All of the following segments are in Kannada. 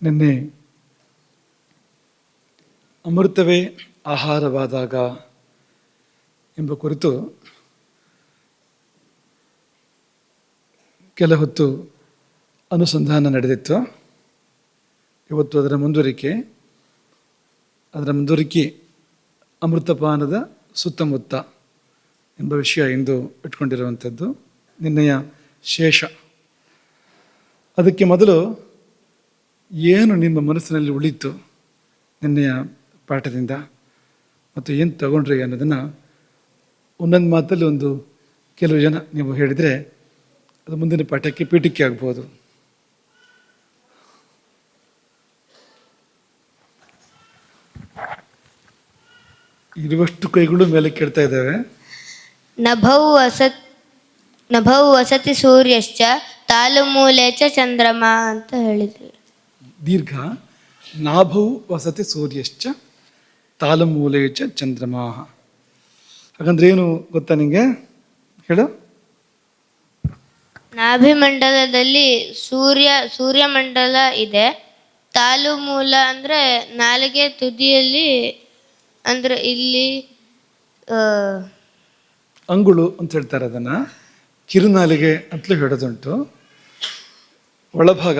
ನಿನ್ನೆ ಅಮೃತವೇ ಆಹಾರವಾದಾಗ ಎಂಬ ಕುರಿತು ಕೆಲ ಹೊತ್ತು ಅನುಸಂಧಾನ ನಡೆದಿತ್ತು. ಇವತ್ತು ಅದರ ಮುಂದುವರಿಕೆ ಅಮೃತಪಾನದ ಸುತ್ತಮುತ್ತ ಎಂಬ ವಿಷಯ ಎಂದು ಇಟ್ಕೊಂಡಿರುವಂಥದ್ದು ನಿನ್ನೆಯ ಶೇಷ. ಅದಕ್ಕೆ ಮೊದಲು ಏನು ನಿಮ್ಮ ಮನಸ್ಸಿನಲ್ಲಿ ಉಳಿತು ನಿನ್ನೆಯ ಪಾಠದಿಂದ ಮತ್ತು ಏನು ತಗೊಂಡ್ರಿ ಅನ್ನೋದನ್ನು ಒಂದೊಂದು ಮಾತಲ್ಲಿ ಕೆಲವು ಜನ ನೀವು ಹೇಳಿದರೆ ಅದು ಮುಂದಿನ ಪಾಠಕ್ಕೆ ಪೀಠಿಕೆ ಆಗ್ಬೋದು. ಇರುವಷ್ಟು ಕೈಗಳು ಮೇಲೆ ಕೇಳ್ತಾ ಇದ್ದಾವೆ. ನಭೌ ವಸತಿ ಸೂರ್ಯಶ್ಚ ತಾಲುಮೂಲೆ ಚ ಚಂದ್ರಮ ಅಂತ ಹೇಳಿದ್ರಿ. ದೀರ್ಘ ನಾಭೌ ವಸತಿ ಸೂರ್ಯಶ್ಚ ತಾಲುಮೂಲೆ ಚ ಚಂದ್ರಮ. ಹಾಗಂದ್ರೆ ಏನು ಗೊತ್ತಾ ನಿಂಗೆ? ಹೇಳು. ನಾಭಿಮಂಡಲದಲ್ಲಿ ಸೂರ್ಯಮಂಡಲ ಇದೆ. ತಾಲುಮೂಲ ಅಂದ್ರೆ ನಾಲಿಗೆ ತುದಿಯಲ್ಲಿ, ಅಂದ್ರೆ ಇಲ್ಲಿ ಅಂಗುಳು ಅಂತ ಹೇಳ್ತಾರೆ. ಅದನ್ನ ಕಿರುನಾಲಿಗೆ ಅಂತಲೂ ಹೇಳೋದುಂಟು. ಒಳಭಾಗ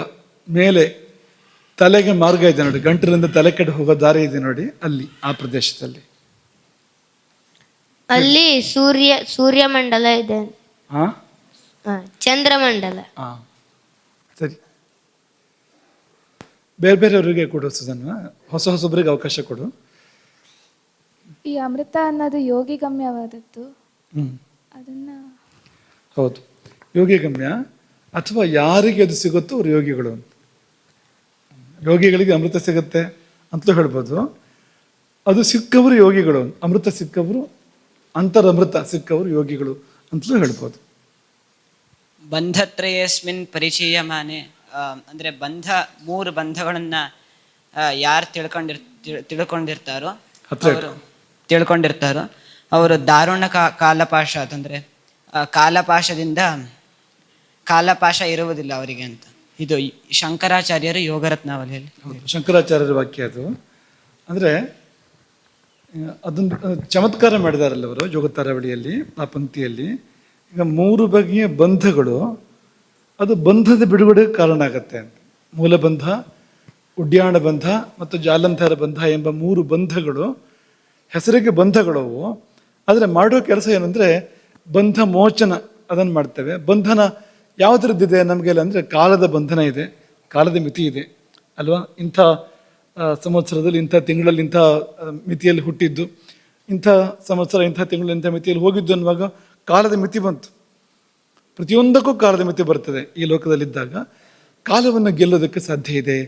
ಮೇಲೆ ತಲೆಗೆ ಮಾರ್ಗ ಇದೆ ನೋಡಿ, ಗಂಟಲಿಂದ ತಲೆ ಕಡೆ ಹೋಗೋ ದಾರಿ ಇದೆ ನೋಡಿ, ಅಲ್ಲಿ ಆ ಪ್ರದೇಶದಲ್ಲಿ ಅಲ್ಲಿ ಸೂರ್ಯಮಂಡಲ ಇದೆ. ಚಂದ್ರಮಂಡಲ. ಸರಿ, ಬೇರೆ ಬೇರೆಯವರಿಗೆ ಕೊಡು ಸುಧನ್ವ, ಹೊಸೊಬ್ಬರಿಗೆ ಅವಕಾಶ ಕೊಡು. ಈ ಅಮೃತ ಅನ್ನೋದು ಯೋಗಿಗಮ್ಯವಾದದ್ದು. ಅದನ್ನ ಹೌದು, ಯೋಗಿಗಮ್ಯ ಅಥವಾ ಯಾರಿಗೆ ಅದು ಸಿಗುತ್ತೋ ಅವ್ರು ಯೋಗಿಗಳು ಅಂತ. ಯೋಗಿಗಳಿಗೆ ಅಮೃತ ಸಿಗುತ್ತೆ ಅಂತಲೂ ಹೇಳ್ಬೋದು. ಅದು ಸಿಕ್ಕವರು ಯೋಗಿಗಳು, ಅಮೃತ ಸಿಕ್ಕವರು, ಅಂತರಮೃತ ಸಿಕ್ಕವರು ಯೋಗಿಗಳು ಅಂತಲೂ ಹೇಳ್ಬೋದು. ಬಂಧತ್ರಯಸ್ಮಿನ್ ಪರಿಚಯಮಾನೆ ಅಂದರೆ ಮೂರು ಬಂಧಗಳನ್ನ ಯಾರು ತಿಳ್ಕೊಂಡಿರ್ತಾರೋ ಅವರು ದಾರುಣ ಕಾಲಪಾಶ ಅಂತಂದ್ರೆ ಕಾಲಪಾಶ ಇರುವುದಿಲ್ಲ ಅವರಿಗೆ ಅಂತ. ಇದು ಶಂಕರಾಚಾರ್ಯರು ಯೋಗರತ್ನಾವಳಿಯಲ್ಲಿ. ಶಂಕರಾಚಾರ್ಯರ ವಾಕ್ಯ ಅದು. ಅಂದರೆ ಅದನ್ನು ಚಮತ್ಕಾರ ಮಾಡಿದಾರಲ್ಲ ಅವರು ಯೋಗತಾರಾವಳಿಯಲ್ಲಿ, ಆ ಪಂಕ್ತಿಯಲ್ಲಿ. ಈಗ 3 ಬಗೆಯ ಬಂಧಗಳು, ಅದು ಬಂಧದ ಬಿಡುಗಡೆಗೆ ಕಾರಣ ಆಗತ್ತೆ ಅಂತ. ಮೂಲಬಂಧ, ಉಡ್ಯಾಣ ಬಂಧ ಮತ್ತು ಜಾಲಂಧರ ಬಂಧ ಎಂಬ 3 ಬಂಧಗಳು ಹೆಸರಿಗೆ ಬಂಧಗಳವು. ಆದರೆ ಮಾಡೋ ಕೆಲಸ ಏನಂದರೆ ಬಂಧ ಮೋಚನ ಅದನ್ನು ಮಾಡ್ತೇವೆ. ಬಂಧನ ಯಾವುದ್ರದ್ದಿದೆ ನಮಗೆಲ್ಲ ಅಂದರೆ ಕಾಲದ ಬಂಧನ ಇದೆ, ಕಾಲದ ಮಿತಿ ಇದೆ ಅಲ್ವಾ. ಇಂಥ ಸಂವತ್ಸರದಲ್ಲಿ ಇಂಥ ತಿಂಗಳಲ್ಲಿ ಇಂಥ ಮಿತಿಯಲ್ಲಿ ಹುಟ್ಟಿದ್ದು, ಇಂಥ ಸಂವತ್ಸರ ಇಂಥ ತಿಂಗಳು ಇಂಥ ಮಿತಿಯಲ್ಲಿ ಹೋಗಿದ್ದು ಅನ್ನುವಾಗ ಕಾಲದ ಮಿತಿ ಬಂತು. ಪ್ರತಿಯೊಂದಕ್ಕೂ ಕಾಲದ ಮಿತಿ ಬರ್ತದೆ. ಈ ಲೋಕದಲ್ಲಿದ್ದಾಗ ಕಾಲವನ್ನು ಗೆಲ್ಲೋದಕ್ಕೆ ಸಾಧ್ಯ ಇದೆ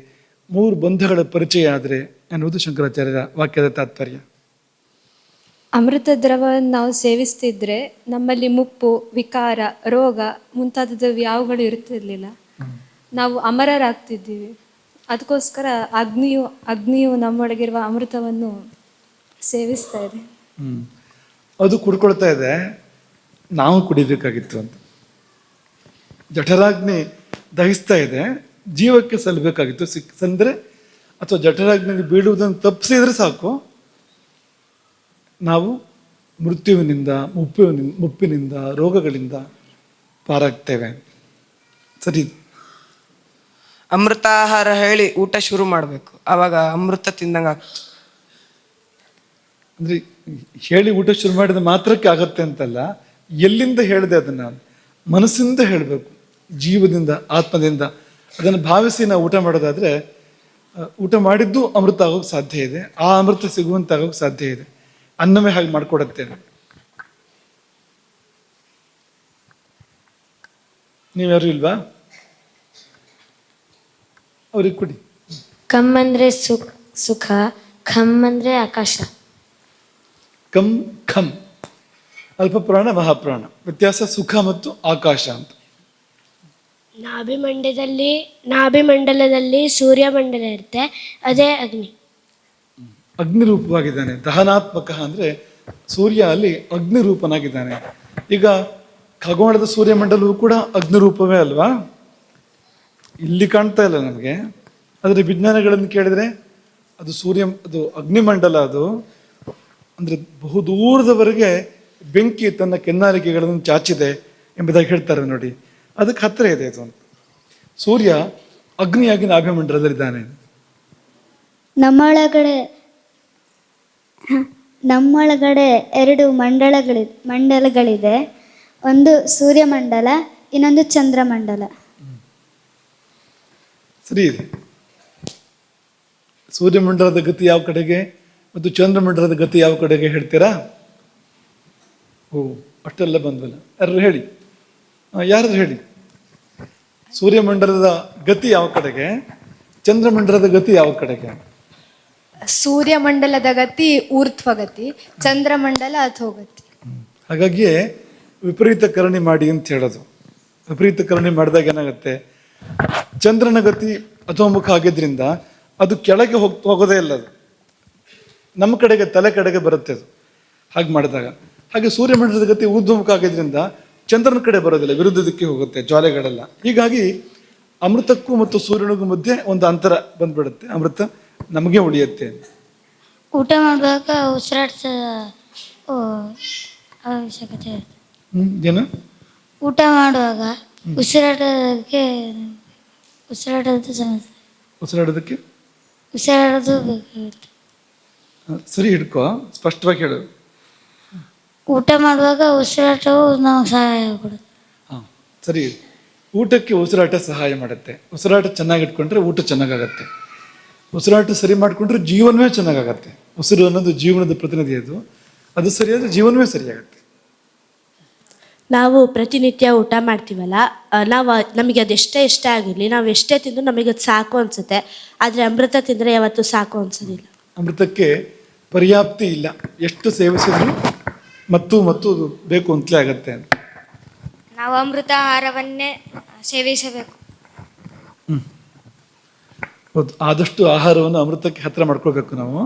3 ಬಂಧಗಳ ಪರಿಚಯ ಆದರೆ ಎನ್ನುವುದು ಶಂಕರಾಚಾರ್ಯರ ವಾಕ್ಯದ ತಾತ್ಪರ್ಯ. ಅಮೃತ ದ್ರವವನ್ನು ನಾವು ಸೇವಿಸ್ತಿದ್ರೆ ನಮ್ಮಲ್ಲಿ ಮುಪ್ಪು, ವಿಕಾರ, ರೋಗ ಮುಂತಾದದ್ದು ಯಾವುಗಳು ಇರ್ತಿರ್ಲಿಲ್ಲ. ನಾವು ಅಮರರಾಗ್ತಿದ್ದೀವಿ. ಅದಕ್ಕೋಸ್ಕರ ಅಗ್ನಿಯು ನಮ್ಮೊಳಗಿರುವ ಅಮೃತವನ್ನು ಸೇವಿಸ್ತಾ ಇದೆ. ಅದು ಕುಡ್ಕೊಳ್ತಾ ಇದೆ, ನಾವು ಕುಡಿಬೇಕಾಗಿತ್ತು ಅಂತ. ಜಠರಾಗ್ನಿ ದಹಿಸ್ತಾ ಇದೆ, ಜೀವಕ್ಕೆ ಸಲ್ಲಬೇಕಾಗಿತ್ತು. ಸಂದ್ರೆ ಅಥವಾ ಜಠರಾಗ್ನಿಗೆ ಬೀಳುವುದನ್ನು ತಪ್ಪಿಸಿದ್ರೆ ಸಾಕು, ನಾವು ಮೃತ್ಯುವಿನಿಂದ, ಮುಪ್ಪಿನಿಂದ, ರೋಗಗಳಿಂದ ಪಾರಾಗ್ತೇವೆ. ಸರಿ, ಅಮೃತಾಹಾರ ಹೇಳಿ ಊಟ ಶುರು ಮಾಡಬೇಕು, ಆವಾಗ ಅಮೃತ ತಿಂದಂಗೆ ಆಗ್ತದೆ. ಅಂದರೆ ಹೇಳಿ ಊಟ ಶುರು ಮಾಡಿದ ಮಾತ್ರಕ್ಕೆ ಆಗತ್ತೆ ಅಂತಲ್ಲ, ಎಲ್ಲಿಂದ ಹೇಳಿದೆ ಅದನ್ನು ಮನಸ್ಸಿಂದ ಹೇಳಬೇಕು, ಜೀವದಿಂದ, ಆತ್ಮದಿಂದ ಅದನ್ನು ಭಾವಿಸಿ ನಾವು ಊಟ ಮಾಡೋದಾದರೆ ಊಟ ಮಾಡಿದ್ದು ಅಮೃತ ಆಗೋಕ್ಕೆ ಸಾಧ್ಯ ಇದೆ, ಆ ಅಮೃತ ಸಿಗುವಂತಾಗೋಕ್ಕೆ ಸಾಧ್ಯ ಇದೆ. ಅನ್ನವೇ ಹಾಗೆ ಮಾಡಿಕೊಡತ್ತೆ. ನೀವ್ಯಾರು ಇಲ್ವಾ? ಅವ್ರಿಗೆ ಕೊಡಿ. ಕಮ್ ಅಂದ್ರೆ ಸುಖ, ಖಮ್ ಅಂದ್ರೆ ಆಕಾಶ. ಖಮ್ ಅಲ್ಪ ಪ್ರಾಣ, ಮಹಾಪ್ರಾಣ. ವ್ಯತ್ಯಾಸ ಸುಖ ಮತ್ತು ಆಕಾಶ ಅಂತ. ನಾಭಿಮಂಡಲದಲ್ಲಿ ಸೂರ್ಯಮಂಡಲ ಇರುತ್ತೆ, ಅದೇ ಅಗ್ನಿ ರೂಪವಾಗಿದ್ದಾನೆ. ದಹನಾತ್ಮಕ ಅಂದರೆ ಸೂರ್ಯ ಅಲ್ಲಿ ಅಗ್ನಿ ರೂಪನಾಗಿದ್ದಾನೆ. ಈಗ ಖಗೋಳದ ಸೂರ್ಯಮಂಡಲವು ಕೂಡ ಅಗ್ನಿ ರೂಪವೇ ಅಲ್ವಾ? ಇಲ್ಲಿ ಕಾಣ್ತಾ ಇಲ್ಲ ನಮಗೆ, ಆದರೆ ವಿಜ್ಞಾನಗಳನ್ನು ಕೇಳಿದರೆ ಅದು ಅದು ಅಗ್ನಿಮಂಡಲ, ಅದು ಅಂದರೆ ಬಹುದೂರದವರೆಗೆ ಬೆಂಕಿ ತನ್ನ ಕೆನ್ನಾಲಿಗೆಗಳನ್ನು ಚಾಚಿದೆ ಎಂಬುದಾಗಿ ಹೇಳ್ತಾರೆ ನೋಡಿ. ಅದಕ್ಕೆ ಹತ್ತಿರ ಇದೆ ಅದು ಅಂತ. ಸೂರ್ಯ ಅಗ್ನಿಯಾಗಿ ನಾಭ್ಯಮಂಡಲದಲ್ಲಿದ್ದಾನೆ. ನಮ್ಮೊಳಗಡೆ 2 ಮಂಡಲಗಳಿದೆ. ಒಂದು ಸೂರ್ಯಮಂಡಲ, ಇನ್ನೊಂದು ಚಂದ್ರಮಂಡಲ. ಸರಿ ಇದೆ. ಸೂರ್ಯಮಂಡಲದ ಗತಿ ಯಾವ ಕಡೆಗೆ ಮತ್ತು ಚಂದ್ರಮಂಡಲದ ಗತಿ ಯಾವ ಕಡೆಗೆ ಹೇಳ್ತೀರಾ? ಓ, ಅಷ್ಟೆಲ್ಲ ಬಂದ್ವಲ್ಲ. ಯಾರು ಹೇಳಿ. ಸೂರ್ಯಮಂಡಲದ ಗತಿ ಯಾವ ಕಡೆಗೆ, ಚಂದ್ರಮಂಡಲದ ಗತಿ ಯಾವ ಕಡೆಗೆ? ಸೂರ್ಯಮಂಡಲದ ಗತಿ ಊರ್ಧ್ವಗತಿ, ಚಂದ್ರಮಂಡಲ ಅಧೋಗತಿ. ಹಾಗಾಗಿಯೇ ವಿಪರೀತ ಕರಣಿ ಮಾಡಿ ಅಂತ ಹೇಳೋದು. ವಿಪರೀತ ಕರಣಿ ಮಾಡಿದಾಗ ಏನಾಗುತ್ತೆ, ಚಂದ್ರನ ಗತಿ ಅಧೋಮುಖ ಆಗಿದ್ರಿಂದ ಅದು ಕೆಳಗೆ ಹೋಗೋದೇ ಇಲ್ಲ, ಅದು ನಮ್ಮ ಕಡೆಗೆ ತಲೆ ಕಡೆಗೆ ಬರುತ್ತೆ ಅದು ಹಾಗೆ ಮಾಡಿದಾಗ. ಹಾಗೆ ಸೂರ್ಯಮಂಡಲದ ಗತಿ ಊರ್ಧ್ವಮುಖ ಆಗಿದ್ರಿಂದ ಚಂದ್ರನ ಕಡೆ ಬರೋದಿಲ್ಲ, ವಿರುದ್ಧ ದಿಕ್ಕಿಗೆ ಹೋಗುತ್ತೆ ಜ್ವಾಲೆಗಳೆಲ್ಲ. ಹೀಗಾಗಿ ಅಮೃತಕ್ಕೂ ಮತ್ತು ಸೂರ್ಯನಿಗೂ ಮಧ್ಯೆ ಒಂದು ಅಂತರ ಬಂದ್ಬಿಡುತ್ತೆ, ಅಮೃತ ನಮಗೆ ಉಳಿಯುತ್ತೆ. ಊಟ ಮಾಡುವಾಗ ಉಸಿರಾಡ್ಸ ಅವಶ್ಯಕತೆ ಇರುತ್ತೆ. ಏನು? ಊಟ ಮಾಡುವಾಗ ಉಸಿರಾಡೋದು ಸಮಸ್ಯೆ. ಉಸಿರಾಡೋದು ಬೇಕಾಗುತ್ತೆ. ಸರಿ ಹಿಡ್ಕೋ, ಸ್ಪಷ್ಟವಾಗಿ ಹೇಳು. ಊಟ ಮಾಡುವಾಗ ಉಸಿರಾಟವು ನಮಗೆ ಸಹಾಯ ಕೊಡುತ್ತೆ. ಹಾಂ, ಸರಿ. ಊಟಕ್ಕೆ ಉಸಿರಾಟ ಸಹಾಯ ಮಾಡುತ್ತೆ. ಉಸಿರಾಟ ಚೆನ್ನಾಗಿ ಇಟ್ಕೊಂಡ್ರೆ ಊಟ ಚೆನ್ನಾಗಾಗತ್ತೆ. ಉಸಿರಾಟ ಸರಿ ಮಾಡಿಕೊಂಡ್ರೆ ಜೀವನವೇ ಚೆನ್ನಾಗಾಗತ್ತೆ. ಉಸಿರು ಅನ್ನೋದು ಜೀವನದ ಪ್ರತಿನಿಧಿ, ಅದು ಸರಿಯಾದರೆ ಜೀವನವೇ ಸರಿಯಾಗತ್ತೆ. ನಾವು ಪ್ರತಿನಿತ್ಯ ಊಟ ಮಾಡ್ತೀವಲ್ಲ, ನಮಗೆ ಅದೆಷ್ಟೇ ಇಷ್ಟ ಆಗಿರಲಿ, ನಾವು ಎಷ್ಟೇ ತಿಂದರೂ ನಮಗೆ ಅದು ಸಾಕು ಅನಿಸುತ್ತೆ. ಆದರೆ ಅಮೃತ ತಿಂದರೆ ಯಾವತ್ತೂ ಸಾಕು ಅನ್ಸೋದಿಲ್ಲ. ಅಮೃತಕ್ಕೆ ಪರ್ಯಾಪ್ತಿ ಇಲ್ಲ, ಎಷ್ಟು ಸೇವಿಸಿದ್ರು ಮತ್ತು ಅದು ಬೇಕು ಅಂತಲೇ ಆಗತ್ತೆ. ನಾವು ಅಮೃತ ಆಹಾರವನ್ನೇ ಸೇವಿಸಬೇಕು. ಹೌದು, ಆದಷ್ಟು ಆಹಾರವನ್ನು ಅಮೃತಕ್ಕೆ ಹತ್ತಿರ ಮಾಡ್ಕೋಬೇಕು. ನಾವು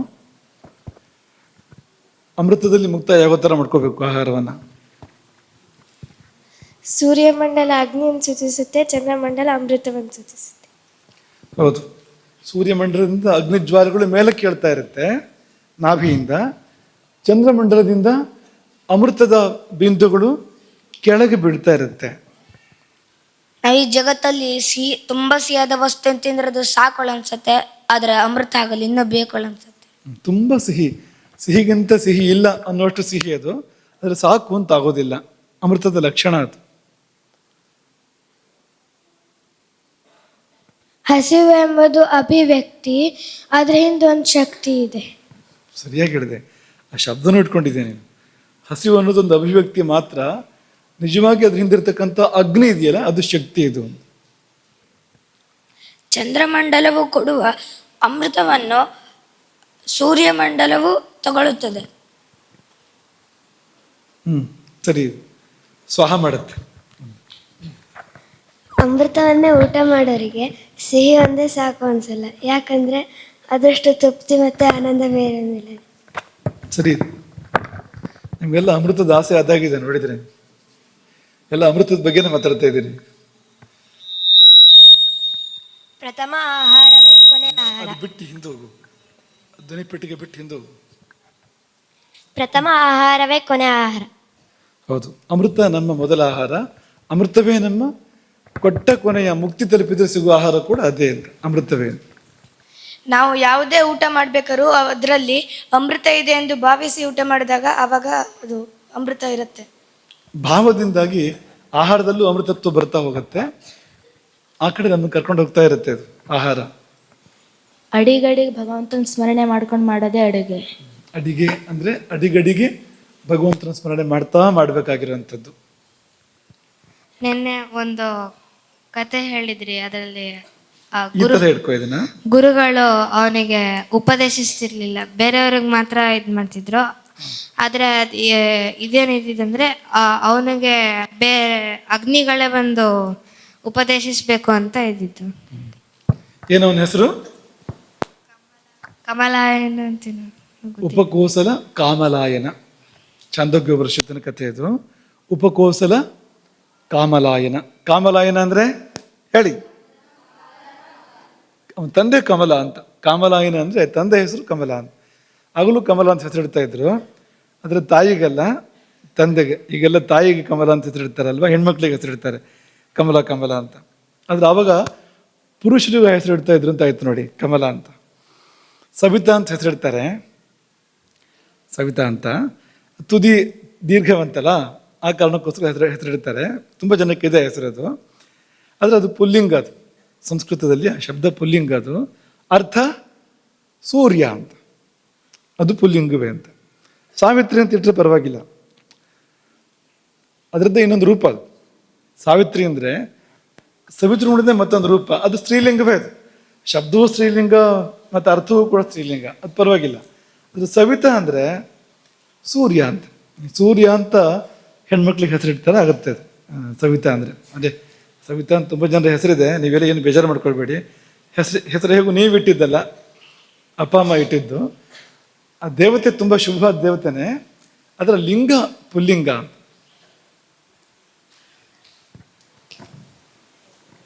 ಅಮೃತದಲ್ಲಿ ಮುಕ್ತಾಯ ಯಾವ ಥರ ಮಾಡ್ಕೋಬೇಕು ಆಹಾರವನ್ನು? ಸೂರ್ಯಮಂಡಲ ಅಗ್ನಿಯನ್ನು ಸೂಚಿಸುತ್ತೆ, ಚಂದ್ರಮಂಡಲ ಅಮೃತವನ್ನು ಸೂಚಿಸುತ್ತೆ. ಹೌದು, ಸೂರ್ಯಮಂಡಲದಿಂದ ಅಗ್ನಿಜ್ವಾಲೆಗಳು ಮೇಲೆ ಕೇಳ್ತಾ ಇರುತ್ತೆ ನಾಭಿಯಿಂದ, ಚಂದ್ರಮಂಡಲದಿಂದ ಅಮೃತದ ಬಿಂದುಗಳು ಕೆಳಗೆ ಬೀಳ್ತಾ ಇರುತ್ತೆ. ನಾವು ಈ ಜಗತ್ತಲ್ಲಿ ತುಂಬಾ ಸಿಹಿಯಾದ ವಸ್ತು ತಿಂದ್ರೆ ಅದು ಸಾಕೊಳ್ಳ ಅನ್ಸುತ್ತೆ, ಆದ್ರೆ ಅಮೃತ ಆಗಲಿ ಇನ್ನೂ ಬೇಕೊಳ್ಳ ಅನ್ಸುತ್ತೆ. ತುಂಬ ಸಿಹಿಗಿಂತ ಸಿಹಿ ಇಲ್ಲ ಅನ್ನೋಷ್ಟು ಸಿಹಿ ಅದು, ಆದರೆ ಸಾಕು ಅಂತ ಆಗೋದಿಲ್ಲ. ಅಮೃತದ ಲಕ್ಷಣ ಅದು. ಹಸಿವು ಎಂಬುದು ಅಭಿವ್ಯಕ್ತಿ, ಅದ್ರ ಹಿಂದೆ ಒಂದು ಶಕ್ತಿ ಇದೆ. ಸರಿಯಾಗಿ ಹೇಳಿದೆ, ಆ ಶಬ್ದನೂ ಇಟ್ಕೊಂಡಿದ್ದೆ ನೀನು. ಹಸಿವು ಅನ್ನೋದೊಂದು ಅಭಿವ್ಯಕ್ತಿ ಮಾತ್ರ, ನಿಜವಾಗಿ ಅದ್ರ ಹಿಂದಿರ್ತಕ್ಕಂಥ ಅಗ್ನಿ ಇದೆಯಲ್ಲ, ಅದು ಶಕ್ತಿ. ಇದು ಚಂದ್ರಮಂಡಲವು ಕೊಡುವ ಅಮೃತವನ್ನು ಸೂರ್ಯಮಂಡಲವು ತಗೊಳ್ಳುತ್ತದೆ. ಸರಿ, ಸ್ವಾಹ ಮಾಡುತ್ತೆ. ಅಮೃತವನ್ನೇ ಊಟ ಮಾಡೋರಿಗೆ ಸಿಹಿ ಒಂದೇ ಸಾಕು ಅನ್ಸಲ್ಲ, ಯಾಕಂದ್ರೆ ಅದಷ್ಟು ತೃಪ್ತಿ ಮತ್ತೆ ಆನಂದ ಬೇರೇನಿಲ್ಲ. ಸರಿ, ನಿಮ್ಗೆಲ್ಲ ಅಮೃತದ ಆಸೆ ಆದಾಗಿದೆ ನೋಡಿದ್ರೆ, ಎಲ್ಲ ಅಮೃತದ ಬಗ್ಗೆನೇ ಮಾತಾಡ್ತಾ ಇದ್ದೀರಿ. ಪ್ರಥಮ ಆಹಾರವೇ ಕೊನೆ ಆಹಾರ. ಅದು ಬಿಟ್ಟು ಹಿಂದೋಗು, ಧ್ವನಿಪೆಟ್ಟಿಗೆ ಬಿಟ್ಟು ಹಿಂದೋಗು. ಪ್ರಥಮ ಆಹಾರವೇ ಕೊನೆ ಆಹಾರ. ಹೌದು, ಅಮೃತ ನಮ್ಮ ಮೊದಲ ಆಹಾರ, ಅಮೃತವೇ ನಮ್ಮ ಕೊಟ್ಟ ಕೊನೆಯ ಮುಕ್ತಿ ತಲುಪಿದ್ರೆ ಸಿಗುವ ಆಹಾರ ಕೂಡ ಅದೇ ಅಂತ, ಅಮೃತವೇ. ನಾವು ಯಾವುದೇ ಊಟ ಮಾಡ್ಬೇಕಾದ್ರೂ ಅದರಲ್ಲಿ ಅಮೃತ ಇದೆ ಎಂದು ಭಾವಿಸಿ ಊಟ ಮಾಡಿದಾಗ ಅವಾಗ ಅದು ಅಮೃತ ಇರುತ್ತೆ. ಭಾವದಿಂದಾಗಿ ಆಹಾರದಲ್ಲೂ ಅಮೃತತ್ವ ಬರ್ತಾ ಹೋಗುತ್ತೆ, ಆ ಕಡೆ ನಮ್ಮನ್ನು ಕರ್ಕೊಂಡು ಹೋಗ್ತಾ ಇರುತ್ತೆ ಅದು ಆಹಾರ. ಅಡಿಗಡಿಗೆ ಭಗವಂತನ ಸ್ಮರಣೆ ಮಾಡ್ಕೊಂಡು ಮಾಡೋದೇ ಅಡುಗೆ. ಅಡಿಗೆ ಅಂದ್ರೆ ಅಡಿಗಡಿಗೆ ಭಗವಂತನ ಸ್ಮರಣೆ ಮಾಡಬೇಕಾಗಿರುವಂಥದ್ದು. ನಿನ್ನೆ ಒಂದು ಕತೆ ಹೇಳಿದ್ರಿ, ಅದರಲ್ಲಿ ಹೇಳ್ಕೊ ಇದನ್ನ. ಗುರುಗಳು ಅವನಿಗೆ ಉಪದೇಶಿಸ್ತಿರ್ಲಿಲ್ಲ, ಬೇರೆಯವ್ರಿಗೆ ಮಾತ್ರ ಇದು ಮಾಡ್ತಿದ್ರು. ಆದ್ರೆ ಇದೇನಿದಂದ್ರೆ ಅವನಿಗೆ ಅಗ್ನಿಗಳೇ ಬಂದು ಉಪದೇಶಿಸ್ಬೇಕು ಅಂತ ಇದ್ದಿದ್ದು. ಏನವನ ಹೆಸರು? ಕಮಲಾಯನ ಅಂತೀನಿ. ಉಪಕೋಸಲ ಕಾಮಲಾಯನ, ಛಾಂದೋಗ್ಯೋಪನಿಷತ್ತಿನ ಕಥೆ ಇದು. ಉಪಕೋಸಲ ಕಾಮಲಾಯನ. ಕಾಮಲಾಯನ ಅಂದ್ರೆ ಹೇಳಿ, ಅವನ ತಂದೆ ಕಮಲ ಅಂತ. ಕಾಮಲಾಯನ ಅಂದರೆ ತಂದೆ ಹೆಸರು ಕಮಲ ಅಂತ. ಆಗಲೂ ಕಮಲ ಅಂತ ಹೆಸರಿಡ್ತಾ ಇದ್ರು. ಆದರೆ ತಾಯಿಗೆಲ್ಲ, ತಂದೆಗೆ. ಈಗೆಲ್ಲ ತಾಯಿಗೆ ಕಮಲ ಅಂತ ಹೆಸರಿಡ್ತಾರಲ್ವ, ಹೆಣ್ಮಕ್ಳಿಗೆ ಹೆಸರಿಡ್ತಾರೆ ಕಮಲ ಕಮಲ ಅಂತ. ಆದರೆ ಆವಾಗ ಪುರುಷರಿಗೂ ಹೆಸರಿಡ್ತಾ ಇದ್ರು ಅಂತ ಆಯ್ತು ನೋಡಿ, ಕಮಲ ಅಂತ. ಸವಿತಾ ಅಂತ ಹೆಸರಿಡ್ತಾರೆ, ಸವಿತಾ ಅಂತ. ತುದಿ ದೀರ್ಘವಂತಲ್ಲ, ಆ ಕಾರಣಕ್ಕೋಸ್ಕರ ಹೆಸರಿಡ್ತಾರೆ. ತುಂಬ ಜನಕ್ಕೆ ಇದೆ ಹೆಸರದು. ಆದರೆ ಅದು ಪುಲ್ಲಿಂಗ, ಅದು ಸಂಸ್ಕೃತದಲ್ಲಿ ಆ ಶಬ್ದ ಪುಲ್ಲಿಂಗ. ಅದು ಅರ್ಥ ಸೂರ್ಯ ಅಂತ, ಅದು ಪುಲ್ಲಿಂಗವೇ ಅಂತ. ಸಾವಿತ್ರಿ ಅಂತ ಇಟ್ಟರೆ ಪರವಾಗಿಲ್ಲ, ಅದರದ್ದೇ ಇನ್ನೊಂದು ರೂಪ ಅದು. ಸಾವಿತ್ರಿ ಅಂದರೆ ಸವಿತೃ ನೋಡಿದ್ರೆ ಮತ್ತೊಂದು ರೂಪ, ಅದು ಸ್ತ್ರೀಲಿಂಗವೇ. ಅದು ಶಬ್ದವೂ ಸ್ತ್ರೀಲಿಂಗ ಮತ್ತು ಅರ್ಥವೂ ಕೂಡ ಸ್ತ್ರೀಲಿಂಗ, ಅದು ಪರವಾಗಿಲ್ಲ. ಅದು ಸವಿತಾ ಅಂದರೆ ಸೂರ್ಯ ಅಂತ. ಸೂರ್ಯ ಅಂತ ಹೆಣ್ಮಕ್ಳಿಗೆ ಹೆಸರಿಡ್ತಾರೆ, ಆಗುತ್ತೆ ಅದು ಸವಿತಾ ಅಂದರೆ. ಅದೇ ಸವಿತಾ ಅಂತ ತುಂಬ ಜನರ ಹೆಸರಿದೆ, ನೀವೆಲ್ಲ ಏನು ಬೇಜಾರು ಮಾಡ್ಕೊಳ್ಬೇಡಿ. ಹೆಸರು ಹೇಗೂ ನೀವು ಇಟ್ಟಿದ್ದಲ್ಲ, ಅಪ್ಪ ಅಮ್ಮ ಇಟ್ಟಿದ್ದು. ಆ ದೇವತೆ ತುಂಬ ಶುಭವಾದ ದೇವತೆನೇ, ಅದರ ಲಿಂಗ ಪುಲ್ಲಿಂಗ ಅಂತ.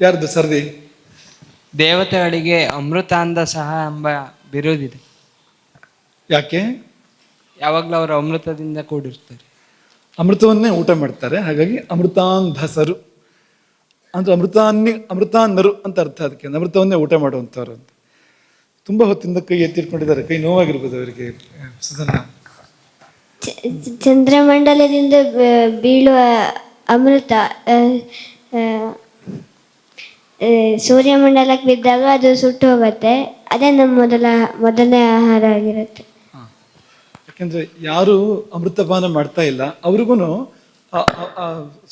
ಯಾರ್ದು ಸರ್ದಿ? ದೇವತೆಗಳಿಗೆ ಅಮೃತಾಂಧ ಸಹ ಎಂಬ ಬಿರುದಿದೆ. ಯಾಕೆ? ಯಾವಾಗಲೂ ಅವರು ಅಮೃತದಿಂದ ಕೂಡಿರ್ತಾರೆ, ಅಮೃತವನ್ನೇ ಊಟ ಮಾಡ್ತಾರೆ, ಹಾಗಾಗಿ ಅಮೃತಾಂಧಸರು ಅಂದರೆ ಅಮೃತಾನ್ನರು ಅಂತ ಅರ್ಥ. ಅದಕ್ಕೆ ಅಮೃತವನ್ನೇ ಊಟ ಮಾಡುವಂಥವ್ರು ಅಂತ. ತುಂಬ ಹೊತ್ತಿಂದ ಕೈ ಎತ್ತಿಟ್ಕೊಂಡಿದ್ದಾರೆ, ಕೈ ನೋವಾಗಿರ್ಬೋದು ಅವರಿಗೆ. ಸುಧನ, ಚಂದ್ರಮಂಡಲದಿಂದ ಬೀಳುವ ಅಮೃತ ಸೂರ್ಯಮಂಡಲಕ್ಕೆ ಬಿದ್ದಾಗ ಅದು ಸುಟ್ಟು ಹೋಗುತ್ತೆ. ಅದೇ ನಮ್ಮ ಮೊದಲನೇ ಆಹಾರ ಆಗಿರುತ್ತೆ. ಯಾಕೆಂದರೆ ಯಾರು ಅಮೃತಪಾನ ಮಾಡ್ತಾ ಇಲ್ಲ ಅವ್ರಿಗೂ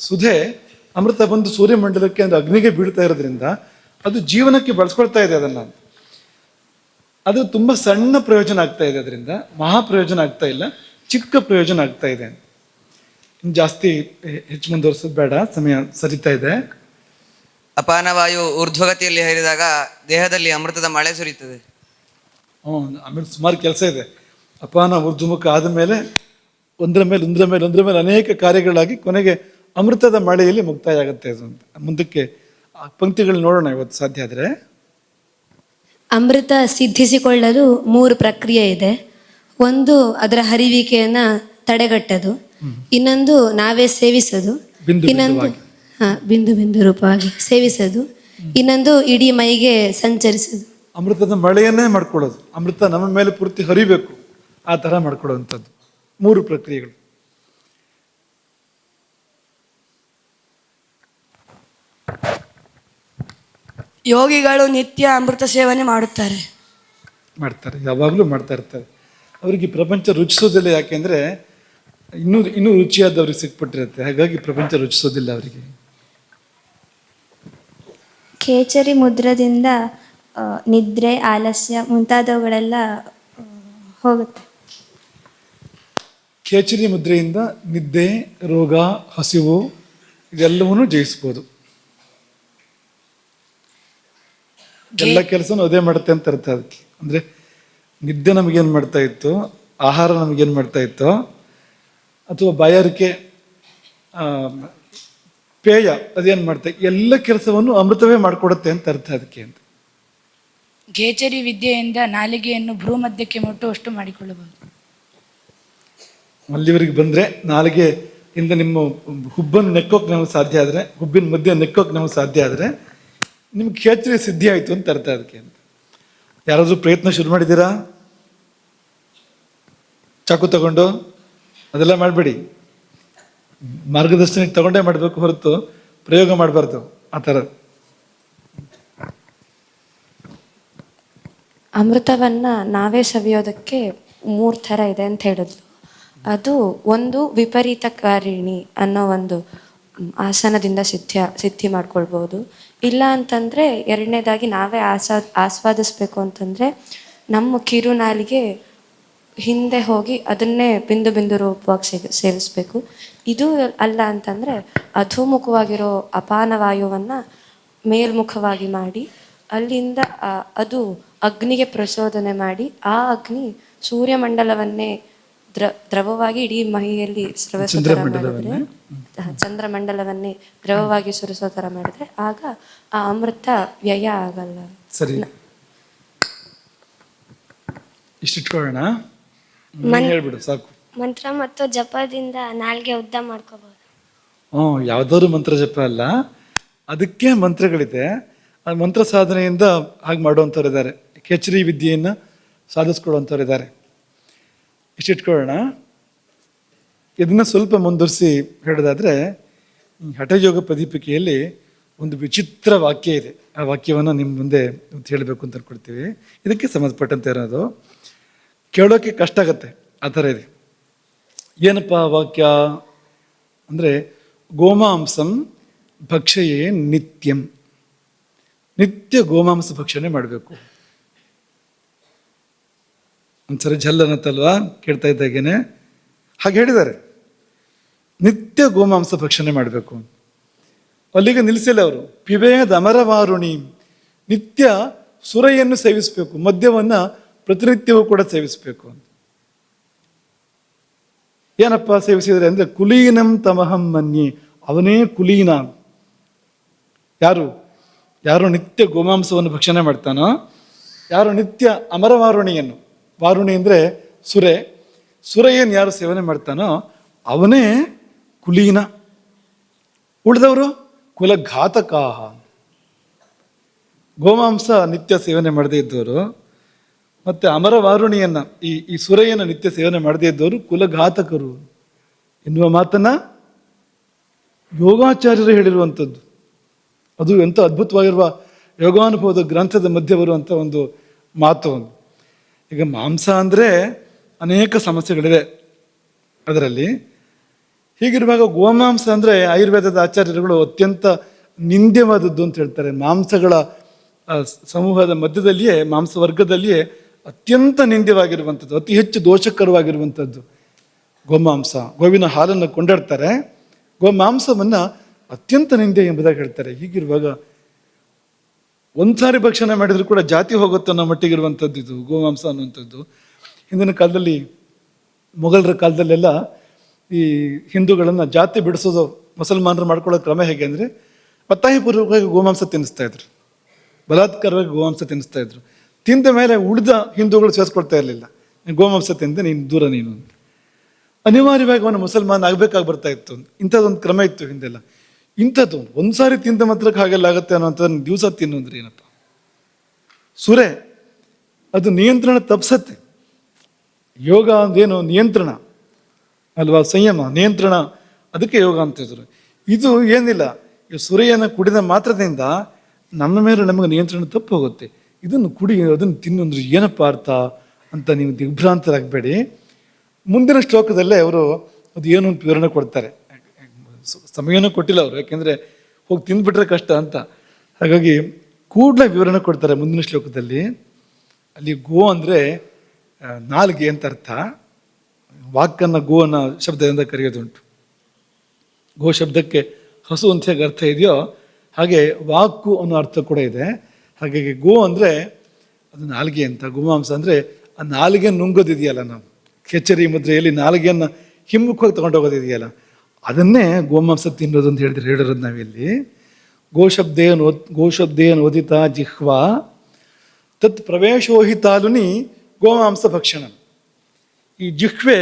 ಸುಧೆ ಅಮೃತ ಬಂದು ಸೂರ್ಯಮಂಡಲಕ್ಕೆ ಅಂದರೆ ಅಗ್ನಿಗೆ ಬೀಳ್ತಾ ಇರೋದ್ರಿಂದ ಅದು ಜೀವನಕ್ಕೆ ಬಳಸ್ಕೊಳ್ತಾ ಇದೆ ಅದನ್ನು. ಅದು ತುಂಬ ಸಣ್ಣ ಪ್ರಯೋಜನ ಆಗ್ತಾ ಇದೆ, ಅದರಿಂದ ಮಹಾ ಪ್ರಯೋಜನ ಆಗ್ತಾ ಇಲ್ಲ, ಚಿಕ್ಕ ಪ್ರಯೋಜನ ಆಗ್ತಾ ಇದೆ. ಇನ್ನು ಜಾಸ್ತಿ ಹೆಚ್ಚು ಮುಂದುವರಿಸೋದು ಬೇಡ, ಸಮಯ ಸರಿತಾ ಇದೆ. ಅಪಾನವಾಯು ಊರ್ಧ್ವಗತಿಯಲ್ಲಿ ಹರಿದಾಗ ದೇಹದಲ್ಲಿ ಅಮೃತದ ಮಳೆ ಸುರಿಯುತ್ತದೆ. ಆಮೇಲೆ ಸುಮಾರು ಕೆಲಸ ಇದೆ. ಅಪಾನ ಊರ್ಧ್ವಮುಖ ಆದಮೇಲೆ ಒಂದರ ಮೇಲೆ ಅನೇಕ ಕಾರ್ಯಗಳಾಗಿ ಕೊನೆಗೆ ಅಮೃತದ ಮಳೆಯಲ್ಲಿ ಮುಕ್ತಾಯ ಆಗುತ್ತೆ ಅದು ಅಂತ. ಮುಂದಕ್ಕೆ ಆ ಪಂಕ್ತಿಗಳು ನೋಡೋಣ ಇವತ್ತು ಸಾಧ್ಯ ಆದರೆ. ಅಮೃತ ಸಿದ್ಧಿಸಿಕೊಳ್ಳಲು 3 ಪ್ರಕ್ರಿಯೆ ಇದೆ. ಒಂದು ಅದರ ಹರಿವಿಕೆಯನ್ನು ತಡೆಗಟ್ಟೋದು, ಇನ್ನೊಂದು ನಾವೇ ಸೇವಿಸೋದು, ಇನ್ನೊಂದು ಬಿಂದು ಬಿಂದು ರೂಪವಾಗಿ ಸೇವಿಸೋದು, ಇನ್ನೊಂದು ಇಡೀ ಮೈಗೆ ಸಂಚರಿಸೋದು. ಅಮೃತದ ಮಳೆಯನ್ನೇ ಮಾಡ್ಕೊಳ್ಳೋದು, ಅಮೃತ ನಮ್ಮ ಮೇಲೆ ಪೂರ್ತಿ ಹರಿಬೇಕು ಆ ಥರ ಮಾಡ್ಕೊಳ್ಳೋವಂಥದ್ದು 3 ಪ್ರಕ್ರಿಯೆಗಳು. ಯೋಗಿಗಳು ನಿತ್ಯ ಅಮೃತ ಸೇವನೆ ಮಾಡ್ತಾರೆ, ಯಾವಾಗಲೂ ಮಾಡ್ತಾ ಇರ್ತಾರೆ. ಅವರಿಗೆ ಪ್ರಪಂಚ ರುಚಿಸೋದಿಲ್ಲ, ಯಾಕೆಂದರೆ ಇನ್ನೂ ರುಚಿಯಾದವ್ರಿಗೆ ಸಿಕ್ಬಿಟ್ಟಿರುತ್ತೆ, ಹಾಗಾಗಿ ಪ್ರಪಂಚ ರುಚಿಸೋದಿಲ್ಲ ಅವರಿಗೆ. ಖೇಚರಿ ಮುದ್ರದಿಂದ ನಿದ್ರೆ, ಆಲಸ್ಯ ಮುಂತಾದವುಗಳೆಲ್ಲ ಹೋಗುತ್ತೆ. ಖೇಚರಿ ಮುದ್ರೆಯಿಂದ ನಿದ್ದೆ, ರೋಗ, ಹಸಿವು ಇದೆಲ್ಲವನ್ನೂ ಜಯಿಸ್ಬೋದು. ಎಲ್ಲ ಕೆಲಸನೂ ಅದೇ ಮಾಡುತ್ತೆ ಅಂತ ಅರ್ಥ. ಅದಕ್ಕೆ ಅಂದರೆ ನಿದ್ದೆ ನಮಗೇನು ಮಾಡ್ತಾ ಇತ್ತು, ಆಹಾರ ನಮಗೇನು ಮಾಡ್ತಾ ಇತ್ತೋ, ಅಥವಾ ಬಾಯಾರಿಕೆ, ಪೇಯ ಅದೇನು ಮಾಡ್ತಾ, ಎಲ್ಲ ಕೆಲಸವನ್ನು ಅಮೃತವೇ ಮಾಡಿಕೊಡುತ್ತೆ ಅಂತ ಅರ್ಥ ಅದಕ್ಕೆ ಅಂತ. ಖೇಚರಿ ವಿದ್ಯೆಯಿಂದ ನಾಲಿಗೆಯನ್ನು ಭ್ರೂಮಧ್ಯಕ್ಕೆ ಮುಟ್ಟುವಷ್ಟು ಮಾಡಿಕೊಳ್ಳಬಹುದು. ಅಲ್ಲಿವರೆಗೆ ಬಂದರೆ ನಾಲಿಗೆಯಿಂದ ನಿಮ್ಮ ಹುಬ್ಬನ್ನು ನೆಕ್ಕೋಕೆ ನಮಗೆ ಸಾಧ್ಯ ಆದರೆ, ಹುಬ್ಬಿನ ಮಧ್ಯೆ ನೆಕ್ಕೋಕೆ ನಮಗೆ ಸಾಧ್ಯ ಆದರೆ ನಿಮ್ಗೆ ಖೇಚರಿ ಸಿದ್ಧಿ ಆಯಿತು ಅಂತ ಅರ್ಥ ಅದಕ್ಕೆ ಅಂತ. ಯಾರಾದರೂ ಪ್ರಯತ್ನ ಶುರು ಮಾಡಿದ್ದೀರಾ? ಚಾಕು ತಗೊಂಡು ಅದೆಲ್ಲ ಮಾಡಬೇಡಿ, ಮಾರ್ಗದರ್ಶನಕ್ಕೆ ತಗೊಂಡೇ ಮಾಡಬೇಕು ಹೊರತು ಪ್ರಯೋಗ ಮಾಡಬಾರ್ದು ಆ ಥರ. ಅಮೃತವನ್ನು ನಾವೇ ಸವಿಯೋದಕ್ಕೆ 3 ಥರ ಇದೆ ಅಂತ ಹೇಳಿದ್ರು. ಅದು ಒಂದು ವಿಪರೀತಕಾರಿಣಿ ಅನ್ನೋ ಒಂದು ಆಸನದಿಂದ ಸಿದ್ಧಿ ಮಾಡ್ಕೊಳ್ಬೋದು. ಇಲ್ಲ ಅಂತಂದರೆ ಎರಡನೇದಾಗಿ ನಾವೇ ಆಸ್ವಾದಿಸ್ಬೇಕು ಅಂತಂದರೆ ನಮ್ಮ ಕಿರುನಾಲಿಗೆ ಹಿಂದೆ ಹೋಗಿ ಅದನ್ನೇ ಬಿಂದು ಬಿಂದು ರೂಪವಾಗಿ ಸೇವಿಸಬೇಕು. ಇದು ಅಲ್ಲ ಅಂತಂದರೆ ಅಧೋಮುಖವಾಗಿರೋ ಅಪಾನ ವಾಯುವನ್ನು ಮೇಲ್ಮುಖವಾಗಿ ಮಾಡಿ ಅಲ್ಲಿಂದ ಅದು ಅಗ್ನಿಗೆ ಪ್ರಚೋದನೆ ಮಾಡಿ ಆ ಅಗ್ನಿ ಸೂರ್ಯಮಂಡಲವನ್ನೇ ದ್ರವವಾಗಿ ಇಡೀ ಮೈಯಲ್ಲಿ ಸ್ರವಿಸೋ ಥರ ಮಾಡಿದ್ರೆ, ಚಂದ್ರಮಂಡಲವನ್ನೇ ದ್ರವವಾಗಿ ಸುರಿಸೋ ಥರ ಮಾಡಿದ್ರೆ ಆಗ ಆ ಅಮೃತ ವ್ಯಯ ಆಗಲ್ಲ. ಸರಿ, ಇಷ್ಟಿಟ್ಕೊಳ್ಳೋಣ. ಹೇಳ್ಬಿಡು ಸಾಕು. ಮಂತ್ರ ಮತ್ತು ಜಪದಿಂದ ನಾಲ್ಗೆ ಉದ್ದ ಮಾಡ್ಕೋಬಹುದು. ಯಾವ್ದಾದ್ರು ಮಂತ್ರ ಜಪ ಅಲ್ಲ, ಅದಕ್ಕೆ ಮಂತ್ರಗಳಿದೆ. ಆ ಮಂತ್ರ ಸಾಧನೆಯಿಂದ ಹಾಗೆ ಮಾಡುವಂಥವ್ರು ಇದ್ದಾರೆ, ಕೇಚರಿ ವಿದ್ಯೆಯನ್ನು ಸಾಧಿಸ್ಕೊಳ್ಳುವಂಥವ್ರು ಇದ್ದಾರೆ. ಇಷ್ಟಿಟ್ಕೊಳ್ಳೋಣ. ಇದನ್ನು ಸ್ವಲ್ಪ ಮುಂದುವರಿಸಿ ಹೇಳೋದಾದರೆ, ಹಠಯೋಗ ಪ್ರದೀಪಿಕೆಯಲ್ಲಿ ಒಂದು ವಿಚಿತ್ರ ವಾಕ್ಯ ಇದೆ. ಆ ವಾಕ್ಯವನ್ನು ನಿಮ್ಮ ಮುಂದೆ ಹೇಳಬೇಕು ಅಂತ ಅನ್ಕೊಳ್ತೀವಿ. ಇದಕ್ಕೆ ಸಂಬಂಧಪಟ್ಟಂತೆ ಇರೋದು, ಕೇಳೋಕ್ಕೆ ಕಷ್ಟ ಆಗತ್ತೆ, ಆ ಥರ ಇದೆ. ಏನಪ್ಪ ವಾಕ್ಯ ಅಂದರೆ, ಗೋಮಾಂಸಂ ಭಕ್ಷಯೇ ನಿತ್ಯಂ. ನಿತ್ಯ ಗೋಮಾಂಸ ಭಕ್ಷಣೆ ಮಾಡಬೇಕು. ಒಂದ್ಸರಿ ಜಲ್ ಅನ್ನತ್ತಲ್ವಾ ಕೇಳ್ತಾ ಇದ್ದಾಗೇನೆ, ಹಾಗೆ ಹೇಳಿದ್ದಾರೆ. ನಿತ್ಯ ಗೋಮಾಂಸ ಭಕ್ಷಣೆ ಮಾಡಬೇಕು. ಅಲ್ಲಿಗೆ ನಿಲ್ಲಿಸಿಲ್ಲ ಅವರು. ಪಿಬೇದ ಅಮರವಾರುಣಿ, ನಿತ್ಯ ಸುರೆಯನ್ನು ಸೇವಿಸಬೇಕು, ಮದ್ಯವನ್ನು ಪ್ರತಿನಿತ್ಯವೂ ಕೂಡ ಸೇವಿಸಬೇಕು. ಏನಪ್ಪ ಸೇವಿಸಿದರೆ ಅಂದರೆ, ಕುಲೀನಂ ತಮಹಂ ಮನ್ಯೆ, ಅವನೇ ಕುಲೀನ. ಯಾರು ನಿತ್ಯ ಗೋಮಾಂಸವನ್ನು ಭಕ್ಷಣೆ ಮಾಡ್ತಾನೋ, ಯಾರು ನಿತ್ಯ ಅಮರವಾರುಣಿಯನ್ನು, ವಾರುಣಿ ಅಂದರೆ ಸುರೆಯನ್ನು ಯಾರು ಸೇವನೆ ಮಾಡ್ತಾನೋ ಅವನೇ ಕುಲೀನ. ಉಳಿದವರು ಕುಲಘಾತಕಾಹ. ಗೋಮಾಂಸ ನಿತ್ಯ ಸೇವನೆ ಮಾಡದೇ ಇದ್ದವರು ಮತ್ತು ಅಮರವಾರುಣಿಯನ್ನು, ಈ ಸುರೆಯನ್ನು ನಿತ್ಯ ಸೇವನೆ ಮಾಡದೇ ಇದ್ದವರು ಕುಲಘಾತಕರು ಎನ್ನುವ ಮಾತನ್ನ ಯೋಗಾಚಾರ್ಯರು ಹೇಳಿರುವಂಥದ್ದು. ಅದು ಎಂಥ ಅದ್ಭುತವಾಗಿರುವ ಯೋಗಾನುಭವದ ಗ್ರಂಥದ ಮಧ್ಯೆ ಬರುವಂಥ ಒಂದು ಮಾತು. ಈಗ ಮಾಂಸ ಅಂದರೆ ಅನೇಕ ಸಮಸ್ಯೆಗಳಿದೆ ಅದರಲ್ಲಿ. ಹೀಗಿರುವಾಗ ಗೋಮಾಂಸ ಅಂದರೆ ಆಯುರ್ವೇದದ ಆಚಾರ್ಯರುಗಳು ಅತ್ಯಂತ ನಿಂದ್ಯವಾದದ್ದು ಅಂತ ಹೇಳ್ತಾರೆ. ಮಾಂಸಗಳ ಸಮೂಹದ ಮಧ್ಯದಲ್ಲಿಯೇ, ಮಾಂಸ ವರ್ಗದಲ್ಲಿಯೇ ಅತ್ಯಂತ ನಿಂದ್ಯವಾಗಿರುವಂಥದ್ದು, ಅತಿ ಹೆಚ್ಚು ದೋಷಕರವಾಗಿರುವಂಥದ್ದು ಗೋಮಾಂಸ. ಗೋವಿನ ಹಾಲನ್ನು ಕೊಂಡಾಡ್ತಾರೆ, ಗೋಮಾಂಸವನ್ನು ಅತ್ಯಂತ ನಿಂದೆ ಎಂಬುದಾಗಿ ಹೇಳ್ತಾರೆ. ಹೀಗಿರುವಾಗ ಒಂದ್ಸಾರಿ ಭಕ್ಷಣೆ ಮಾಡಿದ್ರು ಕೂಡ ಜಾತಿ ಹೋಗುತ್ತೆ ಅನ್ನೋ ಮಟ್ಟಿಗಿರುವಂಥದ್ದು ಇದು ಗೋಮಾಂಸ ಅನ್ನುವಂಥದ್ದು. ಹಿಂದಿನ ಕಾಲದಲ್ಲಿ, ಮೊಘಲರ ಕಾಲದಲ್ಲೆಲ್ಲ ಈ ಹಿಂದೂಗಳನ್ನು ಜಾತಿ ಬಿಡಿಸೋದು ಮುಸಲ್ಮಾನರು ಮಾಡ್ಕೊಳ್ಳೋ ಕ್ರಮ ಹೇಗೆ ಅಂದರೆ, ಒತ್ತಾಯಪೂರ್ವಕವಾಗಿ ಗೋಮಾಂಸ ತಿನ್ನಿಸ್ತಾ ಇದ್ರು, ಬಲಾತ್ಕಾರವಾಗಿ ಗೋಮಾಂಸ ತಿನ್ನಿಸ್ತಾ ಇದ್ರು. ತಿಂದ ಮೇಲೆ ಉಳಿದ ಹಿಂದೂಗಳು ಸೇರಿಸ್ಕೊಳ್ತಾ ಇರಲಿಲ್ಲ. ಗೋಮಾಂಸ ತಿಂದೆ ನೀನು ದೂರ ನೀನು ಅಂತ. ಅನಿವಾರ್ಯವಾಗಿ ಅವನು ಮುಸಲ್ಮಾನ ಆಗಬೇಕಾಗಿ ಬರ್ತಾ ಇತ್ತು. ಇಂಥದ್ದೊಂದು ಕ್ರಮ ಇತ್ತು ಹಿಂದೆಲ್ಲ. ಇಂಥದ್ದು ಒಂದ್ಸಾರಿ ತಿಂದ ಮಾತ್ರಕ್ಕೆ ಹಾಗೆಲ್ಲ ಆಗುತ್ತೆ ಅನ್ನೋಂಥದ್ದು ದಿವಸ ತಿನ್ನೋದ್ರೆ ಏನಪ್ಪ. ಸುರೆ ಅದು ನಿಯಂತ್ರಣ ತಪ್ಸತ್ತೆ. ಯೋಗ ಅಂದೇನು ನಿಯಂತ್ರಣ ಅಲ್ವಾ, ಸಂಯಮ, ನಿಯಂತ್ರಣ, ಅದಕ್ಕೆ ಯೋಗ ಅಂತಿದ್ರು. ಇದು ಏನಿಲ್ಲ, ಈ ಸುರೆಯನ್ನು ಕುಡಿದ ಮಾತ್ರದಿಂದ ನಮ್ಮ ಮೇಲೆ ನಮಗೆ ನಿಯಂತ್ರಣ ತಪ್ಪು ಹೋಗುತ್ತೆ. ಇದನ್ನು ಕುಡಿ, ಅದನ್ನು ತಿನ್ನು ಅಂದ್ರೆ ಏನಪ್ಪ ಅರ್ಥ ಅಂತ ನೀವು ದಿಗ್ಭ್ರಾಂತರಾಗಬೇಡಿ. ಮುಂದಿನ ಶ್ಲೋಕದಲ್ಲೇ ಅವರು ಅದು ಏನು ಅಂತ ವಿವರಣೆ ಕೊಡ್ತಾರೆ. ಸಮಯನೂ ಕೊಟ್ಟಿಲ್ಲ ಅವರು, ಯಾಕೆಂದರೆ ಹೋಗಿ ತಿಂದ್ಬಿಟ್ರೆ ಕಷ್ಟ ಅಂತ. ಹಾಗಾಗಿ ಕೂಡಲೇ ವಿವರಣೆ ಕೊಡ್ತಾರೆ ಮುಂದಿನ ಶ್ಲೋಕದಲ್ಲಿ. ಅಲ್ಲಿ ಗೋ ಅಂದರೆ ನಾಲ್ಗೆ ಅಂತ ಅರ್ಥ. ವಾಕನ್ನು ಗೋ ಅನ್ನೋ ಶಬ್ದದಿಂದ ಕರೆಯೋದುಂಟು. ಗೋ ಶಬ್ದಕ್ಕೆ ಹಸು ಅಂತ ಹೇಗೆ ಅರ್ಥ ಇದೆಯೋ ಹಾಗೆ ವಾಕು ಅನ್ನೋ ಅರ್ಥ ಕೂಡ ಇದೆ. ಹಾಗಾಗಿ ಗೋ ಅಂದರೆ ಅದು ನಾಲ್ಗೆ ಅಂತ, ಗೋಮಾಂಸ ಅಂದರೆ ಆ ನಾಲಿಗೆ ನುಂಗೋದಿದೆಯಲ್ಲ, ನಾವು ಕೆಚರಿ ಮುದ್ರೆಯಲ್ಲಿ ನಾಲಿಗೆಯನ್ನು ಹಿಮ್ಮುಖವಾಗಿ ತಗೊಂಡೋಗೋದಿದೆಯಲ್ಲ, ಅದನ್ನೇ ಗೋಮಾಂಸ ತಿನ್ನೋದು ಅಂತ ಹೇಳಿರೋದು ನಾವಿಲ್ಲಿ. ಗೋಶಬ್ದೇನ ಓದಿತ ಜಿಹ್ವಾ ತತ್ ಪ್ರವೇಶೋಹಿ ತಾಲುನಿ ಗೋಮಾಂಸ ಭಕ್ಷಣ. ಈ ಜಿಹ್ವೆ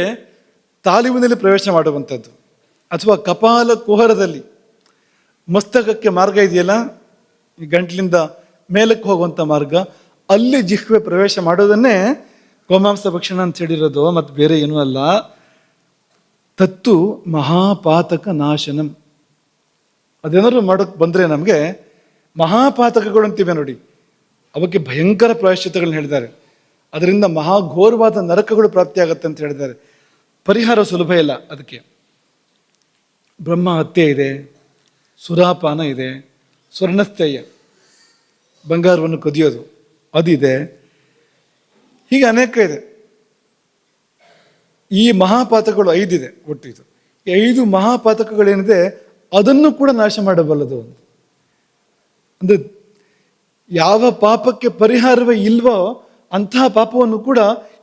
ತಾಲುವಿನಲ್ಲಿ ಪ್ರವೇಶ ಮಾಡುವಂಥದ್ದು, ಅಥವಾ ಕಪಾಲ ಕುಹರದಲ್ಲಿ ಮಸ್ತಕಕ್ಕೆ ಮಾರ್ಗ ಇದೆಯಲ್ಲ, ಈ ಗಂಟ್ಲಿಂದ ಮೇಲಕ್ಕೆ ಹೋಗುವಂಥ ಮಾರ್ಗ, ಅಲ್ಲಿ ಜಿಹ್ವೆ ಪ್ರವೇಶ ಮಾಡೋದನ್ನೇ ಗೋಮಾಂಸ ಭಕ್ಷಣ ಅಂತ ಹೇಳಿರೋದು, ಮತ್ತು ಬೇರೆ ಏನೂ ಅಲ್ಲ. ತತ್ತು ಮಹಾಪಾತಕ ನಾಶನಂ. ಅದೇನಾದ್ರು ಮಾಡೋಕ್ಕೆ ಬಂದರೆ ನಮಗೆ ಮಹಾಪಾತಕಗಳು ಅಂತಿವೆ ನೋಡಿ, ಅವಕ್ಕೆ ಭಯಂಕರ ಪ್ರಾಯಶ್ಚಿತ್ತಗಳನ್ನ ಹೇಳಿದ್ದಾರೆ. ಅದರಿಂದ ಮಹಾಘೋರವಾದ ನರಕಗಳು ಪ್ರಾಪ್ತಿಯಾಗತ್ತೆ ಅಂತ ಹೇಳಿದ್ದಾರೆ. ಪರಿಹಾರ ಸುಲಭ ಇಲ್ಲ ಅದಕ್ಕೆ. ಬ್ರಹ್ಮ ಹತ್ಯೆ ಇದೆ, ಸುರಾಪಾನ ಇದೆ, ಸ್ವರ್ಣಸ್ಥೇಯ ಬಂಗಾರವನ್ನು ಕದಿಯೋದು ಅದಿದೆ, ಹೀಗೆ ಅನೇಕ ಇದೆ. ಈ ಮಹಾಪಾತಕಗಳು 5 ಇದೆ ಒಟ್ಟು. ಇದು 5 ಮಹಾಪಾತಕಗಳೇನಿದೆ ಅದನ್ನು ಕೂಡ ನಾಶ ಮಾಡಬಲ್ಲದು. ಅಂದರೆ ಯಾವ ಪಾಪಕ್ಕೆ ಪರಿಹಾರವೇ ಇಲ್ವೋ ಅಂತಹ ಪಾಪವನ್ನು ಕೂಡ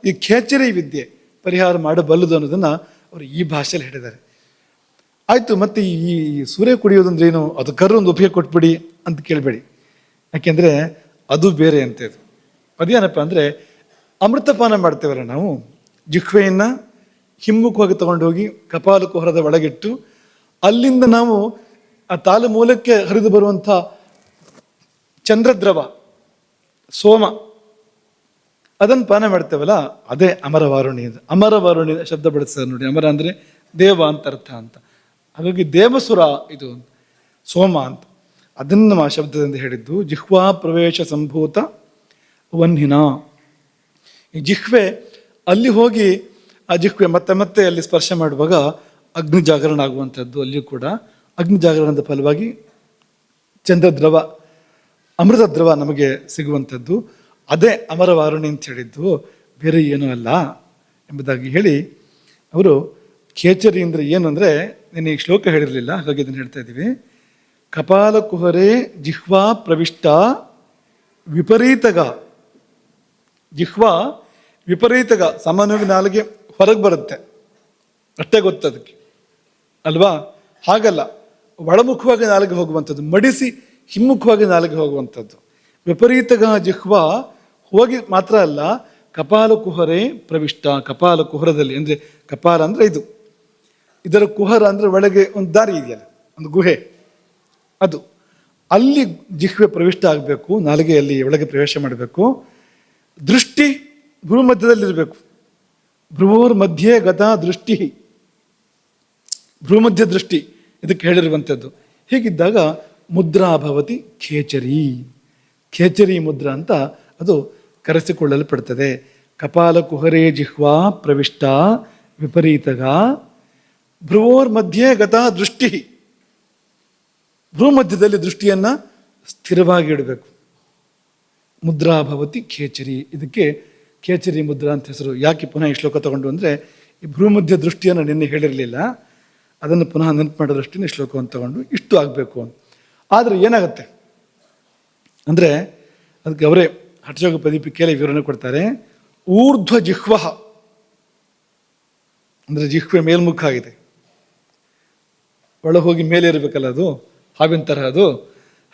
ಈ ಖೇಚರಿ ವಿದ್ಯೆ ಪರಿಹಾರ ಮಾಡಬಲ್ಲದು ಅನ್ನೋದನ್ನು ಅವರು ಈ ಭಾಷೆಯಲ್ಲಿ ಹೇಳಿದ್ದಾರೆ. ಆಯಿತು, ಮತ್ತು ಈ ಸೂರ್ಯ ಕುಡಿಯೋದಂದ್ರೆ ಏನು, ಅದಕ್ಕಾದ್ರೂ ಒಂದು ಉಪಯೋಗ ಕೊಟ್ಬಿಡಿ ಅಂತ ಕೇಳಬೇಡಿ, ಯಾಕೆಂದರೆ ಅದು ಬೇರೆ ಅಂತ. ಇದು ಅದೇನಪ್ಪ ಅಂದರೆ ಅಮೃತಪಾನ ಮಾಡ್ತೇವಲ್ಲ ನಾವು, ಜಿಹ್ವೆಯನ್ನು ಹಿಮ್ಮುಖವಾಗಿ ತಗೊಂಡೋಗಿ ಕಪಾಲಕುಹರದ ಒಳಗಿಟ್ಟು ಅಲ್ಲಿಂದ ನಾವು ಆ ತಾಲು ಮೂಲಕ್ಕೆ ಹರಿದು ಬರುವಂಥ ಚಂದ್ರದ್ರವ ಸೋಮ ಅದನ್ನು ಪಾನ ಮಾಡ್ತೇವಲ್ಲ, ಅದೇ ಅಮರವಾರುಣಿ. ಅಮರವಾರುಣಿ ಶಬ್ದ ಬಳಸ್ತಾರೆ ನೋಡಿ. ಅಮರ ಅಂದರೆ ದೇವ ಅಂತ ಅರ್ಥ ಅಂತ. ಹಾಗಾಗಿ ದೇವಸುರ ಇದು ಸೋಮ ಅಂತ, ಅದನ್ನು ಆ ಶಬ್ದದಿಂದ ಹೇಳಿದ್ದು. ಜಿಹ್ವಾ ಪ್ರವೇಶ ಸಂಭೂತ ವನ್ಹಿನ. ಈ ಜಿಹ್ವೆ ಅಲ್ಲಿ ಹೋಗಿ ಆ ಜಿಹ್ವೆ ಮತ್ತೆ ಮತ್ತೆ ಅಲ್ಲಿ ಸ್ಪರ್ಶ ಮಾಡುವಾಗ ಅಗ್ನಿ ಜಾಗರಣ ಆಗುವಂಥದ್ದು. ಅಲ್ಲಿಯೂ ಕೂಡ ಅಗ್ನಿ ಜಾಗರಣದ ಫಲವಾಗಿ ಚಂದ್ರದ್ರವ, ಅಮೃತ ದ್ರವ ನಮಗೆ ಸಿಗುವಂಥದ್ದು. ಅದೇ ಅಮರವಾರುಣಿ ಅಂತ ಹೇಳಿದ್ದು, ಬೇರೆ ಏನೂ ಅಲ್ಲ ಎಂಬುದಾಗಿ ಹೇಳಿ ಅವರು ಖೇಚರಿ ಅಂದರೆ ಏನು ಅಂದರೆ, నేను ಈ ಶ್ಲೋಕ ಹೇಳಿರಲಿಲ್ಲ, ಹಾಗಾಗಿ ಇದನ್ನು ಹೇಳ್ತಾ ಇದ್ದೀವಿ. ಕಪಾಲಕುಹರೇ ಜಿಹ್ವಾ ಪ್ರವಿಷ್ಟ ವಿಪರೀತಗ. ಜಿಹ್ವಾ ವಿಪರೀತಗ, ಸಾಮಾನ್ಯವಾಗಿ ನಾಲಿಗೆ ಹೊರಗೆ ಬರುತ್ತೆ ಅಷ್ಟೇ ಗೊತ್ತದಕ್ಕೆ ಅಲ್ವಾ? ಹಾಗಲ್ಲ, ಒಳಮುಖವಾಗಿ ನಾಲಿಗೆ ಹೋಗುವಂಥದ್ದು, ಮಡಿಸಿ ಹಿಮ್ಮುಖವಾಗಿ ನಾಲಿಗೆ ಹೋಗುವಂಥದ್ದು. ವಿಪರೀತಗ ಜಿಹ್ವಾ ಹೋಗಿ ಮಾತ್ರ ಅಲ್ಲ, ಕಪಾಲಕುಹರೇ ಪ್ರವಿಷ್ಟ. ಕಪಾಲ ಕುಹರದಲ್ಲಿ ಅಂದರೆ ಕಪಾಲ ಅಂದರೆ ಇದು, ಇದರ ಕುಹರ ಅಂದರೆ ಒಳಗೆ ಒಂದು ದಾರಿ ಇದೆಯಲ್ಲ, ಒಂದು ಗುಹೆ, ಅದು ಅಲ್ಲಿ ಜಿಹ್ವೆ ಪ್ರವಿಷ್ಟ ಆಗಬೇಕು, ನಾಲಿಗೆಯಲ್ಲಿ ಒಳಗೆ ಪ್ರವೇಶ ಮಾಡಬೇಕು. ದೃಷ್ಟಿ ಭ್ರೂಮಧ್ಯದಲ್ಲಿರಬೇಕು. ಭ್ರುವೋರ್ ಮಧ್ಯೆ ಗತಾ ದೃಷ್ಟಿ, ಭ್ರೂಮಧ್ಯ ದೃಷ್ಟಿ ಇದಕ್ಕೆ ಹೇಳಿರುವಂಥದ್ದು. ಹೀಗಿದ್ದಾಗ ಮುದ್ರಾ ಭವತಿ ಖೇಚರಿ, ಖೇಚರಿ ಮುದ್ರಾ ಅಂತ ಅದು ಕರೆಸಿಕೊಳ್ಳಲ್ಪಡ್ತದೆ. ಕಪಾಲ ಕುಹರೇ ಜಿಹ್ವಾ ಪ್ರವಿಷ್ಟ ವಿಪರೀತಗ ಭ್ರುವೋರ್ ಮಧ್ಯೆ ಗತಾ ದೃಷ್ಟಿ. ಭ್ರೂಮಧ್ಯದಲ್ಲಿ ದೃಷ್ಟಿಯನ್ನು ಸ್ಥಿರವಾಗಿ ಇಡಬೇಕು. ಮುದ್ರಾ ಭವತಿ ಖೇಚರಿ, ಇದಕ್ಕೆ ಖೇಚರಿ ಮುದ್ರಾ ಅಂತ ಹೆಸರು. ಯಾಕೆ ಪುನಃ ಈ ಶ್ಲೋಕ ತಗೊಂಡು ಅಂದರೆ, ಈ ಭ್ರೂಮಧ್ಯ ದೃಷ್ಟಿಯನ್ನು ನಿನ್ನೆ ಹೇಳಿರಲಿಲ್ಲ, ಅದನ್ನು ಪುನಃ ನೆನಪು ಮಾಡೋ ದೃಷ್ಟಿನ ಶ್ಲೋಕವನ್ನು ತಗೊಂಡು ಇಷ್ಟು ಆಗಬೇಕು ಅಂತ. ಆದರೆ ಏನಾಗುತ್ತೆ ಅಂದರೆ, ಅದಕ್ಕೆ ಅವರೇ ಹಠಯೋಗ ಪದೀಪಿಕೆಯಲ್ಲಿ ವಿವರಣೆ ಕೊಡ್ತಾರೆ. ಊರ್ಧ್ವ ಜಿಹ್ವ ಅಂದರೆ ಜಿಹ್ವೆ ಮೇಲ್ಮುಖ ಆಗಿದೆ, ಒಳ ಹೋಗಿ ಮೇಲೆ ಇರಬೇಕಲ್ಲ, ಅದು ಹಾವಿನ ತರಹ ಅದು.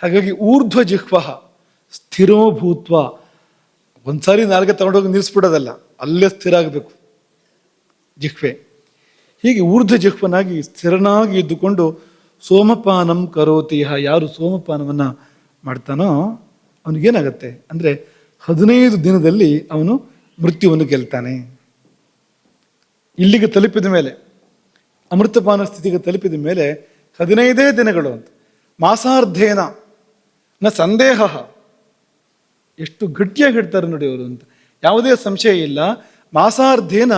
ಹಾಗಾಗಿ ಊರ್ಧ್ವ ಜಿಹ್ವ ಸ್ಥಿರೋ ಭೂತ್ವ, ಒಂದ್ಸಾರಿ ನಾಲ್ಗೆ ತಗೊಂಡೋಗಿ ನಿಲ್ಲಿಸ್ಬಿಡೋದಲ್ಲ, ಅಲ್ಲೇ ಸ್ಥಿರ ಆಗಬೇಕು ಜಿಹ್ವೆ. ಹೀಗೆ ಊರ್ಧ್ವ ಜಿಹ್ವನಾಗಿ ಸ್ಥಿರನಾಗಿ ಇದ್ದುಕೊಂಡು ಸೋಮಪಾನಂ ಕರೋತಿ. ಯಾರು ಸೋಮಪಾನವನ್ನು ಮಾಡ್ತಾನೋ ಅವನಿಗೇನಾಗತ್ತೆ ಅಂದರೆ 15 ದಿನದಲ್ಲಿ ಅವನು ಮೃತ್ಯುವನ್ನು ಗೆಲ್ತಾನೆ. ಇಲ್ಲಿಗೆ ತಲುಪಿದ ಮೇಲೆ, ಅಮೃತಪಾನ ಸ್ಥಿತಿಗೆ ತಲುಪಿದ ಮೇಲೆ 15 ದಿನಗಳು ಅಂತ. ಮಾಸಾರ್ಧೇನ ನ ಸಂದೇಹ, ಎಷ್ಟು ಗಟ್ಟಿಯಾಗಿ ಇಡ್ತಾರೆ ನೋಡಿ ಅವರು ಅಂತ, ಯಾವುದೇ ಸಂಶಯ ಇಲ್ಲ. ಮಾಸಾರ್ಧೇನ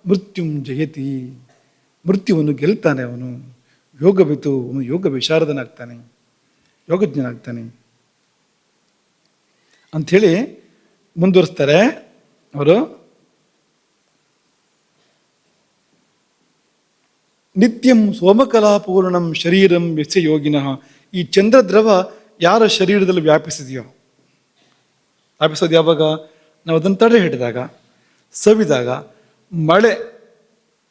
ಮೃತ್ಯುಂ ಜಯತಿ, ಮೃತ್ಯುವನ್ನು ಗೆಲ್ತಾನೆ ಅವನು. ಯೋಗವಿತು, ಅವನು ಯೋಗ ವಿಶಾರದನಾಗ್ತಾನೆ, ಯೋಗಜ್ಞನಾಗ್ತಾನೆ ಅಂಥೇಳಿ ಮುಂದುವರಿಸ್ತಾರೆ ಅವರು. ನಿತ್ಯಂ ಸೋಮಕಲಾಪೂರ್ಣಂ ಶರೀರಂ ಯಸ್ಯ ಯೋಗಿನಃ. ಈ ಚಂದ್ರದ್ರವ ಯಾರ ಶರೀರದಲ್ಲಿ ವ್ಯಾಪಿಸಿದೆಯೋ, ವ್ಯಾಪಿಸೋದು ಯಾವಾಗ? ನಾವು ಅದನ್ನು ತಡೆ ಹಿಡಿದಾಗ, ಸವಿದಾಗ, ಮಳೆ,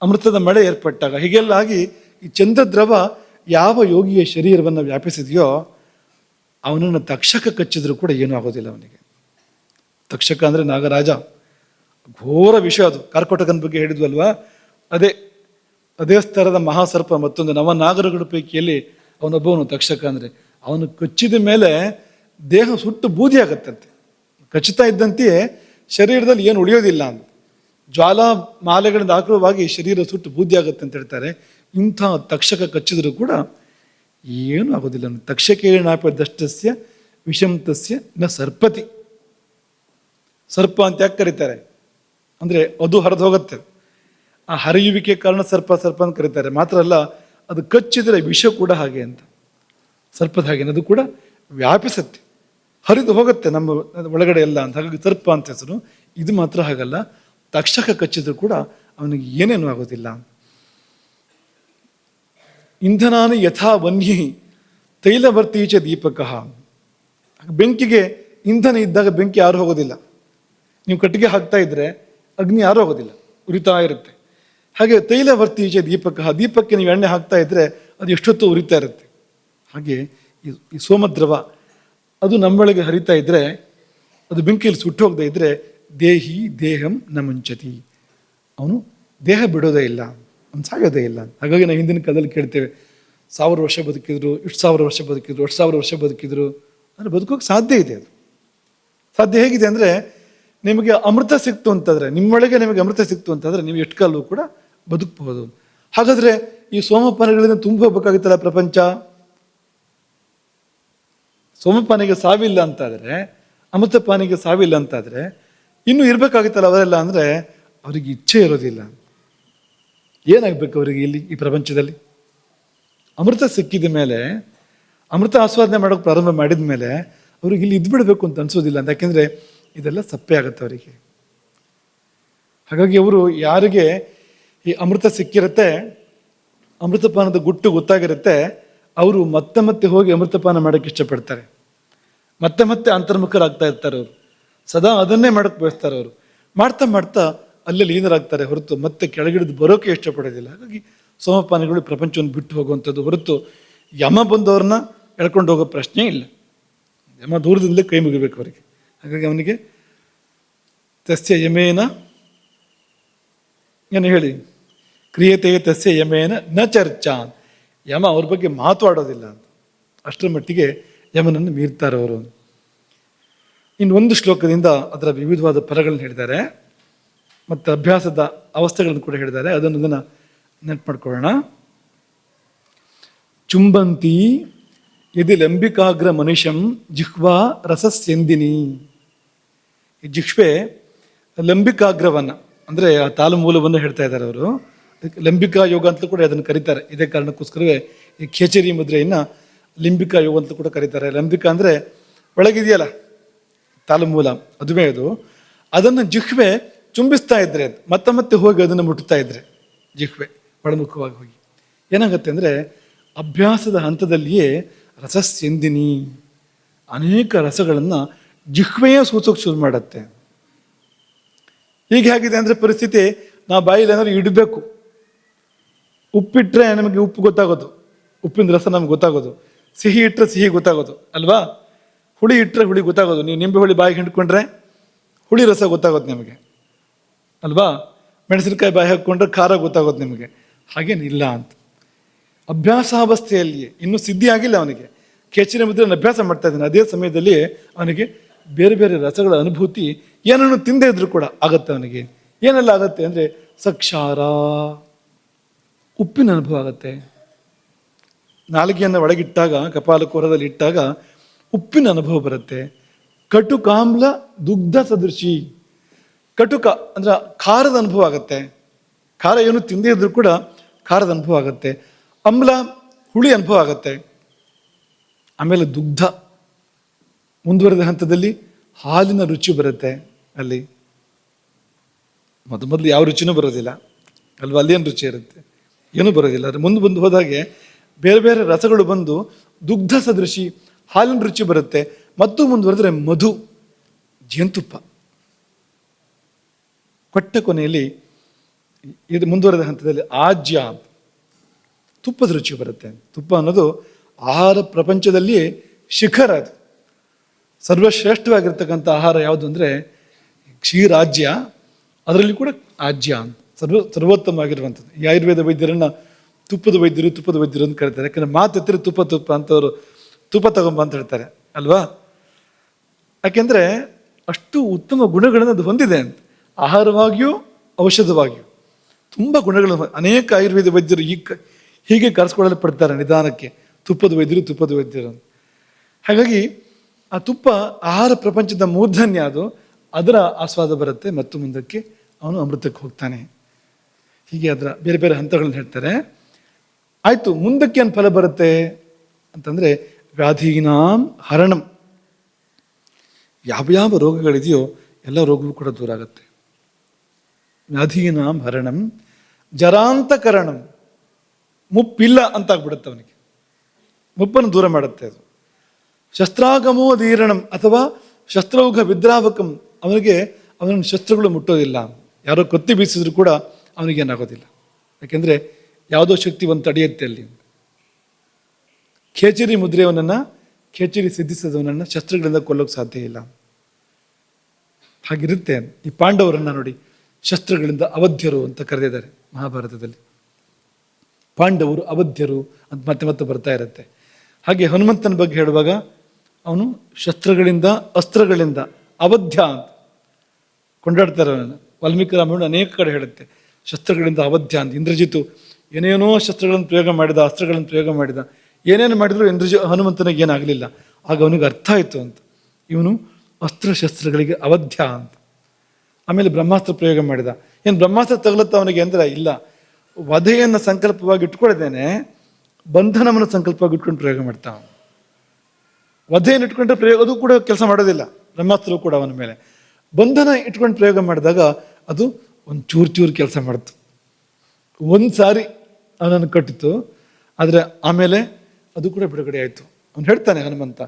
ಅಮೃತದ ಮಳೆ ಏರ್ಪಟ್ಟಾಗ, ಹೀಗೆಲ್ಲ ಆಗಿ ಈ ಚಂದ್ರದ್ರವ ಯಾವ ಯೋಗಿಯ ಶರೀರವನ್ನು ವ್ಯಾಪಿಸಿದೆಯೋ ಅವನನ್ನು ತಕ್ಷಕ ಕಚ್ಚಿದ್ರೂ ಕೂಡ ಏನೂ ಆಗೋದಿಲ್ಲ ಅವನಿಗೆ. ತಕ್ಷಕ ಅಂದರೆ ನಾಗರಾಜ, ಘೋರ ವಿಷಯ ಅದು. ಕಾರ್ಕೋಟಕನ ಬಗ್ಗೆ ಹೇಳಿದ್ವಲ್ವಾ, ಅದೇ ಸ್ತರದ ಮಹಾಸರ್ಪ. ಮತ್ತೊಂದು ನವನಾಗರಗಳ ಪೈಕಿಯಲ್ಲಿ ಅವನೊಬ್ಬವನು ತಕ್ಷಕ ಅಂದರೆ. ಅವನು ಕಚ್ಚಿದ ಮೇಲೆ ದೇಹ ಸುಟ್ಟು ಬೂದಿ ಆಗತ್ತಂತೆ. ಕಚ್ಚುತ್ತಾ ಇದ್ದಂತೆಯೇ ಶರೀರದಲ್ಲಿ ಏನು ಉಳಿಯೋದಿಲ್ಲ ಅಂತ, ಜ್ವಾಲಾ ಮಾಲೆಗಳಿಂದ ಆಕೃತವಾಗಿ ಶರೀರ ಸುಟ್ಟು ಬೂದಿ ಆಗುತ್ತೆ ಅಂತ ಹೇಳ್ತಾರೆ. ಇಂಥ ತಕ್ಷಕ ಕಚ್ಚಿದರೂ ಕೂಡ ಏನೂ ಆಗೋದಿಲ್ಲ. ತಕ್ಷಕೇಣಾಪದಷ್ಟಸ್ಯ ವಿಷಂತಸ್ಯ ನ ಸರ್ಪತಿ. ಸರ್ಪ ಅಂತ ಯಾಕೆ ಕರೀತಾರೆ ಅಂದರೆ ಅದು ಹರಿದು ಹೋಗುತ್ತೆ. ಆ ಹರಿಯುವಿಕೆ ಕಾರಣ ಸರ್ಪ ಅಂತ ಕರೀತಾರೆ. ಮಾತ್ರ ಅಲ್ಲ, ಅದು ಕಚ್ಚಿದರೆ ವಿಷ ಕೂಡ ಹಾಗೆ ಅಂತ, ಸರ್ಪದ ಹಾಗೆ ಅದು ಕೂಡ ವ್ಯಾಪಿಸುತ್ತೆ, ಹರಿದು ಹೋಗುತ್ತೆ ನಮ್ಮ ಒಳಗಡೆ ಎಲ್ಲ ಅಂತ. ಹಾಗಾಗಿ ಸರ್ಪ ಅಂತ ಹೆಸರು. ಇದು ಮಾತ್ರ ಹಾಗಲ್ಲ, ತಕ್ಷಕ ಕಚ್ಚಿದ್ರು ಕೂಡ ಅವನಿಗೆ ಏನೇನು ಆಗೋದಿಲ್ಲ. ಇಂಧನಾನು ಯಥಾ ವನ್ಹಿ ತೈಲವರ್ತೀಚ ದೀಪಕಃ. ಬೆಂಕಿಗೆ ಇಂಧನ ಇದ್ದಾಗ ಬೆಂಕಿ ಯಾರು ಹೋಗೋದಿಲ್ಲ. ನೀವು ಕಟ್ಟಿಗೆ ಹಾಕ್ತಾ ಇದ್ರೆ ಅಗ್ನಿ ಯಾರು ಹೋಗೋದಿಲ್ಲ, ಉರಿತಾ ಇರುತ್ತೆ. ಹಾಗೆ ತೈಲವರ್ತೀಚ ದೀಪಕಃ, ದೀಪಕ್ಕೆ ನೀವು ಎಣ್ಣೆ ಹಾಕ್ತಾ ಇದ್ರೆ ಅದು ಎಷ್ಟೊತ್ತು ಉರಿತಾ ಇರುತ್ತೆ. ಹಾಗೆ ಈ ಸೋಮದ್ರವ ಅದು ನಮ್ಮೊಳಗೆ ಹರಿತಾ ಇದ್ರೆ, ಅದು ಬೆಂಕಿಯಲ್ಲಿ ಸುಟ್ಟು ಹೋಗದೆ ಇದ್ರೆ ದೇಹಿ ದೇಹಂ ನ ಮುಂಚತಿ. ಅವನು ದೇಹ ಬಿಡೋದೇ ಇಲ್ಲ, ಅವನು ಸಾಯೋದೇ ಇಲ್ಲ. ಹಾಗಾಗಿ ನಾವು ಹಿಂದಿನ ಕಾಲದಲ್ಲಿ ಕೇಳ್ತೇವೆ 1000 ವರ್ಷ ಬದುಕಿದ್ರು, ಇಷ್ಟು 1000 ವರ್ಷ ಬದುಕಿದ್ರು, 1000 ವರ್ಷ ಬದುಕಿದ್ರು ಅಂದರೆ ಬದುಕೋಕೆ ಸಾಧ್ಯ ಇದೆ. ಅದು ಸಾಧ್ಯ ಹೇಗಿದೆ ಅಂದರೆ, ನಿಮಗೆ ಅಮೃತ ಸಿಕ್ತು ಅಂತಂದರೆ, ನಿಮ್ಮೊಳಗೆ ನಿಮಗೆ ಅಮೃತ ಸಿಕ್ತು ಅಂತಂದರೆ ನೀವು ಎಷ್ಟು ಕಾಲವೂ ಕೂಡ ಬದುಕಬಹುದು. ಹಾಗಾದರೆ ಈ ಸೋಮಪಾನಗಳಿಂದ ತುಂಬ ಹೋಗ್ಬೇಕಾಗುತ್ತಲ್ಲ ಪ್ರಪಂಚ. ಸೋಮಪಾನಿಗೆ ಸಾವಿಲ್ಲ ಅಂತಾದರೆ, ಅಮೃತಪಾನಿಗೆ ಸಾವಿಲ್ಲ ಅಂತಾದರೆ ಇನ್ನೂ ಇರಬೇಕಾಗುತ್ತಲ್ಲ ಅವರೆಲ್ಲ. ಅಂದರೆ ಅವರಿಗೆ ಇಚ್ಛೆ ಇರೋದಿಲ್ಲ. ಏನಾಗಬೇಕು ಅವರಿಗೆ ಇಲ್ಲಿ ಈ ಪ್ರಪಂಚದಲ್ಲಿ? ಅಮೃತ ಸಿಕ್ಕಿದ ಮೇಲೆ, ಅಮೃತ ಆಸ್ವಾದನೆ ಮಾಡೋಕೆ ಪ್ರಾರಂಭ ಮಾಡಿದ ಮೇಲೆ ಅವ್ರಿಗೆ ಇಲ್ಲಿ ಇದ್ಬಿಡಬೇಕು ಅಂತ ಅನಿಸೋದಿಲ್ಲ. ಅಂತ ಯಾಕೆಂದರೆ ಇದೆಲ್ಲ ಸಪ್ಪೆ ಆಗುತ್ತೆ ಅವರಿಗೆ. ಹಾಗಾಗಿ ಅವರು ಯಾರಿಗೆ ಈ ಅಮೃತ ಸಿಕ್ಕಿರುತ್ತೆ, ಅಮೃತಪಾನದ ಗುಟ್ಟು ಗೊತ್ತಾಗಿರುತ್ತೆ, ಅವರು ಮತ್ತೆ ಮತ್ತೆ ಹೋಗಿ ಅಮೃತಪಾನ ಮಾಡೋಕ್ಕೆ ಇಷ್ಟಪಡ್ತಾರೆ. ಮತ್ತೆ ಮತ್ತೆ ಅಂತರ್ಮುಖರಾಗ್ತಾ ಇರ್ತಾರೆ ಅವರು. ಸದಾ ಅದನ್ನೇ ಮಾಡೋಕ್ಕೆ ಬಯಸ್ತಾರೆ ಅವರು. ಮಾಡ್ತಾ ಮಾಡ್ತಾ ಅಲ್ಲೇ ಲೀನರಾಗ್ತಾರೆ ಹೊರತು ಮತ್ತೆ ಕೆಳಗಿಡಿದು ಬರೋಕೆ ಇಷ್ಟಪಡೋದಿಲ್ಲ. ಹಾಗಾಗಿ ಸೋಮಪಾನಿಗಳು ಪ್ರಪಂಚವನ್ನು ಬಿಟ್ಟು ಹೋಗುವಂಥದ್ದು ಹೊರತು ಯಮ ಬಂದವ್ರನ್ನ ಎಳ್ಕೊಂಡು ಹೋಗೋ ಪ್ರಶ್ನೆ ಇಲ್ಲ. ಯಮ ದೂರದಿಂದಲೇ ಕೈ ಮುಗಿಬೇಕು ಅವರಿಗೆ. ಹಾಗಾಗಿ ಅವನಿಗೆ ತಸ್ಯ ಯಮೇನ ಏನು ಹೇಳಿ, ಕ್ರಿಯತೆ ತಸ್ಯ ಯಮೇನ ನ ಚರ್ಚಾ. ಯಮ ಅವ್ರ ಬಗ್ಗೆ ಮಾತಾಡೋದಿಲ್ಲ ಅಂತ. ಅಷ್ಟರ ಮಟ್ಟಿಗೆ ಯಮನನ್ನು ಮೀರ್ತಾರೆ ಅವರು. ಇನ್ನೊಂದು ಶ್ಲೋಕದಿಂದ ಅದರ ವಿವಿಧವಾದ ಪದಗಳನ್ನು ಹೇಳಿದ್ದಾರೆ ಮತ್ತು ಅಭ್ಯಾಸದ ಅವಸ್ಥೆಗಳನ್ನು ಕೂಡ ಹೇಳಿದ್ದಾರೆ. ಅದನ್ನು ನೆನಪು ಮಾಡ್ಕೊಳ್ಳೋಣ. ಚುಂಬಂತಿ ಯದಿ ಲಂಬಿಕಾಗ್ರ ಮನುಷ್ಯಂ ಜಿಹ್ವಾ ರಸಸ್ಯಂದಿನಿ. ಈ ಜಿಹ್ವೆ ಲಂಬಿಕಾಗ್ರವನ್ನು ಅಂದರೆ ಆ ತಾಲುಮೂಲವನ್ನು ಹೇಳ್ತಾ ಇದ್ದಾರೆ ಅವರು. ಲಂಬಿಕಾ ಯೋಗ ಅಂತಲೂ ಕೂಡ ಅದನ್ನು ಕರೀತಾರೆ. ಇದೇ ಕಾರಣಕ್ಕೋಸ್ಕರವೇ ಈ ಖೇಚರಿ ಮುದ್ರೆಯನ್ನು ಲಿಂಬಿಕಾ ಯೋಗ ಅಂತಲೂ ಕೂಡ ಕರೀತಾರೆ. ಲಂಬಿಕಾ ಅಂದರೆ ಒಳಗಿದೆಯಲ್ಲ ತಾಲುಮೂಲ, ಅದುವೇ ಅದು. ಅದನ್ನು ಜಿಹ್ವೆ ಚುಂಬಿಸ್ತಾ ಇದ್ರೆ, ಮತ್ತೆ ಮತ್ತೆ ಹೋಗಿ ಅದನ್ನು ಮುಟ್ಟುತ್ತಾ ಇದ್ರೆ ಜಿಹ್ವೆ ಒಳಮುಖವಾಗಿ ಹೋಗಿ ಏನಾಗುತ್ತೆ ಅಂದರೆ, ಅಭ್ಯಾಸದ ಹಂತದಲ್ಲಿಯೇ ರಸಸ್ಯಂದಿನಿ ಅನೇಕ ರಸಗಳನ್ನು ಜಿಹ್ವೆಯೇ ಸೂಚೋಕೆ ಶುರು ಮಾಡುತ್ತೆ. ಈಗ ಹೇಗಿದೆ ಅಂದರೆ ಪರಿಸ್ಥಿತಿ, ನಾವು ಬಾಯಿಲಿ ಏನಾದ್ರು ಇಡಬೇಕು. ಉಪ್ಪಿಟ್ರೆ ನಮಗೆ ಉಪ್ಪು ಗೊತ್ತಾಗೋದು, ಉಪ್ಪಿನ ರಸ ನಮ್ಗೆ ಗೊತ್ತಾಗೋದು. ಸಿಹಿ ಇಟ್ಟರೆ ಸಿಹಿ ಗೊತ್ತಾಗೋದು ಅಲ್ವಾ? ಹುಳಿ ಇಟ್ಟರೆ ಹುಳಿ ಗೊತ್ತಾಗೋದು. ನೀವು ನಿಂಬೆ ಹುಳಿ ಬಾಯಿಗೆ ಹಿಂಡ್ಕೊಂಡ್ರೆ ಹುಳಿ ರಸ ಗೊತ್ತಾಗೋದು ನಿಮಗೆ ಅಲ್ವಾ? ಮೆಣಸಿನಕಾಯಿ ಬಾಯಿ ಹಾಕ್ಕೊಂಡ್ರೆ ಖಾರ ಗೊತ್ತಾಗೋದು ನಿಮಗೆ. ಹಾಗೇನಿಲ್ಲ ಅಂತ. ಅಭ್ಯಾಸಾವಸ್ಥೆಯಲ್ಲಿಯೇ ಇನ್ನೂ ಸಿದ್ಧಿ ಆಗಿಲ್ಲ ಅವನಿಗೆ. ಖೇಚರಿ ಮುದ್ರೆಯನ್ನು ಅಭ್ಯಾಸ ಮಾಡ್ತಾ ಇದ್ದಾನೆ. ಅದೇ ಸಮಯದಲ್ಲಿ ಅವನಿಗೆ ಬೇರೆ ಬೇರೆ ರಸಗಳ ಅನುಭೂತಿ ಏನನ್ನು ತಿಂದೇ ಇದ್ರೂ ಕೂಡ ಆಗತ್ತೆ ಅವನಿಗೆ. ಏನೆಲ್ಲ ಆಗತ್ತೆ ಅಂದರೆ, ಸಕ್ಷಾರ ಉಪ್ಪಿನ ಅನುಭವ ಆಗತ್ತೆ. ನಾಲಿಗೆಯನ್ನು ಒಳಗಿಟ್ಟಾಗ, ಕಪಾಲಕೋರದಲ್ಲಿ ಇಟ್ಟಾಗ ಉಪ್ಪಿನ ಅನುಭವ ಬರುತ್ತೆ. ಕಟುಕಾಮ್ಲ ದುಗ್ಧ ಸದೃಶಿ. ಕಟುಕ ಅಂದ್ರೆ ಖಾರದ ಅನುಭವ ಆಗತ್ತೆ. ಖಾರ ಏನು ತಿಂದೇ ಇದ್ರೂ ಕೂಡ ಖಾರದ ಅನುಭವ ಆಗತ್ತೆ. ಅಮ್ಲ ಹುಳಿ ಅನುಭವ ಆಗತ್ತೆ. ಆಮೇಲೆ ದುಗ್ಧ ಮುಂದುವರೆದ ಹಂತದಲ್ಲಿ ಹಾಲಿನ ರುಚಿ ಬರುತ್ತೆ. ಅಲ್ಲಿ ಮೊದಲು ಯಾವ ರುಚಿನೂ ಬರೋದಿಲ್ಲ ಅಲ್ವಾ? ಅಲ್ಲೇನು ರುಚಿ ಇರುತ್ತೆ? ಏನೂ ಬರೋದಿಲ್ಲ. ಅದು ಮುಂದೆ ಹೋದಾಗೆ ಬೇರೆ ಬೇರೆ ರಸಗಳು ಬಂದು ದುಗ್ಧ ಸದೃಶಿ ಹಾಲಿನ ರುಚಿ ಬರುತ್ತೆ. ಮತ್ತು ಮುಂದುವರೆದ್ರೆ ಮಧು, ಜೇನುತುಪ್ಪ. ಕೊಟ್ಟ ಕೊನೆಯಲ್ಲಿ ಇದು ಮುಂದುವರೆದ ಹಂತದಲ್ಲಿ ಆಜ್ಯ, ತುಪ್ಪದ ರುಚಿ ಬರುತ್ತೆ. ತುಪ್ಪ ಅನ್ನೋದು ಆಹಾರ ಪ್ರಪಂಚದಲ್ಲಿ ಶಿಖರ. ಅದು ಸರ್ವಶ್ರೇಷ್ಠವಾಗಿರ್ತಕ್ಕಂಥ ಆಹಾರ ಯಾವುದು ಅಂದರೆ ಕ್ಷೀರಾಜ್ಯ. ಅದರಲ್ಲಿ ಕೂಡ ಆಜ್ಯ ಸರ್ವೋತ್ತಮವಾಗಿರುವಂಥದ್ದು. ಈ ಆಯುರ್ವೇದ ವೈದ್ಯರನ್ನು ತುಪ್ಪದ ವೈದ್ಯರು ಅಂತ ಕರೀತಾರೆ. ಯಾಕಂದರೆ ಮಾತೆತ್ತಿರ ತುಪ್ಪ ಅಂತವರು ತುಪ್ಪ ತಗೊಂಬ ಅಂತ ಹೇಳ್ತಾರೆ ಅಲ್ವಾ? ಯಾಕೆಂದರೆ ಅಷ್ಟು ಉತ್ತಮ ಗುಣಗಳನ್ನು ಅದು ಹೊಂದಿದೆ ಅಂತ. ಆಹಾರವಾಗಿಯೂ ಔಷಧವಾಗಿಯೂ ತುಂಬ ಗುಣಗಳನ್ನು ಅನೇಕ ಆಯುರ್ವೇದ ವೈದ್ಯರು ಹೀಗೆ ಕರೆಸ್ಕೊಳ್ಳಲ್ಪಡ್ತಾರೆ ನಿಧಾನಕ್ಕೆ, ತುಪ್ಪದ ವೈದ್ಯರು. ಹಾಗಾಗಿ ಆ ತುಪ್ಪ ಆಹಾರ ಪ್ರಪಂಚದ ಮೂರ್ಧನ್ಯ. ಅದು ಅದರ ಆಸ್ವಾದ ಬರುತ್ತೆ ಮತ್ತು ಮುಂದಕ್ಕೆ ಅವನು ಅಮೃತಕ್ಕೆ ಹೋಗ್ತಾನೆ. ಹೀಗೆ ಅದರ ಬೇರೆ ಬೇರೆ ಹಂತಗಳನ್ನ ಹೇಳ್ತಾರೆ. ಆಯಿತು, ಮುಂದಕ್ಕೆ ಏನು ಫಲ ಬರುತ್ತೆ ಅಂತಂದರೆ ವ್ಯಾಧೀನಾಂ ಹರಣಂ. ಯಾವ ರೋಗಗಳಿದೆಯೋ ಎಲ್ಲ ರೋಗವೂ ಕೂಡ ದೂರ ಆಗುತ್ತೆ. ವ್ಯಾಧೀನಾಂ ಹರಣಂ ಜರಾಂತಕರಣಂ. ಮುಪ್ಪಿಲ್ಲ ಅಂತಾಗ್ಬಿಡುತ್ತೆ ಅವನಿಗೆ. ಮುಪ್ಪನ್ನು ದೂರ ಮಾಡುತ್ತೆ ಅದು. ಶಸ್ತ್ರಾಗಮೋ ದೀರಣಂ ಅಥವಾ ಶಸ್ತ್ರೌಘ ವಿದ್ರಾವಕಂ. ಅವನನ್ನು ಶಸ್ತ್ರಗಳು ಮುಟ್ಟೋದಿಲ್ಲ. ಯಾರೋ ಕತ್ತಿ ಬೀಸಿದ್ರು ಕೂಡ ಅವನಿಗೇನಾಗೋದಿಲ್ಲ. ಯಾಕೆಂದರೆ ಯಾವುದೋ ಶಕ್ತಿ ಒಂದು ತಡೆಯುತ್ತೆ ಅಲ್ಲಿ. ಖೇಚರಿ ಮುದ್ರೆಯವನನ್ನು, ಖೇಚರಿ ಸಿದ್ಧಿಸಿದವನನ್ನು ಶಸ್ತ್ರಗಳಿಂದ ಕೊಲ್ಲೋಕೆ ಸಾಧ್ಯ ಇಲ್ಲ. ಹಾಗಿರುತ್ತೆ. ಈ ಪಾಂಡವರನ್ನ ನೋಡಿ, ಶಸ್ತ್ರಗಳಿಂದ ಅವಧ್ಯರು ಅಂತ ಕರೆದಿದ್ದಾರೆ ಮಹಾಭಾರತದಲ್ಲಿ. ಪಾಂಡವರು ಅವಧ್ಯರು ಅಂತ ಮತ್ತೆ ಮತ್ತೆ ಬರ್ತಾ ಇರುತ್ತೆ. ಹಾಗೆ ಹನುಮಂತನ ಬಗ್ಗೆ ಹೇಳುವಾಗ ಅವನು ಶಸ್ತ್ರಗಳಿಂದ ಅಸ್ತ್ರಗಳಿಂದ ಅವಧ್ಯ ಅಂತ ಕೊಂಡಾಡ್ತಾರೆ ಅವನನ್ನು. ವಾಲ್ಮೀಕಿ ರಾಮಾಯಣ ಅನೇಕ ಕಡೆ ಹೇಳುತ್ತೆ ಶಸ್ತ್ರಗಳಿಂದ ಅವಧ್ಯ ಅಂತ. ಇಂದ್ರಜಿತು ಏನೇನೋ ಶಸ್ತ್ರಗಳನ್ನು ಪ್ರಯೋಗ ಮಾಡಿದ, ಅಸ್ತ್ರಗಳನ್ನು ಪ್ರಯೋಗ ಮಾಡಿದ, ಏನೇನು ಮಾಡಿದ್ರು ಹನುಮಂತನಿಗೆ ಏನಾಗಲಿಲ್ಲ. ಆಗ ಅವನಿಗೆ ಅರ್ಥ ಆಯಿತು ಅಂತ, ಇವನು ಅಸ್ತ್ರಶಸ್ತ್ರಗಳಿಗೆ ಅವಧ್ಯ ಅಂತ. ಆಮೇಲೆ ಬ್ರಹ್ಮಾಸ್ತ್ರ ಪ್ರಯೋಗ ಮಾಡಿದ. ಏನು ಬ್ರಹ್ಮಾಸ್ತ್ರ ತಗಲುತ್ತ ಅವನಿಗೆ ಅಂದರೆ ಇಲ್ಲ, ವಧೆಯನ್ನು ಸಂಕಲ್ಪವಾಗಿ ಇಟ್ಕೊಳ್ಳದೇನೆ ಬಂಧನವನ್ನು ಸಂಕಲ್ಪವಾಗಿ ಇಟ್ಕೊಂಡು ಪ್ರಯೋಗ ಮಾಡ್ತಾ ಅವನು. ವಧೆಯನ್ನು ಇಟ್ಕೊಂಡ್ರೆ ಪ್ರಯೋಗ ಅದು ಕೂಡ ಕೆಲಸ ಮಾಡೋದಿಲ್ಲ, ಬ್ರಹ್ಮಾಸ್ತ್ರವು ಕೂಡ ಅವನ ಮೇಲೆ. ಬಂಧನ ಇಟ್ಕೊಂಡು ಪ್ರಯೋಗ ಮಾಡಿದಾಗ ಅದು ಒಂದು ಚೂರು ಕೆಲಸ ಮಾಡಿತು. ಒಂದು ಸಾರಿ ಅವನನ್ನು ಕಟ್ಟಿತು, ಆದರೆ ಆಮೇಲೆ ಅದು ಕೂಡ ಬಿಡುಗಡೆ ಆಯಿತು. ಅವನು ಹೇಳ್ತಾನೆ ಹನುಮಂತ,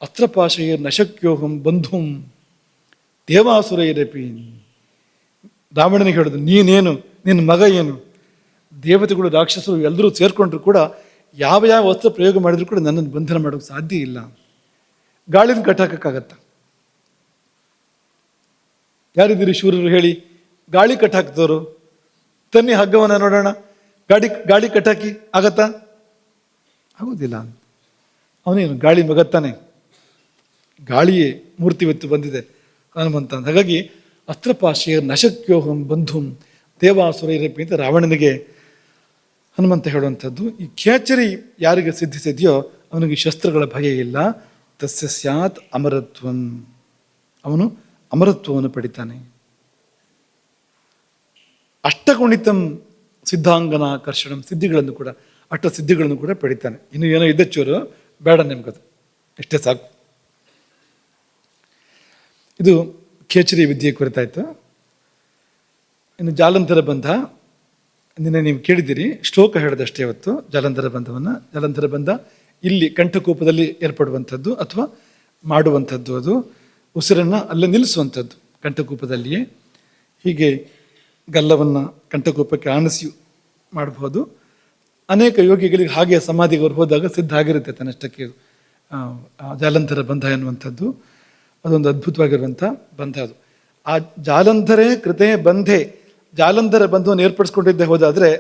ಅಸ್ತ್ರಪಾಶೈರ್ ನಶಕ್ಯೋಹಂ ಬಂಧುಂ ದೇವಾಸುರೈರಪಿ. ರಾವಣನಿಗೆ ಹೇಳೋದು, ನೀನೇನು, ನಿನ್ನ ಮಗ ಏನು, ದೇವತೆಗಳು ರಾಕ್ಷಸರು ಎಲ್ಲರೂ ಸೇರ್ಕೊಂಡ್ರು ಕೂಡ ಯಾವ ಅಸ್ತ್ರ ಪ್ರಯೋಗ ಮಾಡಿದ್ರು ಕೂಡ ನನ್ನನ್ನು ಬಂಧನ ಮಾಡೋಕ್ಕೆ ಸಾಧ್ಯ ಇಲ್ಲ. ಗಾಳಿನ ಕಟ್ಟಾಕಕ್ಕಾಗತ್ತ? ಯಾರಿದ್ದೀರಿ ಶೂರರು ಹೇಳಿ, ಗಾಳಿ ಕಟ್ಟಾಕ್ತವ್ರು? ತನ್ನಿ ಹಗ್ಗವನ್ನ ನೋಡೋಣ, ಗಾಳಿ ಕಟ್ಟಾಕಿ ಆಗತ್ತಾ? ಆಗೋದಿಲ್ಲ. ಅವನೇನು ಗಾಳಿ ಮಗತ್ತಾನೆ, ಗಾಳಿಯೇ ಮೂರ್ತಿವತ್ತು ಬಂದಿದೆ ಹನುಮಂತ. ಹಾಗಾಗಿ ಅಸ್ತ್ರಪಾಶಿಯ ನಶಕ್ಯೋಹಂ ಬಂಧುಂ ದೇವಾಸುರೈರಪಿ ಅಂತ ರಾವಣನಿಗೆ ಹನುಮಂತ ಹೇಳುವಂಥದ್ದು. ಈ ಖೇಚರಿ ಯಾರಿಗೆ ಸಿದ್ಧಿಸಿದೆಯೋ ಅವನಿಗೆ ಶಸ್ತ್ರಗಳ ಭಯ ಇಲ್ಲ. ತಸ್ಯ ಸ್ಯಾತ್ ಅಮರತ್ವಂ, ಅವನು ಅಮರತ್ವವನ್ನು ಪಡಿತಾನೆ. ಅಷ್ಟಗುಣಿತಂ ಸಿದ್ಧಾಂಗನ ಕರ್ಷಣಂ, ಸಿದ್ಧಿಗಳನ್ನು ಕೂಡ, ಅಷ್ಟ ಸಿದ್ಧಿಗಳನ್ನು ಕೂಡ ಪಡಿತಾನೆ. ಇನ್ನು ಏನೋ ಇದ್ದಚ್ಚೂರು ಬೇಡ ನಿಮ್ಗದು, ಇಷ್ಟೇ ಸಾಕು. ಇದು ಖೇಚರಿ ವಿದ್ಯೆ ಕುರಿತಾಯ್ತು. ಇನ್ನು ಜಾಲಂಧರ ಬಂಧ, ನಿನ್ನೆ ನೀವು ಕೇಳಿದ್ದೀರಿ, ಶ್ಲೋಕ ಹೇಳಿದಷ್ಟೇ ಇವತ್ತು ಜಾಲಂಧರ ಬಂಧವನ್ನು. ಜಾಲಂಧರ ಬಂಧ ಇಲ್ಲಿ ಕಂಠಕೂಪದಲ್ಲಿ ಏರ್ಪಡುವಂಥದ್ದು ಅಥವಾ ಮಾಡುವಂಥದ್ದು. ಅದು ಉಸಿರನ್ನು ಅಲ್ಲೇ ನಿಲ್ಲಿಸುವಂಥದ್ದು ಕಂಠಕೂಪದಲ್ಲಿಯೇ. ಹೀಗೆ ಗಲ್ಲವನ್ನು ಕಂಠಕೂಪಕ್ಕೆ ಆನಿಸಿ ಮಾಡಬಹುದು. ಅನೇಕ ಯೋಗಿಗಳಿಗೆ ಹಾಗೆ ಸಮಾಧಿಗೆ ಅವರು ಹೋದಾಗ ಸಿದ್ಧ ಆಗಿರುತ್ತೆ ತನ್ನಷ್ಟಕ್ಕೆ ಜಾಲಂಧರ ಬಂಧ ಎನ್ನುವಂಥದ್ದು. ಅದೊಂದು ಅದ್ಭುತವಾಗಿರುವಂಥ ಬಂಧ ಅದು. ಆ ಜಾಲಂಧರೇ ಕೃತೆ ಬಂಧೆ, ಜಾಲಂಧರ ಬಂಧವನ್ನು ಏರ್ಪಡಿಸ್ಕೊಂಡಿದ್ದೇ ಹೋದಾದರೆ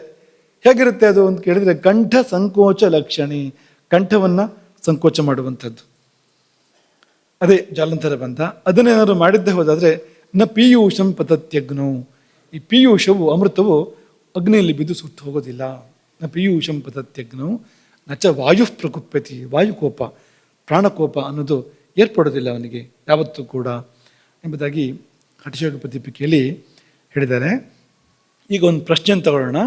ಹೇಗಿರುತ್ತೆ ಅದು ಅಂತ ಕೇಳಿದರೆ, ಕಂಠ ಸಂಕೋಚ ಲಕ್ಷಣಿ, ಕಂಠವನ್ನು ಸಂಕೋಚ ಮಾಡುವಂಥದ್ದು, ಅದೇ ಜಾಲಂಧರ ಬಂಧ. ಅದನ್ನೇನಾದ್ರು ಮಾಡಿದ್ದೇ ಹೋದಾದರೆ ನ ಪೀಯೂಷಂ ಪತತ್ಯಗ್ನೋ, ಈ ಪೀಯೂಷವು ಅಮೃತವು ಅಗ್ನಿಯಲ್ಲಿ ಬಿದ್ದು ಸುಟ್ಟು ಹೋಗೋದಿಲ್ಲ. ನ ಪೀಯೂಷಂ ಪತತ್ಯಗ್ನೋ ನಚ ವಾಯು ಪ್ರಕುಪ್ಯತಿ, ವಾಯುಕೋಪ ಪ್ರಾಣಕೋಪ ಅನ್ನೋದು ಏರ್ಪಡೋದಿಲ್ಲ ಅವನಿಗೆ ಯಾವತ್ತೂ ಕೂಡ ಎಂಬುದಾಗಿ ಹಠಯೋಗ ದೀಪಿಕೆಯಲ್ಲಿ ಹೇಳಿದ್ದಾರೆ. ಈಗ ಒಂದು ಪ್ರಶ್ನೆ ತಗೊಳ್ಳೋಣ.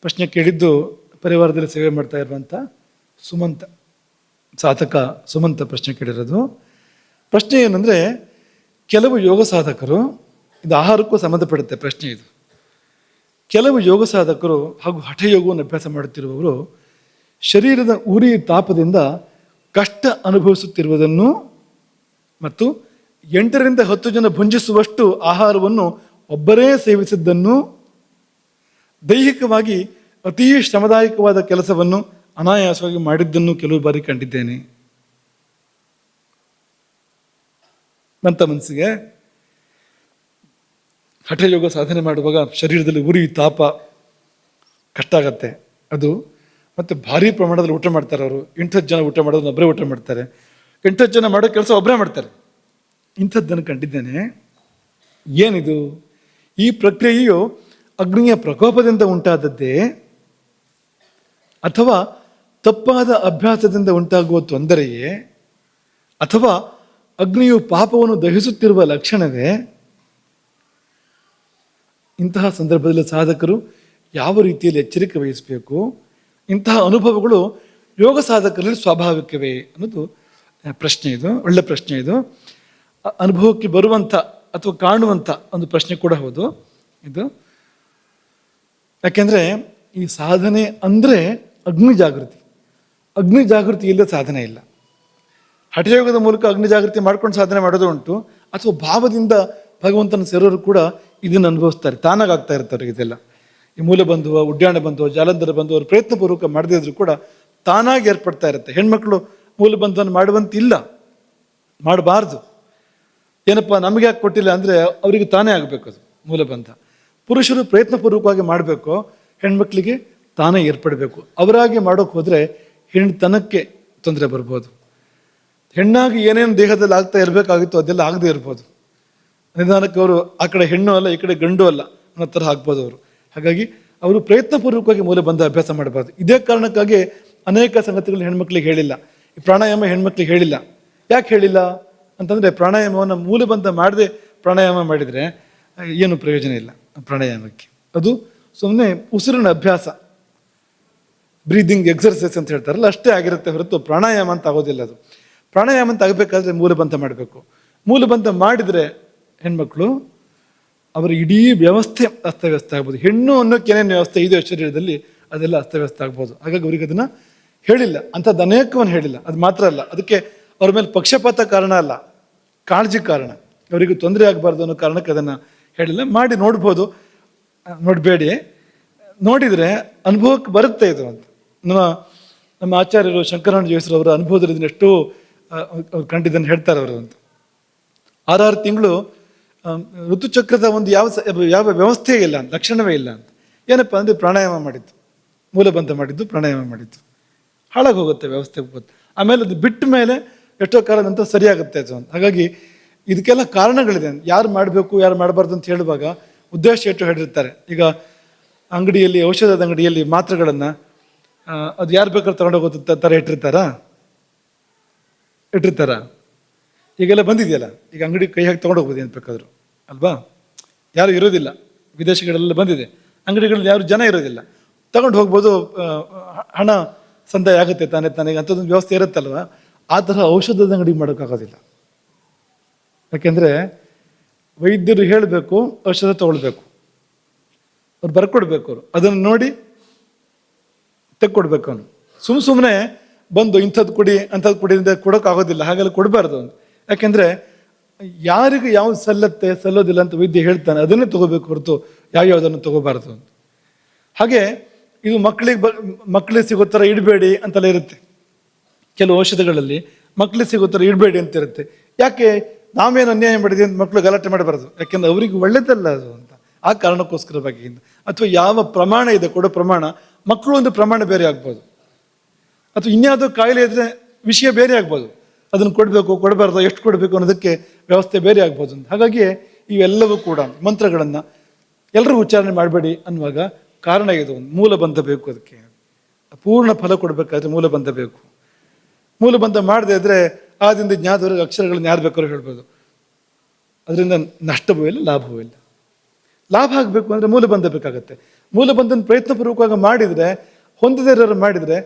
ಪ್ರಶ್ನೆ ಕೇಳಿದ್ದು ಪರಿವಾರದಲ್ಲಿ ಸೇವೆ ಮಾಡ್ತಾ ಇರುವಂಥ ಸುಮಂತ, ಸಾಧಕ ಸುಮಂತ ಪ್ರಶ್ನೆ ಕೇಳಿರೋದು. ಪ್ರಶ್ನೆ ಏನಂದರೆ, ಕೆಲವು ಯೋಗ ಸಾಧಕರು, ಇದು ಆಹಾರಕ್ಕೂ ಸಂಬಂಧಪಡುತ್ತೆ ಪ್ರಶ್ನೆ ಇದು, ಕೆಲವು ಯೋಗ ಸಾಧಕರು ಹಾಗೂ ಹಠಯೋಗವನ್ನು ಅಭ್ಯಾಸ ಮಾಡುತ್ತಿರುವವರು ಶರೀರದ ಉರಿ ತಾಪದಿಂದ ಕಷ್ಟ ಅನುಭವಿಸುತ್ತಿರುವುದನ್ನು ಮತ್ತು 8ರಿಂದ 10 ಜನ ಭುಂಜಿಸುವಷ್ಟು ಆಹಾರವನ್ನು ಒಬ್ಬರೇ ಸೇವಿಸಿದ್ದನ್ನು, ದೈಹಿಕವಾಗಿ ಅತೀ ಶ್ರಮದಾಯಕವಾದ ಕೆಲಸವನ್ನು ಅನಾಯಾಸವಾಗಿ ಮಾಡಿದ್ದನ್ನು ಕೆಲವು ಬಾರಿ ಕಂಡಿದ್ದೇನೆ. ಬಂತ ಮನಸ್ಸಿಗೆ? ಹಠಯೋಗ ಸಾಧನೆ ಮಾಡುವಾಗ ಶರೀರದಲ್ಲಿ ಉರಿ ತಾಪ ಕಷ್ಟ ಆಗತ್ತೆ ಅದು. ಮತ್ತು ಭಾರಿ ಪ್ರಮಾಣದಲ್ಲಿ ಊಟ ಮಾಡ್ತಾರೆ ಅವರು. 8 ಜನ ಊಟ ಮಾಡೋದನ್ನ ಒಬ್ಬರೇ ಊಟ ಮಾಡ್ತಾರೆ, 8 ಜನ ಮಾಡೋ ಕೆಲಸ ಒಬ್ಬರೇ ಮಾಡ್ತಾರೆ. ಇಂಥದ್ದನ್ನು ಕಂಡಿದ್ದೇನೆ. ಏನಿದು? ಈ ಪ್ರಕ್ರಿಯೆಯು ಅಗ್ನಿಯ ಪ್ರಕೋಪದಿಂದ ಉಂಟಾದದ್ದೇ ಅಥವಾ ತಪ್ಪಾದ ಅಭ್ಯಾಸದಿಂದ ಉಂಟಾಗುವ ತೊಂದರೆಯೇ ಅಥವಾ ಅಗ್ನಿಯು ಪಾಪವನ್ನು ದಹಿಸುತ್ತಿರುವ ಲಕ್ಷಣವೇ? ಇಂತಹ ಸಂದರ್ಭದಲ್ಲಿ ಸಾಧಕರು ಯಾವ ರೀತಿಯಲ್ಲಿ ಎಚ್ಚರಿಕೆ ವಹಿಸಬೇಕು? ಇಂತಹ ಅನುಭವಗಳು ಯೋಗ ಸಾಧಕರಲ್ಲಿ ಸ್ವಾಭಾವಿಕವೇ ಅನ್ನೋದು ಪ್ರಶ್ನೆ. ಇದು ಒಳ್ಳೆ ಪ್ರಶ್ನೆ. ಇದು ಅನುಭವಕ್ಕೆ ಬರುವಂಥ ಅಥವಾ ಕಾಣುವಂಥ ಒಂದು ಪ್ರಶ್ನೆ ಕೂಡ ಹೌದು ಇದು. ಯಾಕೆಂದರೆ ಈ ಸಾಧನೆ ಅಂದರೆ ಅಗ್ನಿ ಜಾಗೃತಿ. ಅಗ್ನಿ ಜಾಗೃತಿ ಇಲ್ಲದೆ ಸಾಧನೆ ಇಲ್ಲ. ಹಠಯೋಗದ ಮೂಲಕ ಅಗ್ನಿ ಜಾಗೃತಿ ಮಾಡ್ಕೊಂಡು ಸಾಧನೆ ಮಾಡೋದು ಉಂಟು, ಅಥವಾ ಭಾವದಿಂದ ಭಗವಂತನ ಸೇರೋರು ಕೂಡ ಇದನ್ನು ಅನುಭವಿಸ್ತಾರೆ, ತಾನಾಗ್ತಾ ಇರ್ತಾರೆ. ಇದೆಲ್ಲ ಈ ಮೂಲ ಬಂಧುವ, ಉಡ್ಯಾಣ ಬಂಧುವ, ಜಾಲಂಧರ ಬಂಧುವ ಅವರು ಪ್ರಯತ್ನಪೂರ್ವಕ ಮಾಡದೇ ಇದ್ರೂ ಕೂಡ ತಾನಾಗಿ ಏರ್ಪಡ್ತಾ ಇರುತ್ತೆ. ಹೆಣ್ಮಕ್ಳು ಮೂಲ ಬಂಧುವನ್ನು ಮಾಡುವಂತಿಲ್ಲ, ಮಾಡಬಾರ್ದು. ಏನಪ್ಪ ನಮಗೆ ಯಾಕೆ ಕೊಟ್ಟಿಲ್ಲ ಅಂದರೆ ಅವರಿಗೆ ತಾನೇ ಆಗಬೇಕು ಅದು ಮೂಲಬಂಧ. ಪುರುಷರು ಪ್ರಯತ್ನಪೂರ್ವಕವಾಗಿ ಮಾಡಬೇಕು, ಹೆಣ್ಮಕ್ಳಿಗೆ ತಾನೇ ಏರ್ಪಡಬೇಕು. ಅವರಾಗಿ ಮಾಡೋಕೆ ಹೋದರೆ ಹೆಣ್ತನಕ್ಕೆ ತೊಂದರೆ ಬರ್ಬೋದು. ಹೆಣ್ಣಾಗಿ ಏನೇನು ದೇಹದಲ್ಲಿ ಆಗ್ತಾ ಇರಬೇಕಾಗಿತ್ತು ಅದೆಲ್ಲ ಆಗದೆ ಇರ್ಬೋದು. ನಿಧಾನಕ್ಕೆ ಅವರು ಆ ಕಡೆ ಹೆಣ್ಣು ಅಲ್ಲ ಈ ಕಡೆ ಗಂಡು ಅಲ್ಲ ಅನ್ನೋ ಥರ ಆಗ್ಬೋದು ಅವರು. ಹಾಗಾಗಿ ಅವರು ಪ್ರಯತ್ನಪೂರ್ವಕವಾಗಿ ಮೂಲಬಂಧ ಅಭ್ಯಾಸ ಮಾಡಬಾರ್ದು. ಇದೇ ಕಾರಣಕ್ಕಾಗಿ ಅನೇಕ ಸಂಗತಿಗಳು ಹೆಣ್ಮಕ್ಳಿಗೆ ಹೇಳಿಲ್ಲ. ಈ ಪ್ರಾಣಾಯಾಮ ಹೆಣ್ಮಕ್ಳಿಗೆ ಹೇಳಿಲ್ಲ. ಯಾಕೆ ಹೇಳಿಲ್ಲ ಅಂತಂದರೆ ಪ್ರಾಣಾಯಾಮವನ್ನು ಮೂಲಬಂಧ ಮಾಡದೆ ಪ್ರಾಣಾಯಾಮ ಮಾಡಿದರೆ ಏನು ಪ್ರಯೋಜನ ಇಲ್ಲ ಪ್ರಾಣಾಯಾಮಕ್ಕೆ. ಅದು ಸುಮ್ಮನೆ ಉಸಿರಿನ ಅಭ್ಯಾಸ, ಬ್ರೀದಿಂಗ್ ಎಕ್ಸರ್ಸೈಸ್ ಅಂತ ಹೇಳ್ತಾರಲ್ಲ ಅಷ್ಟೇ ಆಗಿರುತ್ತೆ ಹೊರತು ಪ್ರಾಣಾಯಾಮ ಅಂತ ಆಗೋದಿಲ್ಲ. ಅದು ಪ್ರಾಣಾಯಾಮ ಅಂತ ಆಗಬೇಕಾದ್ರೆ ಮೂಲಬಂಧ ಮಾಡಬೇಕು. ಮೂಲಬಂಧ ಮಾಡಿದರೆ ಹೆಣ್ಮಕ್ಳು ಅವರ ಇಡೀ ವ್ಯವಸ್ಥೆ ಅಸ್ತವ್ಯಸ್ತ ಆಗ್ಬೋದು. ಹೆಣ್ಣು ಅನ್ನೋಕೆ ಏನೇನು ವ್ಯವಸ್ಥೆ ಇದೆ ಶರೀರದಲ್ಲಿ ಅದೆಲ್ಲ ಅಸ್ತವ್ಯಸ್ತ ಆಗ್ಬೋದು. ಹಾಗಾಗಿ ಅವ್ರಿಗೆ ಅದನ್ನು ಹೇಳಿಲ್ಲ, ಅಂಥದ್ದು ಅನೇಕವನ್ನು ಹೇಳಿಲ್ಲ. ಅದು ಮಾತ್ರ ಅಲ್ಲ, ಅದಕ್ಕೆ ಅವ್ರ ಮೇಲೆ ಪಕ್ಷಪಾತ ಕಾರಣ ಅಲ್ಲ, ಕಾಳಜಿ ಕಾರಣ. ಅವರಿಗೆ ತೊಂದರೆ ಆಗಬಾರ್ದು ಅನ್ನೋ ಕಾರಣಕ್ಕೆ ಅದನ್ನು ಹೇಳಿಲ್ಲ. ಮಾಡಿ ನೋಡ್ಬೋದು, ನೋಡಬೇಡಿ, ನೋಡಿದರೆ ಅನುಭವಕ್ಕೆ ಬರುತ್ತೆ ಇದು ಅಂತ. ನಮ್ಮ ಆಚಾರ್ಯರು ಶಂಕರಾನಂದ ಜೋಯಿಸರು ಅವರ ಅನುಭವದಲ್ಲಿ ಎಷ್ಟೋ ಅವ್ರು ಕಂಡಿದ್ದನ್ನು ಹೇಳ್ತಾರೆ ಅವರು ಅಂತ. 6 ತಿಂಗಳು ಋತುಚಕ್ರದ ಒಂದು ಯಾವ ವ್ಯವಸ್ಥೆ ಇಲ್ಲ ಅಂತ, ಲಕ್ಷಣವೇ ಇಲ್ಲ ಅಂತ. ಏನಪ್ಪ ಅಂದರೆ ಪ್ರಾಣಾಯಾಮ ಮಾಡಿದ್ದು, ಮೂಲಬಂಧ ಮಾಡಿದ್ದು, ಪ್ರಾಣಾಯಾಮ ಮಾಡಿದ್ದು. ಹಾಳಾಗಿ ಹೋಗುತ್ತೆ ವ್ಯವಸ್ಥೆ ಹೋಗುತ್ತೆ. ಆಮೇಲೆ ಅದು ಬಿಟ್ಟ ಮೇಲೆ ಎಷ್ಟೋ ಕಾಲದ ನಂತರ ಸರಿಯಾಗುತ್ತೆ ಅದು ಅಂತ. ಹಾಗಾಗಿ ಇದಕ್ಕೆಲ್ಲ ಕಾರಣಗಳಿದೆ. ಯಾರು ಮಾಡಬೇಕು ಯಾರು ಮಾಡಬಾರ್ದು ಅಂತ ಹೇಳುವಾಗ ಉದ್ದೇಶ ಎಷ್ಟು ಹೇಳಿರ್ತಾರೆ. ಈಗ ಅಂಗಡಿಯಲ್ಲಿ, ಔಷಧದ ಅಂಗಡಿಯಲ್ಲಿ ಮಾತ್ರೆಗಳನ್ನು ಅದು ಯಾರು ಬೇಕಾದ್ರೂ ತಗೊಂಡೋಗೋದು ಥರ ಇಟ್ಟಿರ್ತಾರಾ? ಈಗೆಲ್ಲ ಬಂದಿದೆಯಲ್ಲ, ಈಗ ಅಂಗಡಿ ಕೈ ಹಾಕಿ ತೊಗೊಂಡೋಗ್ಬೋದು ಏನು ಬೇಕಾದರೂ ಅಲ್ವಾ? ಯಾರು ಇರೋದಿಲ್ಲ, ವಿದೇಶಗಳೆಲ್ಲ ಬಂದಿದೆ. ಅಂಗಡಿಗಳಲ್ಲಿ ಯಾರು ಜನ ಇರೋದಿಲ್ಲ, ತಗೊಂಡು ಹೋಗ್ಬೋದು, ಹಣ ಸಂದಾಯ ಆಗುತ್ತೆ ತಾನೇ ಅಂಥದ್ದೊಂದು ವ್ಯವಸ್ಥೆ ಇರುತ್ತಲ್ವ. ಆ ಥರ ಔಷಧದ ಅಂಗಡಿ ಮಾಡೋಕ್ಕಾಗೋದಿಲ್ಲ. ಯಾಕೆಂದರೆ ವೈದ್ಯರು ಹೇಳಬೇಕು, ಔಷಧ ತೊಗೊಳ್ಬೇಕು, ಅವ್ರು ಬರ್ಕೊಡ್ಬೇಕು, ಅವರು ಅದನ್ನು ನೋಡಿ ತೆಕ್ಕೊಡ್ಬೇಕು. ಅವನು ಸುಮ್ಮನೆ ಬಂದು ಇಂಥದ್ದು ಕುಡಿ ಅಂಥದ್ದು ಕುಡಿ ಅಂತ ಕೊಡೋಕ್ಕಾಗೋದಿಲ್ಲ. ಹಾಗೆಲ್ಲ ಕೊಡಬಾರ್ದು ಅಂತ. ಯಾಕೆಂದರೆ ಯಾರಿಗೂ ಯಾವ್ದು ಸಲ್ಲೋದಿಲ್ಲ ಅಂತ ವೈದ್ಯ ಹೇಳ್ತಾನೆ ಅದನ್ನೇ ತೊಗೋಬೇಕು ಹೊರತು ಯಾವ್ಯಾವುದನ್ನು ತೊಗೋಬಾರ್ದು ಅಂತ. ಹಾಗೆ ಇದು ಮಕ್ಕಳಿಗೆ ಸಿಗೋ ಥರ ಇಡಬೇಡಿ ಅಂತೆಲ್ಲ ಇರುತ್ತೆ. ಕೆಲವು ಔಷಧಗಳಲ್ಲಿ ಮಕ್ಕಳಿಗೆ ಸಿಗೋ ಥರ ಇಡಬೇಡಿ ಅಂತ ಇರುತ್ತೆ. ಯಾಕೆ? ನಾವೇನು ಅನ್ಯಾಯ ಮಾಡಿದ್ವಿ ಅಂತ ಮಕ್ಕಳು ಗಲಾಟೆ ಮಾಡಬಾರ್ದು, ಯಾಕೆಂದ್ರೆ ಅವರಿಗೆ ಒಳ್ಳೇದಲ್ಲ ಅದು ಅಂತ. ಆ ಕಾರಣಕ್ಕೋಸ್ಕರವಾಗಿ ಅಥವಾ ಯಾವ ಪ್ರಮಾಣ ಇದೆ ಕೊಡೋ ಪ್ರಮಾಣ, ಮಕ್ಕಳು ಒಂದು ಪ್ರಮಾಣ ಬೇರೆ ಆಗ್ಬೋದು, ಅಥವಾ ಇನ್ಯಾವುದೋ ಕಾಯಿಲೆ ಇದ್ರೆ ವಿಷಯ ಬೇರೆ ಆಗ್ಬೋದು. ಅದನ್ನು ಕೊಡಬೇಕು ಕೊಡಬಾರ್ದು, ಎಷ್ಟು ಕೊಡಬೇಕು ಅನ್ನೋದಕ್ಕೆ ವ್ಯವಸ್ಥೆ ಬೇರೆ ಆಗ್ಬೋದು ಅಂತ. ಹಾಗಾಗಿ ಇವೆಲ್ಲವೂ ಕೂಡ ಮಂತ್ರಗಳನ್ನು ಎಲ್ಲರೂ ಉಚ್ಚಾರಣೆ ಮಾಡಬೇಡಿ ಅನ್ನುವಾಗ ಕಾರಣ ಇದು. ಒಂದು ಮೂಲಬಂಧ ಬೇಕು. ಅದಕ್ಕೆ ಪೂರ್ಣ ಫಲ ಕೊಡಬೇಕಾದ್ರೆ ಮೂಲಬಂಧ ಬೇಕು. ಮೂಲಬಂಧ ಮಾಡದೇ ಇದ್ರೆ ಆದಿಂದ ಜ್ಞಾನದವರೆಗೆ ಅಕ್ಷರಗಳನ್ನು ಯಾರು ಬೇಕಾದ್ರೂ ಹೇಳ್ಬೋದು. ಅದರಿಂದ ನಷ್ಟವೂ ಇಲ್ಲ, ಲಾಭವೂ ಇಲ್ಲ. ಲಾಭ ಆಗಬೇಕು ಅಂದರೆ ಮೂಲಬಂಧ ಬೇಕಾಗತ್ತೆ. ಮೂಲಬಂಧನ ಪ್ರಯತ್ನಪೂರ್ವಕವಾಗಿ ಮಾಡಿದರೆ, ಹೊಂದದೇ ಇರೋರು ಮಾಡಿದರೆ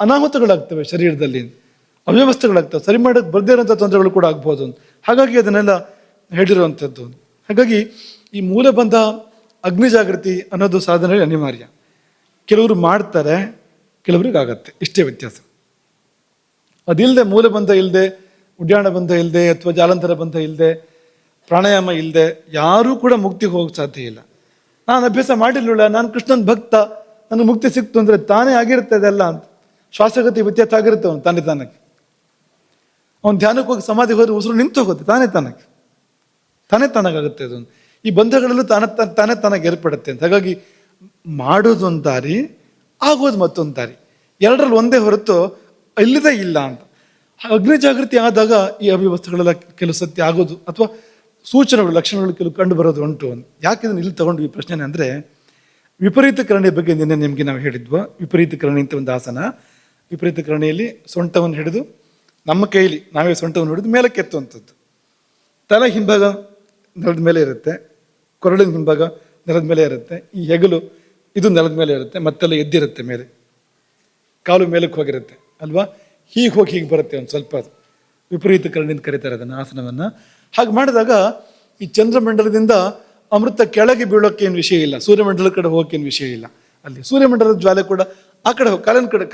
ಅನಾಹುತಗಳಾಗ್ತವೆ, ಶರೀರದಲ್ಲಿ ಅವ್ಯವಸ್ಥೆಗಳಾಗ್ತವೆ, ಸರಿ ಮಾಡೋಕ್ಕೆ ಬರದೇ ಇರೋಂಥ ತೊಂದರೆಗಳು ಕೂಡ ಆಗ್ಬೋದು. ಹಾಗಾಗಿ ಅದನ್ನೆಲ್ಲ ಹೇಳಿರುವಂಥದ್ದು. ಹಾಗಾಗಿ ಈ ಮೂಲಬಂಧ ಅಗ್ನಿ ಜಾಗೃತಿ ಅನ್ನೋದು ಸಾಧನೆ ಅನಿವಾರ್ಯ. ಕೆಲವರು ಮಾಡ್ತಾರೆ, ಕೆಲವ್ರಿಗೆ ಆಗತ್ತೆ, ಇಷ್ಟೇ ವ್ಯತ್ಯಾಸ. ಅದಿಲ್ಲದೆ, ಮೂಲಬಂಧ ಇಲ್ಲದೆ, ಉಡ್ಯಾಣ ಬಂಧ ಇಲ್ಲದೆ, ಅಥವಾ ಜಾಲಂಧರ ಬಂಧ ಇಲ್ಲದೆ, ಪ್ರಾಣಾಯಾಮ ಇಲ್ಲದೆ ಯಾರೂ ಕೂಡ ಮುಕ್ತಿಗೆ ಹೋಗಕ್ಕೆ ಸಾಧ್ಯ ಇಲ್ಲ. ನಾನು ಅಭ್ಯಾಸ ಮಾಡಿರಲಿಲ್ಲ, ನಾನು ಕೃಷ್ಣನ ಭಕ್ತ, ನನಗೆ ಮುಕ್ತಿ ಸಿಕ್ತು ಅಂದರೆ ತಾನೇ ಆಗಿರುತ್ತೆ ಅದೆಲ್ಲ ಅಂತ. ಶ್ವಾಸಗತಿ ವ್ಯತ್ಯಾಸ ಆಗಿರುತ್ತೆ ಅವನು ತಾನಕ್ಕೆ. ಅವನು ಧ್ಯಾನಕ್ಕೆ ಹೋಗಿ ಸಮಾಧಿಗೆ ಹೋದ್ರೆ ಉಸಿರು ನಿಂತು ಹೋಗುತ್ತೆ ತಾನೇ ತಾನಾಗುತ್ತೆ ಅದು. ಈ ಬಂಧಗಳಲ್ಲೂ ತಾನಾಗಿ ಏರ್ಪಡುತ್ತೆ ಅಂತ. ಹಾಗಾಗಿ ಮಾಡೋದು ಒಂದು ದಾರಿ, ಆಗೋದು ಮತ್ತೊಂದು ದಾರಿ, ಎರಡರಲ್ಲಿ ಒಂದೇ ಹೊರತು ಇಲ್ಲದೇ ಇಲ್ಲ ಅಂತ. ಅಗ್ನಿ ಜಾಗೃತಿ ಆದಾಗ ಈ ಅವ್ಯವಸ್ಥೆಗಳೆಲ್ಲ ಕೆಲವು ಸತ್ಯ ಆಗೋದು, ಅಥವಾ ಸೂಚನೆಗಳು, ಲಕ್ಷಣಗಳು ಕೆಲವು ಕಂಡು ಬರೋದು ಉಂಟು. ಯಾಕೆ ಇದನ್ನು ಇಲ್ಲಿ ತಗೊಂಡು ಈ ಪ್ರಶ್ನೆ ಅಂದರೆ, ವಿಪರೀತ ಕರಣಿಯ ಬಗ್ಗೆ ನಿನ್ನೆ ನಿಮಗೆ ನಾವು ಹೇಳಿದ್ವು. ವಿಪರೀತ ಕರಣಿ ಅಂತ ಒಂದು ಆಸನ. ವಿಪರೀತ ಕರಣಿಯಲ್ಲಿ ಸೊಂಟವನ್ನು ಹಿಡಿದು, ನಮ್ಮ ಕೈಲಿ ನಾವೇ ಸೊಂಟವನ್ನು ಹಿಡಿದು ಮೇಲಕ್ಕೆ ಎತ್ತುವಂಥದ್ದು. ತಲೆ ಹಿಂಭಾಗ ನೆಲದ ಮೇಲೆ ಇರುತ್ತೆ, ಕೊರಳಿನ ಹಿಂಭಾಗ ನೆಲದ ಮೇಲೆ ಇರುತ್ತೆ, ಈ ಹೆಗಲು ಇದು ನೆಲದ ಮೇಲೆ ಇರುತ್ತೆ, ಮತ್ತೆಲ್ಲ ಎದ್ದಿರುತ್ತೆ ಮೇಲೆ, ಕಾಲು ಮೇಲಕ್ಕೆ ಹೋಗಿರುತ್ತೆ ಅಲ್ವಾ? ಹೀಗೆ ಹೋಗಿ ಹೀಗೆ ಬರುತ್ತೆ ಒಂದು ಸ್ವಲ್ಪ. ಅದು ವಿಪರೀತ ಕರಣಿಂದ ಕರೀತಾರೆ ಅದನ್ನು, ಆಸನವನ್ನು. ಹಾಗೆ ಮಾಡಿದಾಗ ಈ ಚಂದ್ರಮಂಡಲದಿಂದ ಅಮೃತ ಕೆಳಗೆ ಬೀಳೋಕೆ ಏನು ವಿಷಯ ಇಲ್ಲ, ಸೂರ್ಯಮಂಡಲದ ಕಡೆ ಹೋಗೋಕೆ ಏನು ವಿಷಯ ಇಲ್ಲ. ಅಲ್ಲಿ ಸೂರ್ಯಮಂಡಲದ ಜ್ವಾಲೆ ಕೂಡ ಆ ಕಡೆ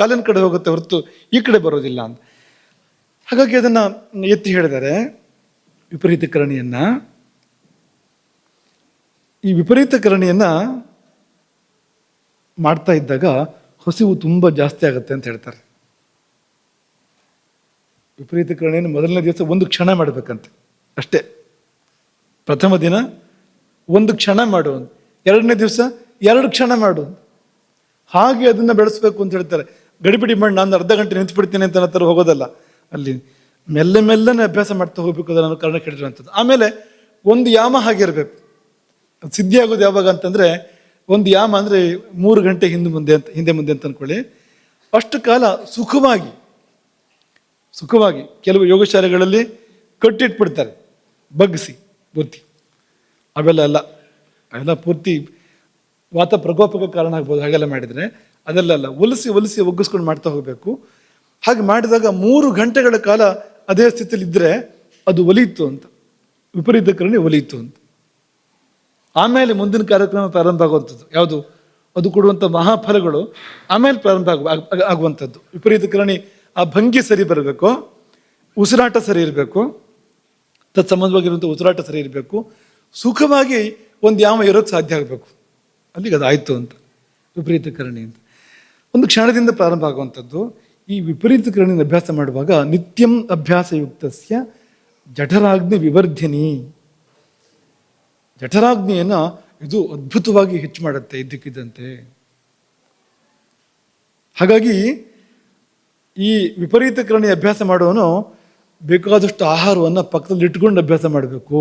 ಕಾಲಿನ ಕಡೆ ಹೋಗುತ್ತೆ ಹೊರತು ಈ ಕಡೆ ಬರೋದಿಲ್ಲ ಅಂತ. ಹಾಗಾಗಿ ಅದನ್ನು ಎತ್ತಿ ಹೇಳಿದ್ದಾರೆ ವಿಪರೀತ ಕರಣಿಯನ್ನು. ಈ ವಿಪರೀತ ಕರಣಿಯನ್ನು ಮಾಡ್ತಾ ಇದ್ದಾಗ ಹಸಿವು ತುಂಬ ಜಾಸ್ತಿ ಆಗುತ್ತೆ ಅಂತ ಹೇಳ್ತಾರೆ. ವಿಪರೀತ ಕರಣಿಯನ್ನು ಮೊದಲನೇ ದಿವಸ ಒಂದು ಕ್ಷಣ ಮಾಡಬೇಕಂತೆ. ಅಷ್ಟೇ. ಪ್ರಥಮ ದಿನ 1 ಕ್ಷಣ ಮಾಡು, 2ನೇ ದಿವಸ 2 ಕ್ಷಣ ಮಾಡು, ಹಾಗೆ ಅದನ್ನು ಬೆಳೆಸ್ಬೇಕು ಅಂತ ಹೇಳ್ತಾರೆ. ಗಡಿಬಿಡಿ ಮಾಡಿ ನಾನು ಅರ್ಧ ಗಂಟೆ ನಿಂತುಬಿಡ್ತೀನಿ ಅಂತ ಥರ ಹೋಗೋದಲ್ಲ. ಅಲ್ಲಿ ಮೆಲ್ಲನೆ ಅಭ್ಯಾಸ ಮಾಡ್ತಾ ಹೋಗ್ಬೇಕು, ಅದನ್ನು ಕಾರಣ ಕೇಳಿರುವಂಥದ್ದು. ಆಮೇಲೆ ಒಂದು ಯಾಮ ಹಾಗೆ ಇರಬೇಕು. ಸಿದ್ಧಿ ಆಗೋದು ಯಾವಾಗ ಅಂತಂದರೆ, ಒಂದು ಯಾಮ ಅಂದರೆ 3 ಗಂಟೆ ಹಿಂದೆ ಮುಂದೆ ಅಂತ ಅಂದ್ಕೊಳ್ಳಿ. ಅಷ್ಟು ಕಾಲ ಸುಖವಾಗಿ ಕೆಲವು ಯೋಗಶಾಲೆಗಳಲ್ಲಿ ಕಟ್ಟಿಟ್ಬಿಡ್ತಾರೆ, ಬಗ್ಗಿಸಿ ಪೂರ್ತಿ. ಅವೆಲ್ಲ ಪೂರ್ತಿ ವಾತ ಪ್ರಕೋಪಕ್ಕೆ ಕಾರಣ ಆಗ್ಬೋದು ಹಾಗೆಲ್ಲ ಮಾಡಿದರೆ. ಅದೆಲ್ಲ ಒಲಿಸಿ ಒಗ್ಗಿಸ್ಕೊಂಡು ಮಾಡ್ತಾ ಹೋಗಬೇಕು. ಹಾಗೆ ಮಾಡಿದಾಗ 3 ಗಂಟೆಗಳ ಕಾಲ ಅದೇ ಸ್ಥಿತಿಯಲ್ಲಿ ಇದ್ದರೆ ಅದು ಒಲಿಯಿತು ಅಂತ, ವಿಪರೀತ ಕರಣಿ ಒಲಿಯಿತು ಅಂತ. ಆಮೇಲೆ ಮುಂದಿನ ಕಾರ್ಯಕ್ರಮ ಪ್ರಾರಂಭ ಆಗುವಂಥದ್ದು ಯಾವುದು, ಅದು ಕೊಡುವಂಥ ಮಹಾಫಲಗಳು ಆಮೇಲೆ ಪ್ರಾರಂಭ ಆಗುವಂಥದ್ದು. ವಿಪರೀತ ಕರಣಿ ಆ ಭಂಗಿ ಸರಿ ಬರಬೇಕು, ಉಸಿರಾಟ ಸರಿ ಇರಬೇಕು, ತತ್ಸಂಬಂಧವಾಗಿರುವಂಥ ಉಸಿರಾಟ ಸರಿ ಇರಬೇಕು, ಸುಖವಾಗಿ ಒಂದು ಯಾಮ ಇರೋಕ್ಕೆ ಸಾಧ್ಯ ಆಗಬೇಕು. ಅಲ್ಲಿಗೆ ಅದಾಯಿತು ಅಂತ ವಿಪರೀತ ಕರಣಿ ಅಂತ. ಒಂದು ಕ್ಷಣದಿಂದ ಪ್ರಾರಂಭ ಆಗುವಂಥದ್ದು. ಈ ವಿಪರೀತ ಕರಣಿನ ಅಭ್ಯಾಸ ಮಾಡುವಾಗ ನಿತ್ಯಂ ಅಭ್ಯಾಸಯುಕ್ತಸ್ಯ ಜಠರಾಗ್ನಿ ವಿವರ್ಧಿನಿ. ಜಠರಾಗ್ನಿಯನ್ನು ಇದು ಅದ್ಭುತವಾಗಿ ಹೆಚ್ಚು ಮಾಡುತ್ತೆ ಇದ್ದಕ್ಕಿದ್ದಂತೆ. ಹಾಗಾಗಿ ಈ ವಿಪರೀತ ಕರಣಿ ಅಭ್ಯಾಸ ಮಾಡುವನು ಬೇಕಾದಷ್ಟು ಆಹಾರವನ್ನು ಪಕ್ಕದಲ್ಲಿ ಇಟ್ಕೊಂಡು ಅಭ್ಯಾಸ ಮಾಡಬೇಕು,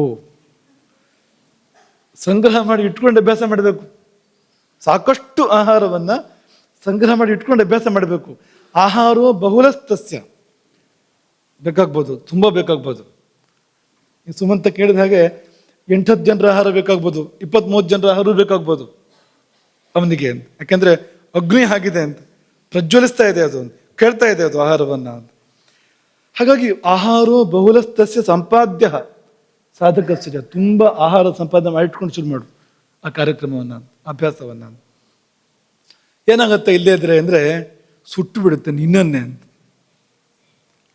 ಸಂಗ್ರಹ ಮಾಡಿ ಇಟ್ಕೊಂಡು ಅಭ್ಯಾಸ ಮಾಡಬೇಕು. ಸಾಕಷ್ಟು ಆಹಾರವನ್ನು ಸಂಗ್ರಹ ಮಾಡಿ ಇಟ್ಕೊಂಡು ಅಭ್ಯಾಸ ಮಾಡಬೇಕು. ಆಹಾರವೋ ಬಹುಲಸ್ತಸ್ಯ, ಬೇಕಾಗ್ಬೋದು, ತುಂಬ ಬೇಕಾಗ್ಬೋದು. ಈ ಸುಮಂತ ಕೇಳಿದ ಹಾಗೆ 8-10 ಜನರ ಆಹಾರ ಬೇಕಾಗ್ಬೋದು, 20-30 ಜನರ ಆಹಾರ ಬೇಕಾಗ್ಬೋದು ಅವನಿಗೆ. ಯಾಕೆಂದರೆ ಅಗ್ನಿ ಆಗಿದೆ ಅಂತ, ಪ್ರಜ್ವಲಿಸ್ತಾ ಇದೆ ಅದು, ಕೇಳ್ತಾ ಇದೆ ಅದು ಆಹಾರವನ್ನು ಅಂತ. ಹಾಗಾಗಿ ಆಹಾರೋ ಬಹುಲಸ್ತಸ್ಯ ಸಂಪಾದ್ಯ ಸಾಧಕಸ್ಯ, ತುಂಬ ಆಹಾರ ಸಂಪಾದನೆ ಮಾಡಿಟ್ಕೊಂಡು ಶುರು ಮಾಡು ಆ ಕಾರ್ಯಕ್ರಮವನ್ನು, ಅಭ್ಯಾಸವನ್ನು. ಏನಾಗುತ್ತೆ ಇಲ್ಲೇ ಇದ್ರೆ ಅಂದರೆ ಸುಟ್ಟು ಬಿಡುತ್ತೆ ನಿನ್ನನ್ನೇ ಅಂತ,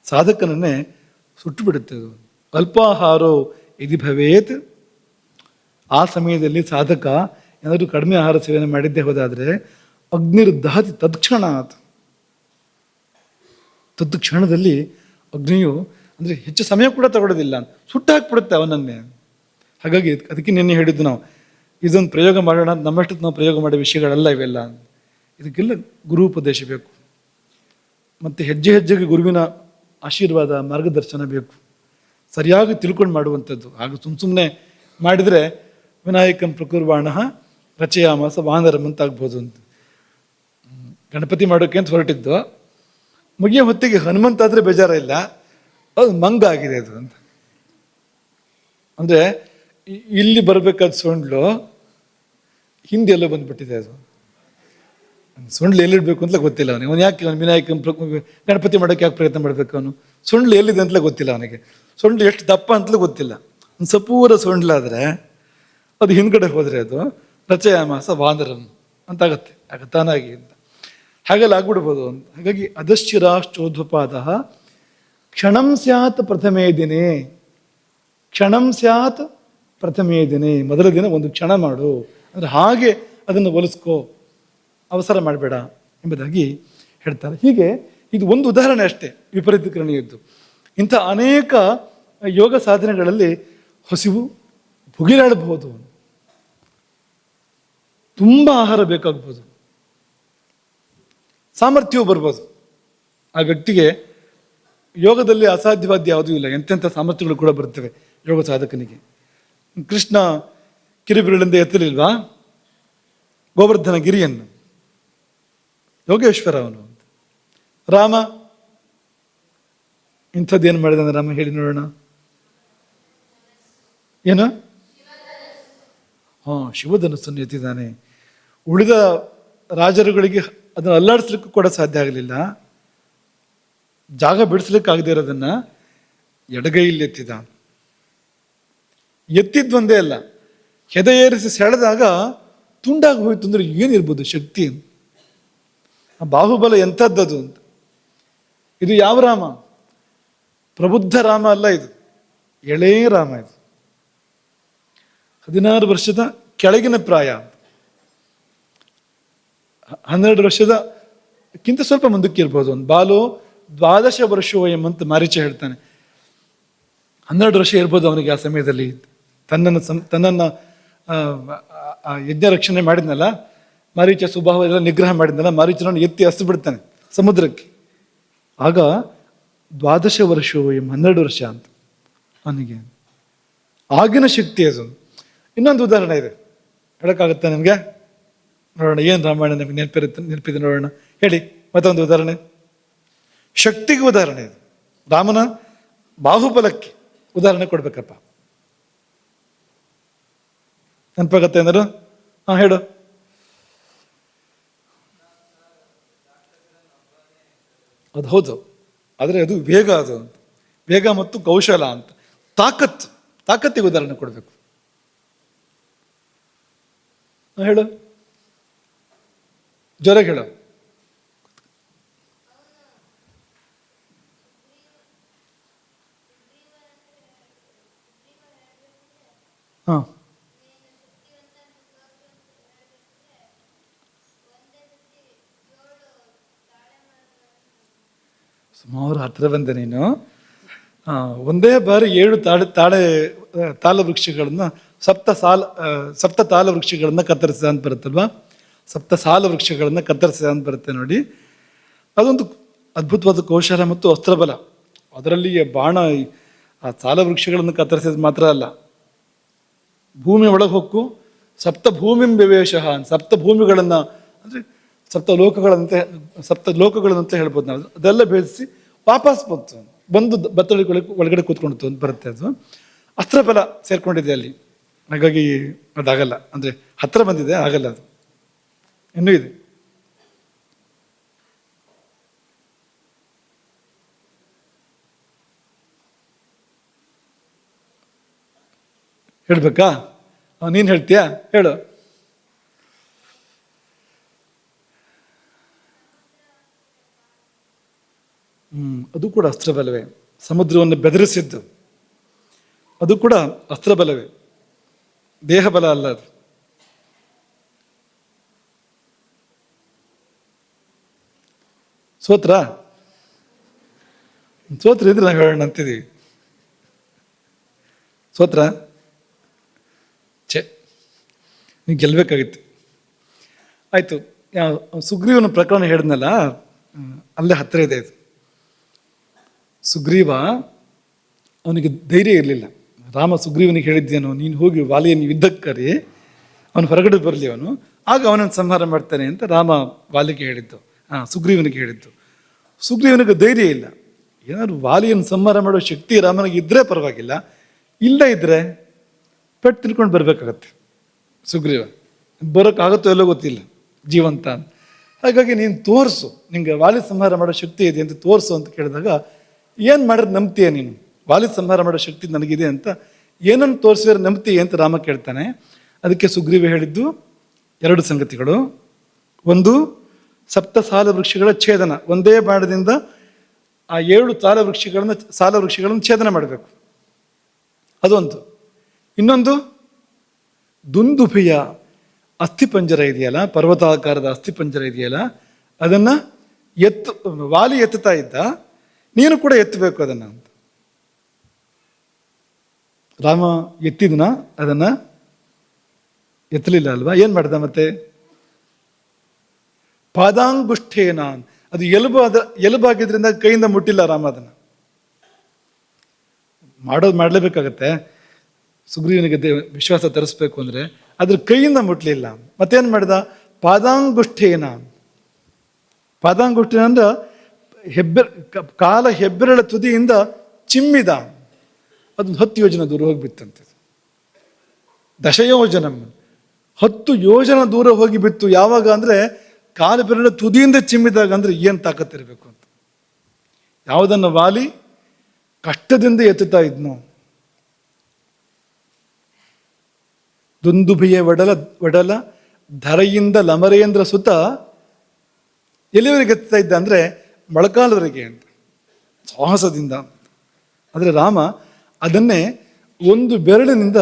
ಸಾಧಕನನ್ನೇ ಸುಟ್ಟು ಬಿಡುತ್ತೆ ಅದು. ಅಲ್ಪಾಹಾರೋ ಇದಿ ಭವೇತ್, ಆ ಸಮಯದಲ್ಲಿ ಸಾಧಕ ಏನಾದರೂ ಕಡಿಮೆ ಆಹಾರ ಸೇವನೆ ಮಾಡಿದ್ದೇ ಹೋದಾದರೆ ಅಗ್ನಿರ್ದಹತಿ ತತ್ಕ್ಷಣಾತ್, ತತ್ಕ್ಷಣದಲ್ಲಿ ಅಗ್ನಿಯು ಅಂದರೆ ಹೆಚ್ಚು ಸಮಯ ಕೂಡ ತಗೊಳ್ಳೋದಿಲ್ಲ, ಸುಟ್ಟು ಹಾಕ್ಬಿಡುತ್ತೆ ಅವನನ್ನೇ. ಹಾಗಾಗಿ ಅದಕ್ಕೆ ನಿನ್ನೆ ಹೇಳಿದ್ದು ನಾವು ಇದೊಂದು ಪ್ರಯೋಗ ಮಾಡೋಣ, ನಮ್ಮಷ್ಟಕ್ಕೆ ನಾವು ಪ್ರಯೋಗ ಮಾಡೋ ವಿಷಯಗಳೆಲ್ಲ ಇವೆಲ್ಲ. ಇದಕ್ಕೆಲ್ಲ ಗುರುಪದೇಶ ಬೇಕು, ಮತ್ತು ಹೆಜ್ಜೆ ಹೆಜ್ಜೆಗೆ ಗುರುವಿನ ಆಶೀರ್ವಾದ ಮಾರ್ಗದರ್ಶನ ಬೇಕು, ಸರಿಯಾಗಿ ತಿಳ್ಕೊಂಡು ಮಾಡುವಂಥದ್ದು. ಹಾಗೆ ಸುಮ್ಮನೆ ಮಾಡಿದರೆ ವಿನಾಯಕಂ ಪ್ರಕುರ್ವಾಣ ರಚಯಾಮಾಸ ವಾನರಂ ಅಂತ ಆಗ್ಬೋದು ಅಂತ. ಗಣಪತಿ ಮಾಡೋಕ್ಕೆ ಅಂತ ಹೊರಟಿದ್ದು, ಮುಗಿಯೋ ಹೊತ್ತಿಗೆ ಹನುಮಂತ ಆದರೆ ಬೇಜಾರ ಇಲ್ಲ, ಅದು ಮಂಗ ಆಗಿದೆ ಅದು ಅಂತ. ಅಂದರೆ ಇಲ್ಲಿ ಬರಬೇಕಾದ ಸೊಂಡ್ಲು ಹಿಂದೆ ಎಲ್ಲೋ ಬಂದುಬಿಟ್ಟಿದೆ ಅದು. ಸೊಂಡ್ಲು ಎಲ್ಲಿಡಬೇಕು ಅಂತಲೇ ಗೊತ್ತಿಲ್ಲ ಅವನಿಗೆ. ಅವನು ಯಾಕೆ ವಿನಾಯಕ ಗಣಪತಿ ಮಾಡೋಕ್ಕೆ ಯಾಕೆ ಪ್ರಯತ್ನ ಮಾಡಬೇಕು ಅವನು? ಸೊಂಡ್ಲು ಎಲ್ಲಿದೆ ಅಂತಲೇ ಗೊತ್ತಿಲ್ಲ ಅವನಿಗೆ. ಸೊಂಡ್ಲು ಎಷ್ಟು ದಪ್ಪ ಅಂತಲೂ ಗೊತ್ತಿಲ್ಲ. ಒಂದು ಸಪೂರ ಸೊಂಡ್ಲಾದರೆ ಅದು ಹಿಂದ್ಗಡೆ ಹೋದರೆ ಅದು ರಚಯಾಮಾಸ ವಾನರಂ ಅಂತಾಗತ್ತೆ, ಆಗ ತಾನಾಗಿ ಅಂತ. ಹಾಗೆಲ್ಲ ಆಗ್ಬಿಡ್ಬೋದು ಅಂತ. ಹಾಗಾಗಿ ಅಧಶ್ಚಿರಾಶ್ಚೋಧ್ವಪಾದ ಕ್ಷಣಂ ಸ್ಯಾತ್ ಪ್ರಥಮೇ ದಿನೇ, ಕ್ಷಣಂ ಸ್ಯಾತ್ ಪ್ರಥಮೇ ದಿನೇ, ಮೊದಲ ದಿನ ಒಂದು ಕ್ಷಣ ಮಾಡು, ಅಂದರೆ ಹಾಗೆ ಅದನ್ನು ಒಲಿಸ್ಕೋ, ಅವಸರ ಮಾಡಬೇಡ ಎಂಬುದಾಗಿ ಹೇಳ್ತಾರೆ. ಹೀಗೆ ಇದು ಒಂದು ಉದಾಹರಣೆ ಅಷ್ಟೇ ವಿಪರೀತ ಕರಣಿಯದ್ದು. ಇಂಥ ಅನೇಕ ಯೋಗ ಸಾಧನೆಗಳಲ್ಲಿ ಹಸಿವು ಭುಗಿಲಾಡಬಹುದು, ತುಂಬ ಆಹಾರ ಬೇಕಾಗ್ಬೋದು, ಸಾಮರ್ಥ್ಯವೂ ಬರ್ಬೋದು. ಆ ವ್ಯಕ್ತಿಗೆ ಯೋಗದಲ್ಲಿ ಅಸಾಧ್ಯವಾದ ಯಾವುದೂ ಇಲ್ಲ, ಎಂತೆಂಥ ಸಾಮರ್ಥ್ಯಗಳು ಕೂಡ ಬರ್ತವೆ ಯೋಗ ಸಾಧಕನಿಗೆ. ಕೃಷ್ಣ ಕಿರಿಬಿರಳಿಂದ ಎತ್ತಲಿಲ್ವಾ ಗೋವರ್ಧನ ಗಿರಿಯನ್ನು, ಯೋಗೇಶ್ವರ ಅವನು. ರಾಮ ಇಂಥದ್ದೇನು ಮಾಡಿದ ರಾಮ ಹೇಳಿ ನೋಡೋಣ. ಏನು? ಶಿವಧನಸ್ಸನ್ನು ಎತ್ತಿದ್ದಾನೆ. ಉಳಿದ ರಾಜರುಗಳಿಗೆ ಅದನ್ನು ಅಲ್ಲಾಡಿಸ್ಲಿಕ್ಕೂ ಕೂಡ ಸಾಧ್ಯ ಆಗಲಿಲ್ಲ, ಜಾಗ ಬಿಡಿಸ್ಲಿಕ್ಕೆ ಆಗದೆ ಇರೋದನ್ನ ಎಡಗೈಯಲ್ಲಿ ಎತ್ತಿದ. ಎತ್ತಿದ್ವಂದೇ ಅಲ್ಲ, ಹೆದೆ ಏರಿಸಿ ಸೆಳೆದಾಗ ತುಂಡಾಗಿ ಹೋಯ್ತು. ಅಂದ್ರೆ ಏನಿರ್ಬೋದು ಶಕ್ತಿ? ಆ ಬಾಹುಬಲ ಎಂಥದ್ದದು ಅಂತ. ಇದು ಯಾವ ರಾಮ? ಪ್ರಬುದ್ಧ ರಾಮ ಅಲ್ಲ, ಇದು ಎಳೇ ರಾಮ. ಇದು 16 ವರ್ಷದ ಕೆಳಗಿನ ಪ್ರಾಯ, 12 ವರ್ಷದಕ್ಕಿಂತ ಸ್ವಲ್ಪ ಮುಂದಕ್ಕೆ ಇರ್ಬೋದು. ಒಂದು ಬಾಲು 12 ವರ್ಷೋ ಎಂಬಂತ ಮಾರೀಚ ಹೇಳ್ತಾನೆ. 12 ವರ್ಷ ಇರ್ಬೋದು ಅವನಿಗೆ ಆ ಸಮಯದಲ್ಲಿ. ತನ್ನನ್ನು ಯಜ್ಞ ರಕ್ಷಣೆ ಮಾಡಿದ್ನಲ್ಲ, ಮಾರೀಚ ಸ್ವಭಾವ ಎಲ್ಲ ನಿಗ್ರಹ ಮಾಡಿದ್ನಲ್ಲ, ಮಾರೀಚನನ್ನು ಎತ್ತಿ ಹಸ್ತು ಬಿಡ್ತಾನೆ ಸಮುದ್ರಕ್ಕೆ. ಆಗ 12 ವರ್ಷವು 12 ವರ್ಷ ಅಂತ ಅವನಿಗೆ. ಆಗಿನ ಶಕ್ತಿ ಅದು. ಇನ್ನೊಂದು ಉದಾಹರಣೆ ಇದೆ, ಹೇಳೋಕ್ಕಾಗುತ್ತೆ ನಿಮಗೆ? ನೋಡೋಣ ಏನು ರಾಮಾಯಣ ನಮಗೆ ನೆನಪಿದೆ ನೋಡೋಣ. ಹೇಳಿ ಮತ್ತೊಂದು ಉದಾಹರಣೆ. ಶಕ್ತಿಗೆ ಉದಾಹರಣೆ ಇದು. ರಾಮನ ಬಾಹುಬಲಕ್ಕೆ ಉದಾಹರಣೆ ಕೊಡ್ಬೇಕಪ್ಪ. ನೆನಪಾಗತ್ತೆ ಏನಾರು? ಹೇಳು. ಅದು ಹೌದು, ಆದರೆ ಅದು ವೇಗ, ಅದು ವೇಗ ಮತ್ತು ಕೌಶಲ ಅಂತ. ತಾಕತ್ತಿಗೆ ಉದಾಹರಣೆ ಕೊಡಬೇಕು. ಹೇಳು, ಜೋರಾಗಿ ಹೇಳು. ಹಾಂ, ಸುಮಾರು ಹತ್ತಿರ ಬಂದೆ ನೀನು. ಒಂದೇ ಬಾರಿ 7 ತಾಳ ವೃಕ್ಷಗಳನ್ನ ಸಪ್ತ ತಾಳ ವೃಕ್ಷಗಳನ್ನ ಕತ್ತರಿಸಿದ ಅಂತ ಬರುತ್ತಲ್ವಾ? ಸಪ್ತ ಸಾಲ ವೃಕ್ಷಗಳನ್ನ ಕತ್ತರಿಸಿದ ಅಂತ ಬರುತ್ತೆ ನೋಡಿ. ಅದೊಂದು ಅದ್ಭುತವಾದ ಕೌಶಲ ಮತ್ತು ಅಸ್ತ್ರಬಲ. ಅದರಲ್ಲಿ ಬಾಣ ಆ ಸಾಲ ವೃಕ್ಷಗಳನ್ನು ಕತ್ತರಿಸಿದ ಮಾತ್ರ ಅಲ್ಲ, ಭೂಮಿ ಒಳಗೆ ಹೊಕ್ಕು ಸಪ್ತ ಭೂಮಿಂ ವಿವೇಶ, ಸಪ್ತ ಭೂಮಿಗಳನ್ನ ಅಂದರೆ ಸಪ್ತ ಲೋಕಗಳಂತೆ ಹೇಳ್ಬೋದು ನಾವು. ಅದೆಲ್ಲ ಬೆಳೆಸಿ ವಾಪಸ್ ಬಂದು ಬತ್ತಳಿ ಒಳಗಡೆ ಕೂತ್ಕೊಂಡಿತ್ತು ಅಂತ ಬರುತ್ತೆ. ಅದು ಅಸ್ತ್ರಬಲ ಸೇರ್ಕೊಂಡಿದೆ ಅಲ್ಲಿ, ಹಾಗಾಗಿ ಅದಾಗಲ್ಲ. ಅಂದರೆ ಹತ್ರ ಬಂದಿದೆ, ಆಗಲ್ಲ. ಅದು ಇನ್ನೂ ಇದೆ. ಹೇಳ್ಬೇಕಾ? ನೀನು ಹೇಳ್ತೀಯಾ? ಹೇಳು. ಅದು ಕೂಡ ಅಸ್ತ್ರಬಲವೇ. ಸಮುದ್ರವನ್ನು ಬೆದರಿಸಿದ್ದು ಅದು ಕೂಡ ಅಸ್ತ್ರಬಲವೇ, ದೇಹ ಬಲ ಅಲ್ಲ ಅದು. ಸೋತ್ರ ಇದ್ರೆ ನಾವು ಹೇಳೋಣ ಅಂತಿದ್ದೀವಿ. ಸೋತ್ರ ನೀವು ಗೆಲ್ಬೇಕಾಗಿತ್ತು. ಆಯ್ತು, ಸುಗ್ರೀವನ ಪ್ರಕರಣ ಹೇಳಿದ್ನಲ್ಲ, ಅಲ್ಲೇ ಹತ್ತಿರ ಇದೆ ಇದು. ಸುಗ್ರೀವ, ಅವನಿಗೆ ಧೈರ್ಯ ಇರಲಿಲ್ಲ. ರಾಮ ಸುಗ್ರೀವನಿಗೆ ಹೇಳಿದ್ದೇನು, ನೀನು ಹೋಗಿ ವಾಲಿಯನ್ನು ಯುದ್ಧಕ್ಕೆ ಕರಿ, ಅವನು ಹೊರಗಡೆ ಬರಲಿ, ಆಗ ಅವನನ್ನು ಸಂಹಾರ ಮಾಡ್ತಾನೆ ಅಂತ ರಾಮ ವಾಲಿಗೆ ಹೇಳಿದ್ದು, ಸುಗ್ರೀವನಿಗೆ ಹೇಳಿದ್ದು. ಸುಗ್ರೀವನಿಗೆ ಧೈರ್ಯ ಇಲ್ಲ. ಏನಾದ್ರು ವಾಲಿಯನ್ನು ಸಂಹಾರ ಮಾಡೋ ಶಕ್ತಿ ರಾಮನಿಗೆ ಇದ್ದರೆ ಪರವಾಗಿಲ್ಲ, ಇಲ್ಲ ಇದ್ದರೆ ಪೆಟ್ಟು ತಿಳ್ಕೊಂಡು ಬರಬೇಕಾಗತ್ತೆ. ಸುಗ್ರೀವ ಬರೋಕ್ಕಾಗುತ್ತೋ ಎಲ್ಲೋ ಗೊತ್ತಿಲ್ಲ, ಜೀವಂತ. ಹಾಗಾಗಿ ನೀನು ತೋರಿಸು, ನಿಂಗೆ ವಾಲಿ ಸಂಹಾರ ಮಾಡೋ ಶಕ್ತಿ ಇದೆ ಅಂತ ತೋರಿಸು ಅಂತ ಕೇಳಿದಾಗ, ಏನು ಮಾಡಿದ್ರೆ ನಂಬ್ತೀಯ ನೀನು? ವಾಲಿ ಸಂಹಾರ ಮಾಡೋ ಶಕ್ತಿ ನನಗಿದೆ ಅಂತ ಏನನ್ನು ತೋರಿಸಿದ್ರೆ ನಂಬ್ತೀಯ ಅಂತ ರಾಮ ಕೇಳ್ತಾನೆ. ಅದಕ್ಕೆ ಸುಗ್ರೀವ ಹೇಳಿದ್ದು 2 ಸಂಗತಿಗಳು. ಒಂದು, ಸಪ್ತ ಸಾಲ ವೃಕ್ಷಗಳ ಛೇದನ, ಒಂದೇ ಬಾಣದಿಂದ ಆ 7 ಸಾಲ ವೃಕ್ಷಗಳನ್ನು ಛೇದನ ಮಾಡಬೇಕು, ಅದೊಂದು. ಇನ್ನೊಂದು, ದುಂದುಭಿಯ ಅಸ್ಥಿಪಂಜರ ಇದೆಯಲ್ಲ, ಪರ್ವತಾಕಾರದ ಅಸ್ಥಿಪಂಜರ ಇದೆಯಲ್ಲ, ಅದನ್ನು ವಾಲಿ ಎತ್ತುತ್ತಾ ಇದ್ದ, ನೀನು ಕೂಡ ಎತ್ತಬೇಕು ಅದನ್ನು ಅಂತ. ರಾಮ ಎತ್ತಿದ್ನ, ಅದನ್ನ ಎತ್ತಲಿಲ್ಲ ಅಲ್ವಾ? ಏನು ಮಾಡ್ದ ಮತ್ತೆ? ಪಾದಾಂಗುಷ್ಠೇನ, ಅದು ಎಲುಬಾಗಿದ್ರಿಂದ ಕೈಯಿಂದ ಮುಟ್ಟಿಲ್ಲ ರಾಮ. ಅದನ್ನು ಮಾಡಲೇಬೇಕಾಗತ್ತೆ. ಸುಗ್ರೀವನಿಗೆ ವಿಶ್ವಾಸ ತರಿಸ್ಬೇಕು ಅಂದರೆ ಅದ್ರ ಕೈಯಿಂದ ಮುಟ್ಲಿಲ್ಲ. ಮತ್ತೇನು ಮಾಡಿದ? ಪಾದಾಂಗುಷ್ಠೇನ ಅಂದ್ರೆ ಕಾಲ ಹೆಬ್ಬೆರಳ ತುದಿಯಿಂದ ಚಿಮ್ಮಿದ. ಅದು 10 ಯೋಜನ ದೂರ ಹೋಗಿಬಿತ್ತಂತೆ. ದಶಯೋಜನ, 10 ಯೋಜನ ದೂರ ಹೋಗಿಬಿತ್ತು. ಯಾವಾಗ ಅಂದರೆ ಕಾಲ ಬೆರಳ ತುದಿಯಿಂದ ಚಿಮ್ಮಿದಾಗ. ಅಂದರೆ ಏನು ತಾಕತ್ತಿರಬೇಕು ಅಂತ. ಯಾವುದನ್ನು ವಾಲಿ ಕಷ್ಟದಿಂದ ಎತ್ತುತ್ತಾ ಇದ್ನೋ, ದುಂದುಭಿಯ ಒಡಲ ಧರೆಯಿಂದ ಲಮರೇಂದ್ರ ಸುತ ಎಲ್ಲಿವರೆಗೆ ಎತ್ತುತ್ತಾ ಇದ್ದ ಅಂದರೆ ಮೊಳಕಾಲವರೆಗೆ ಅಂತ, ಸಾಹಸದಿಂದ. ಆದರೆ ರಾಮ ಅದನ್ನೇ ಒಂದು ಬೆರಳಿನಿಂದ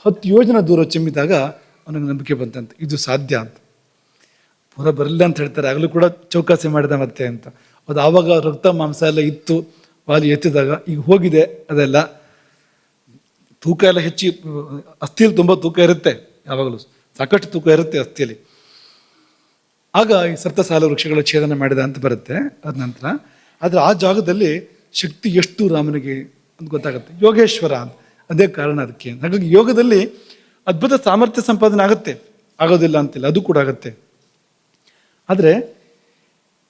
10 ಯೋಜನ ದೂರ ಚಿಮ್ಮಿದಾಗ ಅವನಿಗೆ ನಂಬಿಕೆ ಬಂತಂತೆ, ಇದು ಸಾಧ್ಯ ಅಂತ. ಪೂರ ಬರಲಿಲ್ಲ ಅಂತ ಹೇಳ್ತಾರೆ, ಆಗಲೂ ಕೂಡ ಚೌಕಾಸಿ ಮಾಡಿದ ಮತ್ತೆ ಅಂತ. ಅದು ಆವಾಗ ರಕ್ತ ಮಾಂಸ ಎಲ್ಲ ಇತ್ತು ವಾಲಿ ಎತ್ತಿದಾಗ. ಈಗ ಹೋಗಿದೆ ಅದೆಲ್ಲ, ತೂಕ ಎಲ್ಲ ಹೆಚ್ಚಿ, ಅಸ್ಥಿಯಲ್ಲಿ ತುಂಬ ತೂಕ ಇರುತ್ತೆ, ಯಾವಾಗಲೂ ಸಾಕಷ್ಟು ತೂಕ ಇರುತ್ತೆ ಅಸ್ಥಿಯಲ್ಲಿ. ಆಗ ಈ ಸಪ್ತಸಾಲ ವೃಕ್ಷಗಳ ಛೇದನ ಮಾಡಿದ ಅಂತ ಬರುತ್ತೆ ಅದ ನಂತರ. ಆದರೆ ಆ ಜಾಗದಲ್ಲಿ ಶಕ್ತಿ ಎಷ್ಟು ರಾಮನಿಗೆ ಅಂತ ಗೊತ್ತಾಗುತ್ತೆ. ಯೋಗೇಶ್ವರ ಅಂತ ಅದೇ ಕಾರಣ ಅದಕ್ಕೆ. ಹಾಗಾಗಿ ಯೋಗದಲ್ಲಿ ಅದ್ಭುತ ಸಾಮರ್ಥ್ಯ ಸಂಪಾದನೆ ಆಗುತ್ತೆ, ಆಗೋದಿಲ್ಲ ಅಂತಿಲ್ಲ, ಅದು ಕೂಡ ಆಗುತ್ತೆ. ಆದರೆ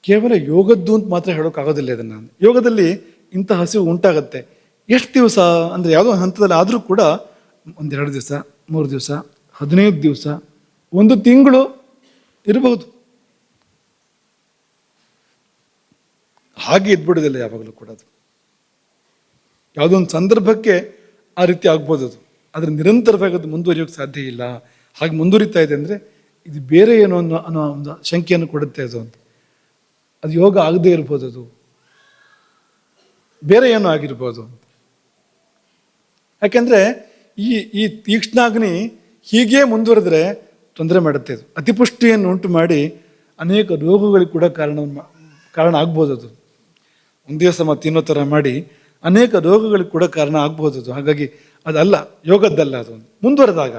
ಕೇವಲ ಯೋಗದ್ದು ಅಂತ ಮಾತ್ರ ಹೇಳೋಕ್ಕಾಗೋದಿಲ್ಲ ಇದನ್ನು. ಯೋಗದಲ್ಲಿ ಇಂಥ ಹಸಿವು ಉಂಟಾಗತ್ತೆ. ಎಷ್ಟು ದಿವಸ ಅಂದರೆ ಯಾವುದೋ ಹಂತದಲ್ಲಿ ಆದರೂ ಕೂಡ 1-2 ದಿವಸ, 3 ದಿವಸ, 15 ದಿವಸ, 1 ತಿಂಗಳು ಇರಬಹುದು. ಹಾಗೆ ಇದ್ಬಿಡೋದಿಲ್ಲ ಯಾವಾಗಲೂ ಕೂಡ. ಅದು ಯಾವುದೋ ಒಂದು ಸಂದರ್ಭಕ್ಕೆ ಆ ರೀತಿ ಆಗ್ಬೋದು ಅದು, ಆದರೆ ನಿರಂತರವಾಗಿ ಅದು ಮುಂದುವರಿಯೋಕ್ಕೆ ಸಾಧ್ಯ ಇಲ್ಲ. ಹಾಗೆ ಮುಂದುವರಿತಾ ಇದೆ ಅಂದರೆ ಇದು ಬೇರೆ ಏನೋ ಅನ್ನೋ ಒಂದು ಶಂಕೆಯನ್ನು ಕೊಡುತ್ತೆ ಅದು ಅಂತ. ಅದು ಯೋಗ ಆಗದೇ ಇರ್ಬೋದು, ಅದು ಬೇರೆ ಏನೋ ಆಗಿರ್ಬೋದು. ಯಾಕೆಂದರೆ ಈ ತೀಕ್ಷ್ಣಾಗ್ನಿ ಹೀಗೆ ಮುಂದುವರೆದ್ರೆ ತೊಂದರೆ ಮಾಡುತ್ತೆ. ಅದು ಅತಿಪುಷ್ಟಿಯನ್ನು ಉಂಟು ಮಾಡಿ ಅನೇಕ ರೋಗಗಳಿಗೆ ಕೂಡ ಕಾರಣ ಆಗ್ಬೋದು. ಅದು ಒಂದೇ ಸಮ ತಿನ್ನೋ ಥರ ಮಾಡಿ ಅನೇಕ ರೋಗಗಳಿಗೆ ಕೂಡ ಕಾರಣ ಆಗ್ಬೋದು ಅದು. ಹಾಗಾಗಿ ಅದಲ್ಲ, ಯೋಗದ್ದಲ್ಲ ಅದು. ಮುಂದುವರೆದಾಗ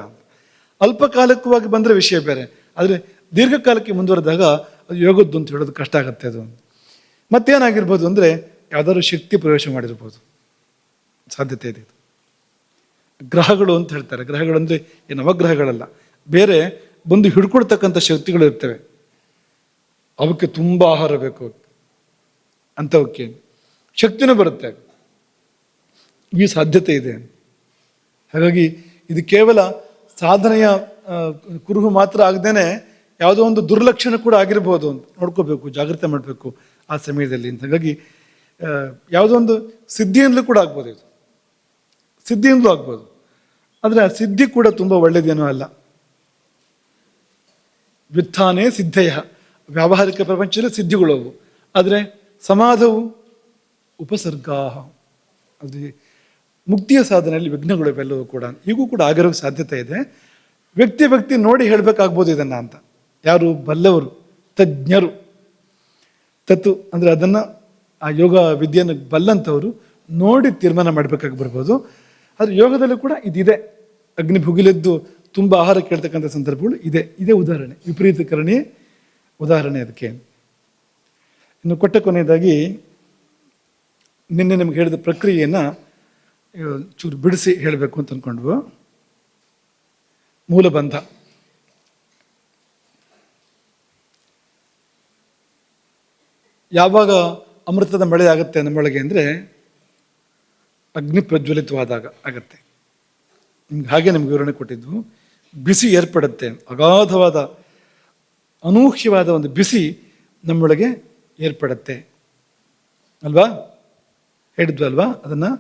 ಅಲ್ಪಕಾಲಕ್ಕವಾಗಿ ಬಂದರೆ ವಿಷಯ ಬೇರೆ, ಆದರೆ ದೀರ್ಘಕಾಲಕ್ಕೆ ಮುಂದುವರೆದಾಗ ಅದು ಯೋಗದ್ದು ಅಂತ ಹೇಳೋದು ಕಷ್ಟ ಆಗುತ್ತೆ ಅದು. ಮತ್ತೇನಾಗಿರ್ಬೋದು ಅಂದರೆ ಯಾವುದಾದ್ರು ಶಕ್ತಿ ಪ್ರವೇಶ ಮಾಡಿರ್ಬೋದು, ಸಾಧ್ಯತೆ ಇದೆ. ಗ್ರಹಗಳು ಅಂತ ಹೇಳ್ತಾರೆ. ಗ್ರಹಗಳು ಅಂದರೆ ಈ ನವಗ್ರಹಗಳಲ್ಲ, ಬೇರೆ ಬಂದು ಹಿಡ್ಕೊಳ್ತಕ್ಕಂಥ ಶಕ್ತಿಗಳು ಇರ್ತವೆ. ಅವಕ್ಕೆ ತುಂಬ ಆಹಾರ ಬೇಕು, ಅಂಥವಕ್ಕೆ ಶಕ್ತಿನೂ ಬರುತ್ತೆ, ಈ ಸಾಧ್ಯತೆ ಇದೆ. ಹಾಗಾಗಿ ಇದು ಕೇವಲ ಸಾಧನೆಯ ಕುರುಹು ಮಾತ್ರ ಆಗದೇನೆ ಯಾವುದೋ ಒಂದು ದುರ್ಲಕ್ಷಣ ಕೂಡ ಆಗಿರ್ಬೋದು ಅಂತ ನೋಡ್ಕೋಬೇಕು, ಜಾಗ್ರತೆ ಮಾಡಬೇಕು ಆ ಸಮಯದಲ್ಲಿ ಅಂತ. ಹಾಗಾಗಿ ಯಾವುದೋ ಒಂದು ಸಿದ್ಧಿಯಿಂದಲೂ ಕೂಡ ಆಗ್ಬೋದು, ಇದು ಸಿದ್ಧಿಯಿಂದಲೂ ಆಗ್ಬೋದು. ಆದರೆ ಆ ಸಿದ್ಧಿ ಕೂಡ ತುಂಬ ಒಳ್ಳೆಯದೇನೂ ಅಲ್ಲ. ವ್ಯುತ್ಥಾನೇ ಸಿದ್ಧಯ, ವ್ಯಾವಹಾರಿಕ ಪ್ರಪಂಚದಲ್ಲಿ ಸಿದ್ಧಿಗಳು ಅವು. ಆದರೆ ಸಮಾಧವು ಉಪಸರ್ಗ, ಅದು ಮುಕ್ತಿಯ ಸಾಧನೆಯಲ್ಲಿ ವಿಘ್ನಗಳು ಇವೆಲ್ಲವೂ ಕೂಡ ಈಗೂ ಕೂಡ ಆಗಿರೋಕ್ಕೆ ಸಾಧ್ಯತೆ ಇದೆ. ವ್ಯಕ್ತಿ ನೋಡಿ ಹೇಳಬೇಕಾಗ್ಬೋದು ಇದನ್ನು ಅಂತ. ಯಾರು ಬಲ್ಲವರು, ತಜ್ಞರು, ತತ್ತು ಅಂದರೆ ಅದನ್ನು ಆ ಯೋಗ ವಿದ್ಯೆಯನ್ನು ಬಲ್ಲಂಥವರು ನೋಡಿ ತೀರ್ಮಾನ ಮಾಡಬೇಕಾಗಿ ಬರ್ಬೋದು. ಆದರೆ ಯೋಗದಲ್ಲೂ ಕೂಡ ಇದಿದೆ. ಅಗ್ನಿ ಭುಗಿಲೆದ್ದು ತುಂಬ ಆಹಾರ ಕೇಳ್ತಕ್ಕಂಥ ಸಂದರ್ಭಗಳು ಇದೇ ಉದಾಹರಣೆ, ವಿಪರೀತಕರಣಿ ಉದಾಹರಣೆ ಅದಕ್ಕೆ. ಇನ್ನು ಕೊನೆಯದಾಗಿ ನಿನ್ನೆ ನಿಮ್ಗೆ ಹೇಳಿದ ಪ್ರಕ್ರಿಯೆಯನ್ನು ಚೂರು ಬಿಡಿಸಿ ಹೇಳಬೇಕು ಅಂತ ಅಂದ್ಕೊಂಡ್ವು. ಮೂಲಬಂಧ. ಯಾವಾಗ ಅಮೃತದ ಮಳೆ ಆಗುತ್ತೆ ನಮ್ಮೊಳಗೆ ಅಂದರೆ ಅಗ್ನಿ ಪ್ರಜ್ವಲಿತವಾದಾಗ ಆಗತ್ತೆ. ನಿಮ್ಗೆ ವಿವರಣೆ ಕೊಟ್ಟಿದ್ವು. ಬಿಸಿ ಏರ್ಪಡುತ್ತೆ, ಅಗಾಧವಾದ ಅನೂಹ್ಯವಾದ ಒಂದು ಬಿಸಿ ನಮ್ಮೊಳಗೆ ಏರ್ಪಡುತ್ತೆ ಅಲ್ವಾ, ಹೇಳಿದ್ವು ಅಲ್ವಾ. ಅದನ್ನು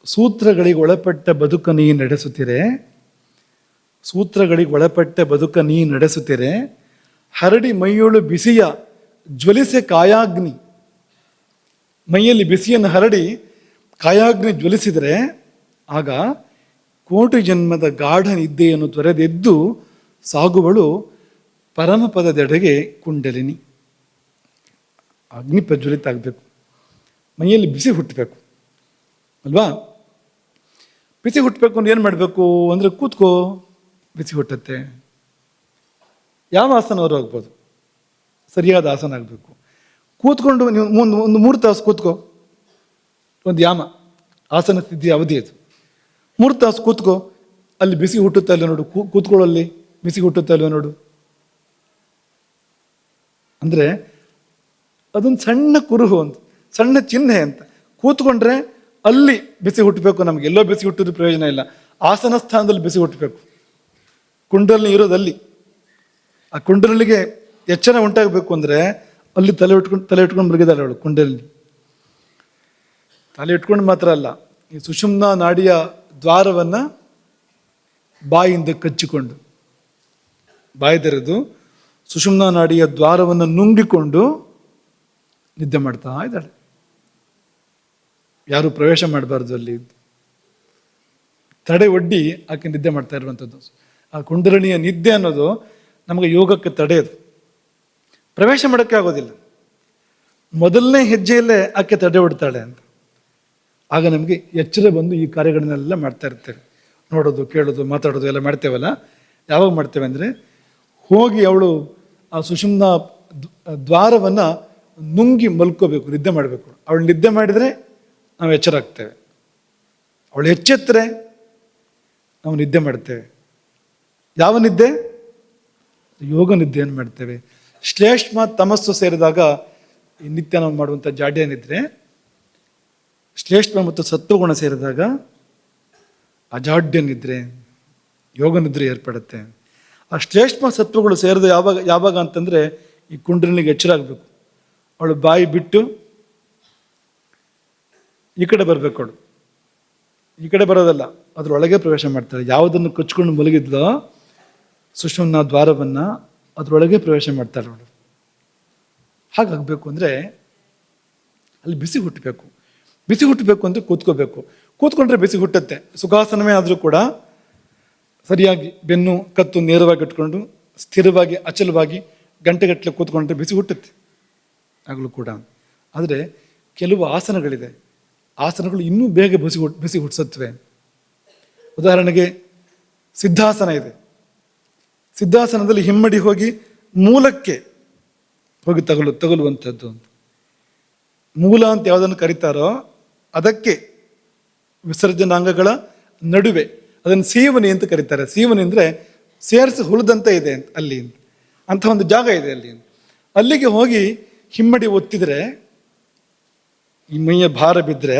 ಸೂತ್ರಗಳಿಗೆ ಒಳಪಟ್ಟ ಬದುಕ ನೀ ನಡೆಸುತ್ತೀರೆ, ಸೂತ್ರಗಳಿಗೆ ಒಳಪಟ್ಟ ಬದುಕ ನೀ ನಡೆಸುತ್ತೀರೆ, ಹರಡಿ ಮೈಯೊಳು ಬಿಸಿಯ ಜ್ವಲಿಸೆ ಕಾಯಾಗ್ನಿ. ಮೈಯಲ್ಲಿ ಬಿಸಿಯನ್ನು ಹರಡಿ ಕಾಯಾಗ್ನಿ ಜ್ವಲಿಸಿದರೆ ಆಗ ಕೋಟಿ ಜನ್ಮದ ಗಾಢ ನಿದ್ದೆಯನ್ನು ತೊರೆದೆದ್ದು ಸಾಗುವಳು ಪರಮಪದದೆಡೆಗೆ ಕುಂಡಲಿನಿ. ಅಗ್ನಿ ಪ್ರಜ್ವಲಿತ ಆಗಬೇಕು, ಮೈಯಲ್ಲಿ ಬಿಸಿ ಹುಟ್ಟಬೇಕು ಅಲ್ವಾ. ಬಿಸಿ ಹುಟ್ಟಬೇಕು ಅಂದ್ರೆ ಏನು ಮಾಡಬೇಕು ಅಂದರೆ ಕೂತ್ಕೋ, ಬಿಸಿ ಹುಟ್ಟತ್ತೆ. ಯಾವ ಆಸನವರು ಆಗ್ಬೋದು, ಸರಿಯಾದ ಆಸನ ಆಗಬೇಕು. ಕೂತ್ಕೊಂಡು ನೀವು ಒಂದು 3 ತಾಸು ಕೂತ್ಕೋ, ಒಂದು ಯಾಮ ಆಸನ ಸ್ಥಿತಿ ಅವಧಿ ಅದು. 3 ತಾಸು ಕೂತ್ಕೋ, ಅಲ್ಲಿ ಬಿಸಿ ಹುಟ್ಟುತ್ತಾ ಇಲ್ಲ ನೋಡು, ಕೂತ್ಕೊಳ್ಳಲ್ಲಿ ಬಿಸಿ ಹುಟ್ಟುತ್ತಾ ಇಲ್ವ ನೋಡು. ಅಂದರೆ ಅದೊಂದು ಸಣ್ಣ ಕುರುಹು ಅಂತ, ಸಣ್ಣ ಚಿಹ್ನೆ ಅಂತ. ಕೂತ್ಕೊಂಡ್ರೆ ಅಲ್ಲಿ ಬಿಸಿ ಹುಟ್ಟಬೇಕು. ನಮ್ಗೆ ಎಲ್ಲೋ ಬಿಸಿ ಹುಟ್ಟಿದ್ರೆ ಪ್ರಯೋಜನ ಇಲ್ಲ, ಆಸನ ಸ್ಥಾನದಲ್ಲಿ ಬಿಸಿ ಹುಟ್ಟಬೇಕು. ಕುಂಡಲಿ ಇರೋದಲ್ಲಿ ಆ ಕುಂಡಲಿಗೆ ಎಚ್ಚರ ಉಂಟಾಗಬೇಕು ಅಂದರೆ ಅಲ್ಲಿ ತಲೆ ಇಟ್ಕೊಂಡು ಮಲಗಿದಾಳೆ ಅವಳು. ಕುಂಡಲಿ ತಲೆ ಇಟ್ಕೊಂಡು ಮಾತ್ರ ಅಲ್ಲ, ಈ ಸುಷುಮ್ನಾ ನಾಡಿಯ ದ್ವಾರವನ್ನು ಬಾಯಿಂದ ಕಚ್ಚಿಕೊಂಡು, ಬಾಯಿ ತೆರೆದು ಸುಷುಮ್ನಾ ನಾಡಿಯ ದ್ವಾರವನ್ನು ನುಂಗಿಕೊಂಡು ನಿದ್ದೆ ಮಾಡ್ತಾ ಇದ್ದಾಳೆ. ಯಾರು ಪ್ರವೇಶ ಮಾಡಬಾರ್ದು ಅಲ್ಲಿ, ತಡೆ ಒಡ್ಡಿ ಆಕೆ ನಿದ್ದೆ ಮಾಡ್ತಾ ಇರುವಂಥದ್ದು. ಆ ಕುಂಡಲಿನಿಯ ನಿದ್ದೆ ಅನ್ನೋದು ನಮಗೆ ಯೋಗಕ್ಕೆ ತಡೆಯೋದು, ಪ್ರವೇಶ ಮಾಡೋಕ್ಕೆ ಆಗೋದಿಲ್ಲ. ಮೊದಲನೇ ಹೆಜ್ಜೆಯಲ್ಲೇ ಆಕೆ ತಡೆ ಹೊಡ್ತಾಳೆ ಅಂತ. ಆಗ ನಮಗೆ ಎಚ್ಚರ ಬಂದು ಈ ಕಾರ್ಯಗಳನ್ನೆಲ್ಲ ಮಾಡ್ತಾ ಇರ್ತೇವೆ. ನೋಡೋದು, ಕೇಳೋದು, ಮಾತಾಡೋದು ಎಲ್ಲ ಮಾಡ್ತೇವಲ್ಲ. ಯಾವಾಗ ಮಾಡ್ತೇವೆ ಅಂದರೆ, ಹೋಗಿ ಅವಳು ಆ ಸುಷುಮ್ನ ದ್ವಾರವನ್ನು ನುಂಗಿ ಮಲ್ಕೋಬೇಕು, ನಿದ್ದೆ ಮಾಡಬೇಕು. ಅವಳು ನಿದ್ದೆ ಮಾಡಿದರೆ ನಾವು ಎಚ್ಚರಾಗ್ತೇವೆ. ಅವಳು ಎಚ್ಚೆತ್ತರೆ ನಾವು ನಿದ್ದೆ ಮಾಡ್ತೇವೆ. ಯಾವ ನಿದ್ದೆ? ಯೋಗ ನಿದ್ದೆಯನ್ನು ಮಾಡ್ತೇವೆ. ಶ್ಲೇಷ್ಮ ತಮಸ್ಸು ಸೇರಿದಾಗ ಈ ನಿತ್ಯ ನಾವು ಮಾಡುವಂಥ ಜಾಡ್ಯ ನಿದ್ರೆ, ಶ್ಲೇಷ್ಮ ಮತ್ತು ಸತ್ವಗುಣ ಸೇರಿದಾಗ ಅಜಾಡ್ಯ ನಿದ್ರೆ, ಯೋಗ ನಿದ್ರೆ ಏರ್ಪಡುತ್ತೆ. ಆ ಶ್ಲೇಷ್ಮ ಸತ್ವಗಳು ಸೇರಿದ ಯಾವಾಗ ಅಂತಂದರೆ, ಈ ಕುಂಡಲಿನಿಗೆ ಎಚ್ಚರ ಆಗಬೇಕು. ಅವಳು ಬಾಯಿ ಬಿಟ್ಟು ಈ ಕಡೆ ಬರಬೇಕು. ಅವಳು ಈ ಕಡೆ ಬರೋದಲ್ಲ, ಅದರೊಳಗೆ ಪ್ರವೇಶ ಮಾಡ್ತಾಳೆ. ಯಾವುದನ್ನು ಕಚ್ಕೊಂಡು ಮಲಗಿದ್ಲೋ ಸುಷುಮ್ನ ದ್ವಾರವನ್ನು, ಅದರೊಳಗೆ ಪ್ರವೇಶ ಮಾಡ್ತಾಳೆ ಅವಳು. ಹಾಗಾಗಬೇಕು ಅಂದರೆ ಅಲ್ಲಿ ಬಿಸಿ ಹುಟ್ಟಬೇಕು. ಬಿಸಿ ಹುಟ್ಟಬೇಕು ಅಂದರೆ ಕೂತ್ಕೋಬೇಕು. ಕೂತ್ಕೊಂಡ್ರೆ ಬಿಸಿ ಹುಟ್ಟುತ್ತೆ. ಸುಖಾಸನವೇ ಆದರೂ ಕೂಡ ಸರಿಯಾಗಿ ಬೆನ್ನು ಕತ್ತು ನೇರವಾಗಿ ಇಟ್ಕೊಂಡು ಸ್ಥಿರವಾಗಿ ಅಚಲವಾಗಿ ಗಂಟೆಗಟ್ಟಲೆ ಕೂತ್ಕೊಂಡ್ರೆ ಬಿಸಿ ಹುಟ್ಟುತ್ತೆ ಆಗಲೂ ಕೂಡ. ಆದರೆ ಕೆಲವು ಆಸನಗಳಿದೆ, ಆಸನಗಳು ಇನ್ನೂ ಬೇಗ ಬಿಸಿ ಹುಟ್ಟಿಸುತ್ತವೆ. ಉದಾಹರಣೆಗೆ ಸಿದ್ಧಾಸನ ಇದೆ. ಸಿದ್ಧಾಸನದಲ್ಲಿ ಹಿಮ್ಮಡಿ ಹೋಗಿ ಮೂಲಕ್ಕೆ ಹೋಗಿ ತಗುಲುವಂಥದ್ದು. ಮೂಲ ಅಂತ ಯಾವುದನ್ನು ಕರೀತಾರೋ ಅದಕ್ಕೆ ವಿಸರ್ಜನಾಂಗಗಳ ನಡುವೆ ಅದನ್ನು ಸೀವನಿ ಅಂತ ಕರೀತಾರೆ. ಸೀವನಿ ಅಂದರೆ ಸೇರಿಸಿ ಹುಳಿದಂತೆ ಇದೆ ಅಂತ, ಅಲ್ಲಿ ಅಂಥ ಒಂದು ಜಾಗ ಇದೆ ಅಲ್ಲಿ. ಅಲ್ಲಿಗೆ ಹೋಗಿ ಹಿಮ್ಮಡಿ ಒತ್ತಿದರೆ, ಈ ಮೈಯ ಭಾರ ಬಿದ್ದರೆ,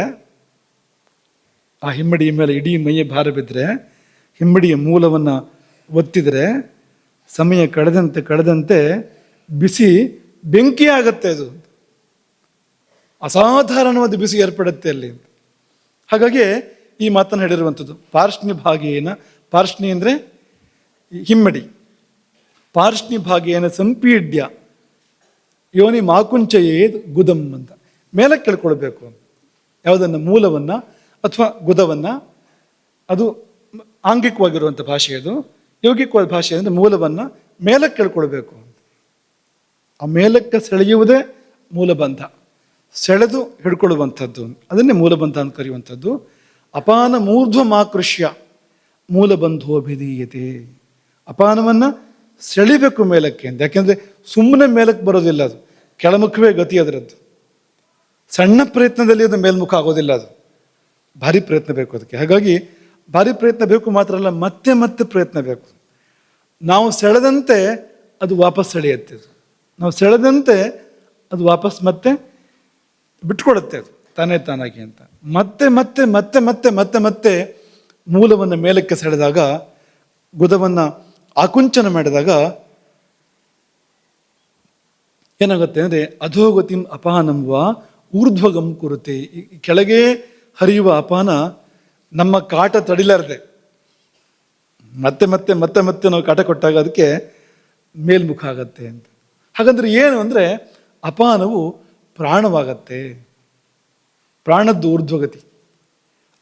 ಆ ಹಿಮ್ಮಡಿಯ ಮೇಲೆ ಇಡೀ ಮೈಯ ಭಾರ ಬಿದ್ದರೆ, ಹಿಮ್ಮಡಿಯ ಮೂಲವನ್ನು ಒತ್ತಿದರೆ ಸಮಯ ಕಳೆದಂತೆ ಬಿಸಿ ಬೆಂಕಿ ಆಗತ್ತೆ. ಅದು ಅಸಾಧಾರಣವಾದ ಬಿಸಿ ಏರ್ಪಡುತ್ತೆ ಅಲ್ಲಿ. ಹಾಗಾಗಿ ಈ ಮಾತನ್ನು ಹೇಳಿರುವಂಥದ್ದು. ಪಾರ್ಷ್ಣಿ ಭಾಗೇನ, ಪಾರ್ಷ್ಣಿ ಅಂದರೆ ಹಿಮ್ಮಡಿ, ಪಾರ್ಷ್ಣಿ ಭಾಗೇನ ಸಂಪೀಡ್ಯ ಯೋನಿ ಮಾಕುಂಚಯೇದ್ ಗುದಂ ಅಂತ ಮೇಲಕ್ಕೆ ಕೇಳ್ಕೊಳ್ಬೇಕು. ಯಾವುದನ್ನು? ಮೂಲವನ್ನು ಅಥವಾ ಗುದವನ್ನು. ಅದು ಆಂಗಿಕವಾಗಿರುವಂಥ ಭಾಷೆ, ಅದು ಯೌಗಿಕವಾದ ಭಾಷೆ. ಅಂದರೆ ಮೂಲವನ್ನು ಮೇಲಕ್ಕೆ ಕೇಳ್ಕೊಳ್ಬೇಕು. ಆ ಮೇಲಕ್ಕೆ ಸೆಳೆಯುವುದೇ ಮೂಲಬಂಧ, ಸೆಳೆದು ಹಿಡ್ಕೊಳ್ಳುವಂಥದ್ದು. ಅದನ್ನೇ ಮೂಲಬಂಧ ಅಂತ ಕರೆಯುವಂಥದ್ದು. ಅಪಾನ ಮೂರ್ಧ್ವಮಾಕೃಷ್ಯ ಮೂಲಬಂಧೋಭಿಧೀಯತೆ. ಅಪಾನವನ್ನು ಸೆಳಿಬೇಕು ಮೇಲಕ್ಕೆ ಅಂತ. ಯಾಕೆಂದರೆ ಸುಮ್ಮನೆ ಮೇಲಕ್ಕೆ ಬರೋದಿಲ್ಲ, ಅದು ಕೆಳಮುಖವೇ ಗತಿ ಅದರದ್ದು. ಸಣ್ಣ ಪ್ರಯತ್ನದಲ್ಲಿ ಅದು ಮೇಲ್ಮುಖ ಆಗೋದಿಲ್ಲ, ಅದು ಭಾರಿ ಪ್ರಯತ್ನ ಬೇಕು ಅದಕ್ಕೆ. ಹಾಗಾಗಿ ಭಾರಿ ಪ್ರಯತ್ನ ಬೇಕು ಮಾತ್ರ ಅಲ್ಲ, ಮತ್ತೆ ಮತ್ತೆ ಪ್ರಯತ್ನ ಬೇಕು. ನಾವು ಸೆಳೆದಂತೆ ಅದು ವಾಪಸ್ ಸೆಳೆಯುತ್ತೆ. ನಾವು ಸೆಳೆದಂತೆ ಅದು ವಾಪಸ್ ಮತ್ತೆ ಬಿಟ್ಕೊಡುತ್ತೆ, ಅದು ತಾನಾಗಿ ಅಂತ. ಮತ್ತೆ ಮತ್ತೆ ಮತ್ತೆ ಮತ್ತೆ ಮತ್ತೆ ಮತ್ತೆ ಮೂಲವನ್ನು ಮೇಲಕ್ಕೆ ಸೆಳೆದಾಗ, ಗುದವನ್ನು ಆಕುಂಚನ ಮಾಡಿದಾಗ ಏನಾಗುತ್ತೆ ಅಂದರೆ, ಅಧೋಗತಿಂ ಅಪಾನಂವ ಊರ್ಧ್ವಗಂ ಕುರುತೆ. ಈ ಕೆಳಗೆ ಹರಿಯುವ ಅಪಾನ ನಮ್ಮ ಕಾಟ ತಡಿಲಾರದೆ ಮತ್ತೆ ಮತ್ತೆ ಮತ್ತೆ ಮತ್ತೆ ನಾವು ಕಾಟ ಕೊಟ್ಟಾಗ ಅದಕ್ಕೆ ಮೇಲ್ಮುಖ ಆಗತ್ತೆ ಅಂತ. ಹಾಗಂದ್ರೆ ಏನು ಅಂದರೆ, ಅಪಾನವು ಪ್ರಾಣವಾಗತ್ತೆ, ಪ್ರಾಣದ್ದು ಊರ್ಧ್ವಗತಿ.